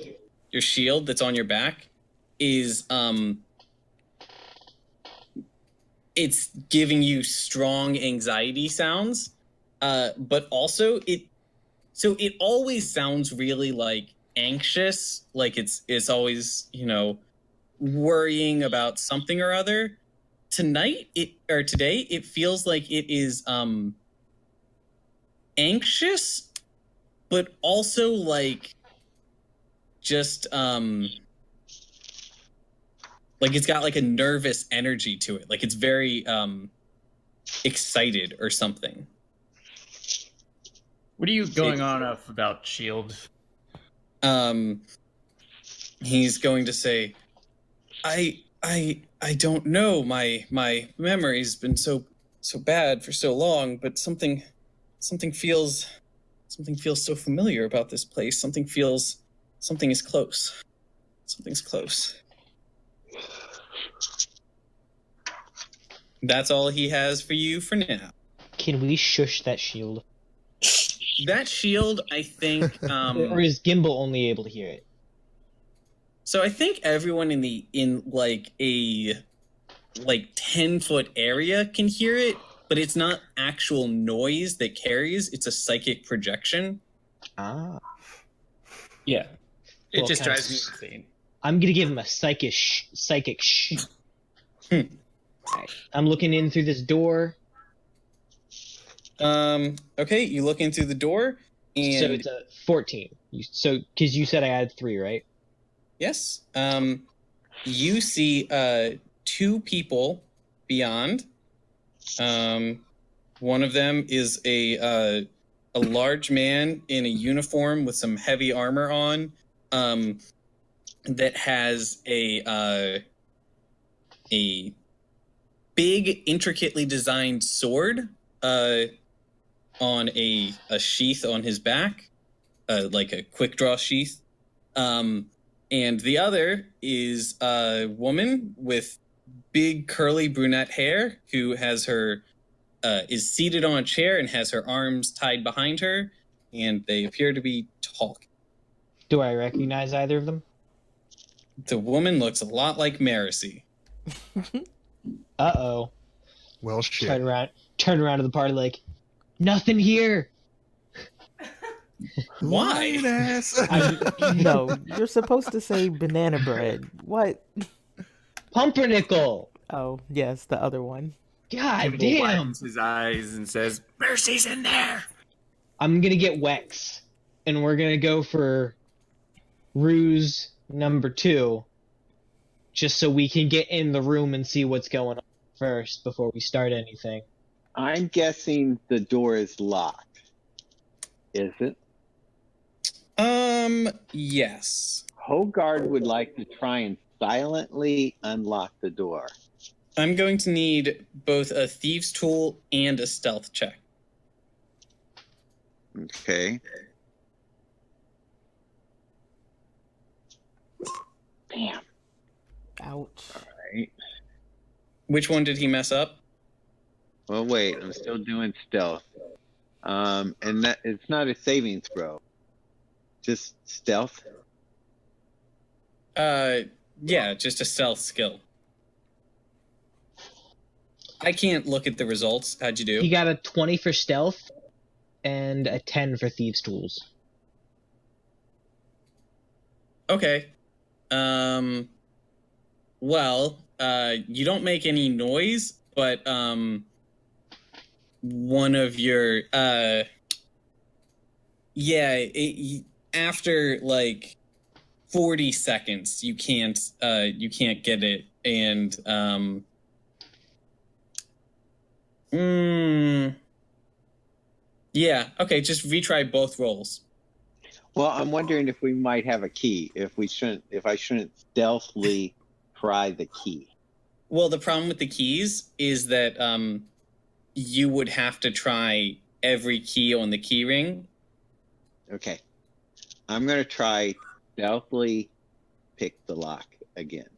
Your shield that's on your back is it's giving you strong anxiety sounds, but also it always sounds really anxious, it's always worrying about something or other. Today it feels like it is anxious, but also just it's got a nervous energy to it. It's very excited or something. What are you going on off about Shield? He's going to say, I don't know. My memory's been so bad for so long, but something feels so familiar about this place. Something is close. Something's close. That's all he has for you for now. Can we shush that shield? That shield, I think... or is Gimble only able to hear it? So I think everyone in a 10-foot area can hear it, but it's not actual noise that carries. It's a psychic projection. Ah. Yeah. It Well, just kinda drives me insane. I'm gonna give him a psychic shh. Right. I'm looking in through this door. Okay, you look in through the door, and So it's a 14. Because you said I had 3, right? yes, you see 2 people beyond. One of them is a large man in a uniform with some heavy armor on, that has a big, intricately designed sword on a sheath on his back, like a quick draw sheath. And the other is a woman with big curly brunette hair who has her is seated on a chair and has her arms tied behind her, and they appear to be talking. Do I recognize either of them? The woman looks a lot like Marcy. Uh-oh. Well, shit. Turn around to the party Nothing here. Why? Lying ass. No, you're supposed to say banana bread. What? Pumpernickel. Oh, yes, the other one. God Gimble damn. widens his eyes and says, "Mercy's in there." I'm gonna get Wex, and we're gonna go for ruse number 2, just so we can get in the room and see what's going on first before we start anything. I'm guessing the door is locked. Is it? Yes. Hogard would like to try and silently unlock the door. I'm going to need both a thieves tool and a stealth check. Okay. Bam. Ouch. Right. Which one did he mess up? Well, wait. I'm still doing stealth. And that it's not a saving throw. Just stealth. Yeah, just a stealth skill. I can't look at the results. How'd you do? He got a 20 for stealth and a 10 for thieves tools. Okay. Well, you don't make any noise, but one of your after like 40 seconds you can't get it, and yeah, okay, just retry both rolls. Well, I'm wondering if we might have a key. If I shouldn't stealthily pry the key. Well, the problem with the keys is that you would have to try every key on the key ring. Okay. I'm gonna try stealthily pick the lock again.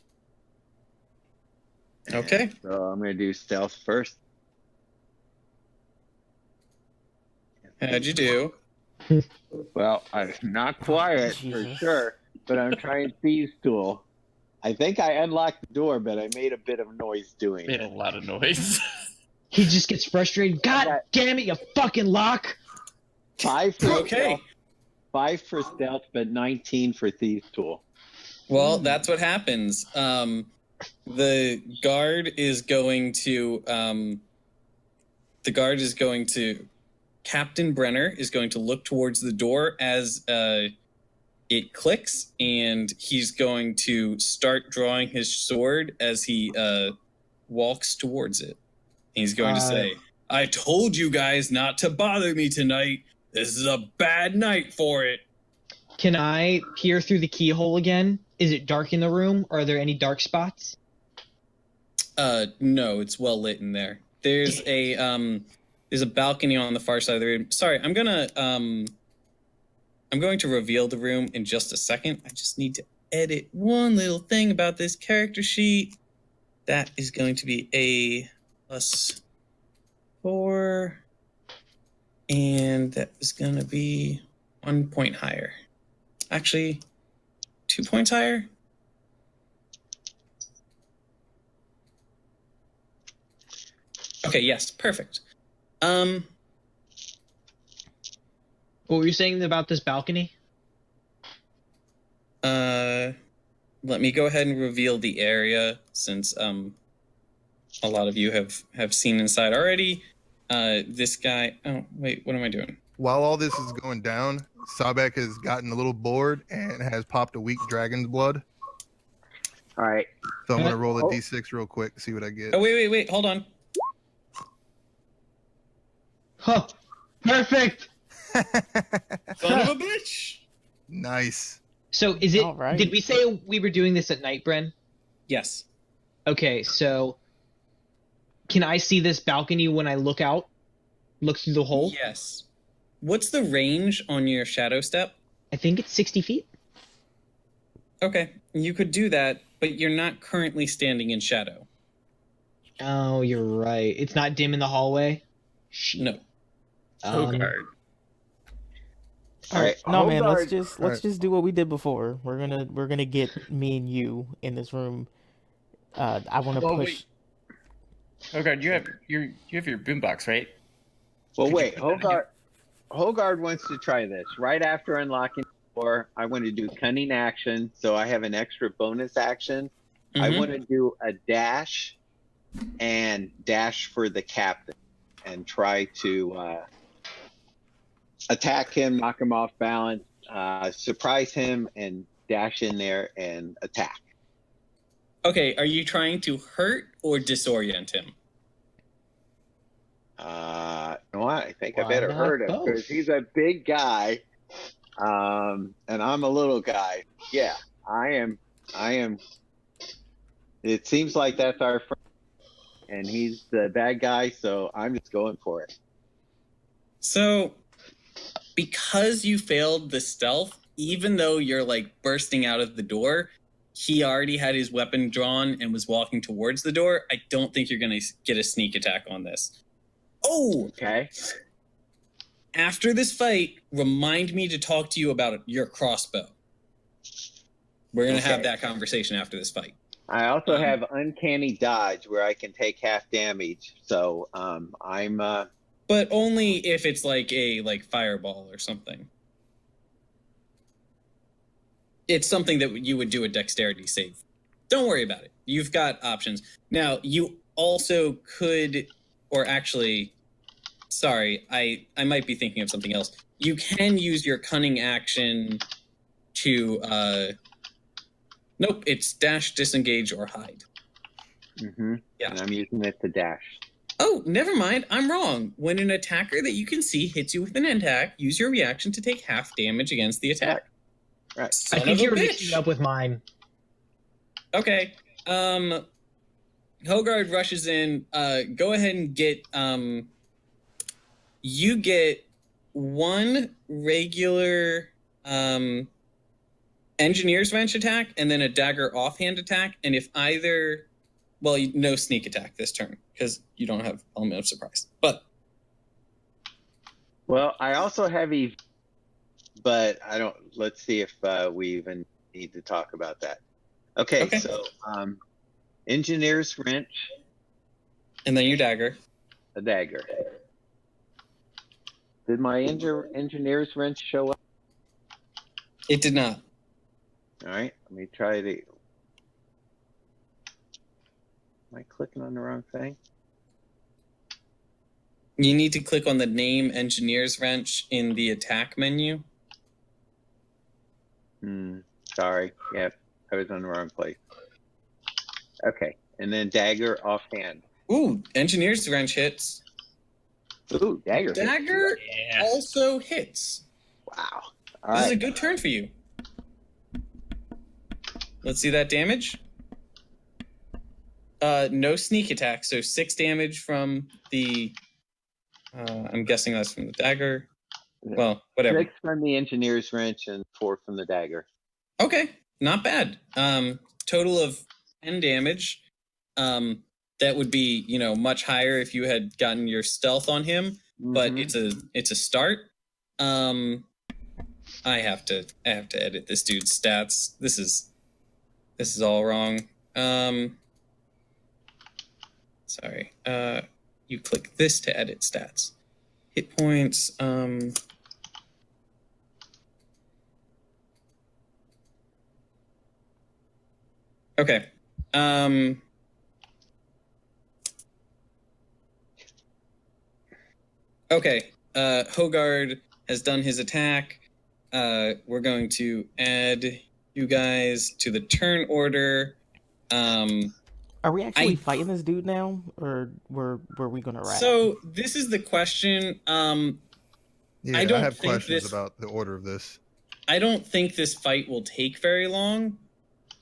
Okay. And so I'm gonna do stealth first. How'd you do? Well, I'm not quiet for Jesus. sure, but I'm trying thieves tool. I think I unlocked the door, but I made a bit of noise doing Made a it. lot of noise. He just gets frustrated. God damn it, you fucking lock! 5 for Okay. stealth, 5 for stealth, but 19 for thieves tool. Well, that's what happens. The guard is going to Captain Brenner is going to look towards the door as it clicks, and he's going to start drawing his sword as he walks towards it. He's going to say, "I told you guys not to bother me tonight. This is a bad night for it." Can I peer through the keyhole again? Is it dark in the room? Are there any dark spots? No, it's well lit in there. There's a balcony on the far side of the room. Sorry, I'm going to reveal the room in just a second. I just need to edit one little thing about this character sheet. That is going to be a +4, and that is going to be 1 point higher. Actually, 2 points higher. Okay, yes, perfect. What were you saying about this balcony? Let me go ahead and reveal the area, since a lot of you have seen inside already. This guy. Oh wait, what am I doing? While all this is going down, Sabek has gotten a little bored and has popped a weak dragon's blood. All right. So I'm going to roll a d6 real quick to see what I get. Oh wait, hold on. Huh. Perfect! Son of a bitch. Nice. So is it... All right. Did we say we were doing this at night, Bren? Yes. Okay, so... Can I see this balcony when I look out? Look through the hole? Yes. What's the range on your shadow step? I think it's 60 feet. Okay, you could do that, but you're not currently standing in shadow. Oh, you're right. It's not dim in the hallway? No. Hogard. All right. No, man, let's Hogard- just do what we did before. We're gonna get me and you in this room. I want to Well, push. Hogard, you have your boombox, right? Well, wait. Hogard wants to try this. Right after unlocking the door, I want to do cunning action, so I have an extra bonus action. I want to do a dash and dash for the captain and try to attack him, knock him off balance, surprise him, and dash in there and attack. Okay, are you trying to hurt or disorient him? You know what? I think I Why better not hurt him both? because he's a big guy, and I'm a little guy. Yeah, I am. It seems like that's our friend, and he's the bad guy, so I'm just going for it. So, because you failed the stealth, even though you're like bursting out of the door, he already had his weapon drawn and was walking towards the door. I don't think you're going to get a sneak attack on this. Oh, Okay. After this fight, remind me to talk to you about your crossbow. We're going to have that conversation after this fight. I also have uncanny dodge where I can take half damage. So I'm. But only if it's like a fireball or something. It's something that you would do a dexterity save. Don't worry about it. You've got options. Now, you also could, or actually, sorry, I might be thinking of something else. You can use your cunning action to, nope, it's dash, disengage, or hide. Mm-hmm. Yeah. And I'm using it to dash. Oh, never mind. I'm wrong. When an attacker that you can see hits you with an attack, use your reaction to take half damage against the attack. Right. Son I think of a you're bitch. mixing up with mine. Okay. Hogard rushes in. Go ahead and get you get one regular engineer's wrench attack and then a dagger offhand attack. And if either, well, no sneak attack this turn because you don't have element of surprise. But Well, I also have but I don't. Let's see if we even need to talk about that. Okay. So engineer's wrench, and then your dagger. a dagger. Did my engineer's wrench show up? It did not. All right. Let me try the. Am I clicking on the wrong thing? You need to click on the name engineer's wrench in the attack menu. Sorry. Yep. I was on the wrong place. Okay. And then dagger offhand. Ooh, engineer's wrench hits. Ooh, dagger. Dagger also hits. Wow. This is a good turn for you. Let's see that damage. No sneak attack, so 6 damage from the. I'm guessing that's from the dagger. Well, whatever. 6 from the engineer's wrench and 4 from the dagger. Okay, not bad. Total of 10 damage. That would be, much higher if you had gotten your stealth on him, but it's a start. I have to edit this dude's stats. This is all wrong. Sorry. You click this to edit stats. Hit points. Okay. Okay. Hogard has done his attack. We're going to add you guys to the turn order. Are we actually fighting this dude now, or were we gonna wrap? So this is the question. Yeah, I don't have think questions about the order of this. I don't think this fight will take very long,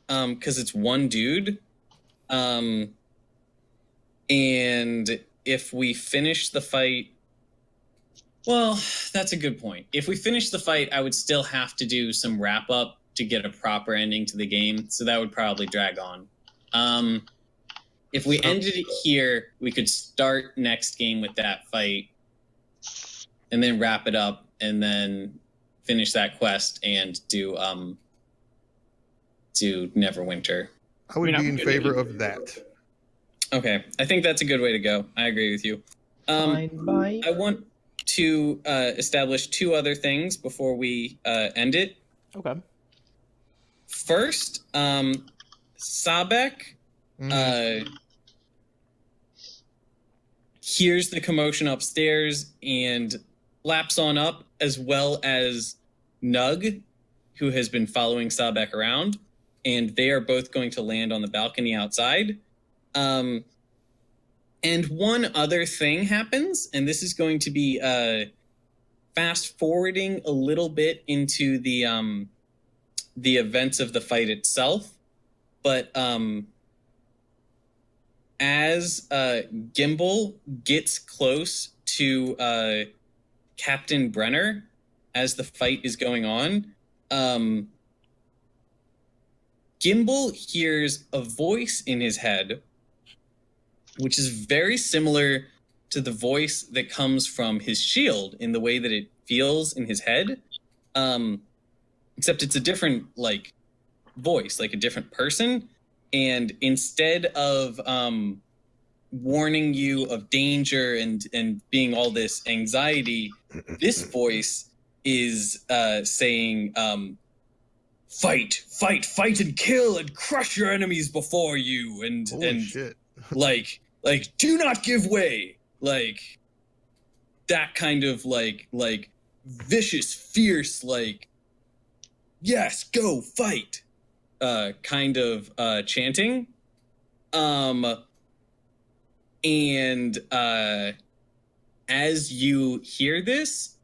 because it's one dude. And if we finish the fight, well, that's a good point. If we finish the fight, I would still have to do some wrap up to get a proper ending to the game, so that would probably drag on. If we ended it here, we could start next game with that fight and then wrap it up and then finish that quest and do Neverwinter. I would be in favor of that. Okay, I think that's a good way to go. I agree with you. Fine by I want to establish two other things before we end it. Okay. First, Sabek hears the commotion upstairs and laps on up, as well as Nug, who has been following Sabek around, and they are both going to land on the balcony outside. And one other thing happens, and this is going to be fast forwarding a little bit into the events of the fight itself. But as Gimble gets close to Captain Brenner, as the fight is going on, Gimble hears a voice in his head, which is very similar to the voice that comes from his shield in the way that it feels in his head. Except it's a different, like, voice, like a different person. And instead of warning you of danger and being all this anxiety, this voice is saying, fight, and kill, and crush your enemies before you, and Shit. like do not give way, like that kind of like vicious, fierce, like yes, go fight, kind of chanting. And as you hear this,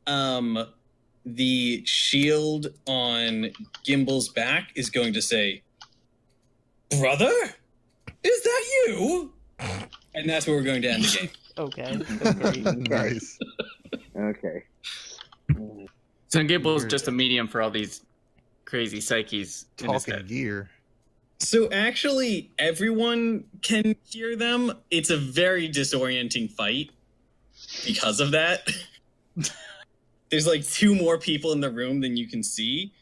the shield on Gimble's back is going to say, "Brother, is that you?" And that's where we're going to end the game. Okay. That's great. Nice. Okay. So Gimble's just a medium for all these crazy psyches in his Talking head. gear. So actually, everyone can hear them. It's a very disorienting fight because of that. There's like two more people in the room than you can see.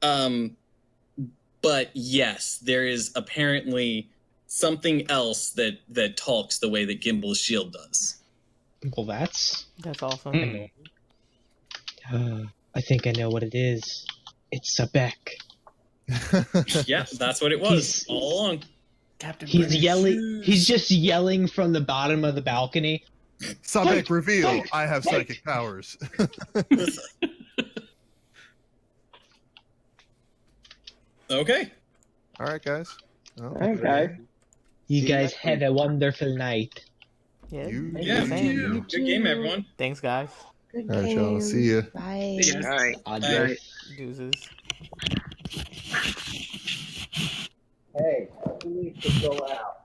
But yes, there is apparently something else that talks the way that Gimble's shield does. Well, that's. awesome. I think I know what it is. It's Sabek. Yeah, that's what it was all along. Captain He's Brenner's yelling. shoes. He's just yelling from the bottom of the balcony. Sabek reveal. fight, I have fight. psychic powers. Okay. All right, guys. Well, Okay. You See you guys next have a wonderful night. Yeah. You- thank Yeah, you, Sam. you- good game, everyone. Thanks, guys. Good All right, y'all. See ya. Bye. See you guys. All right. Adios. Deuces. Hey, who needs to go out?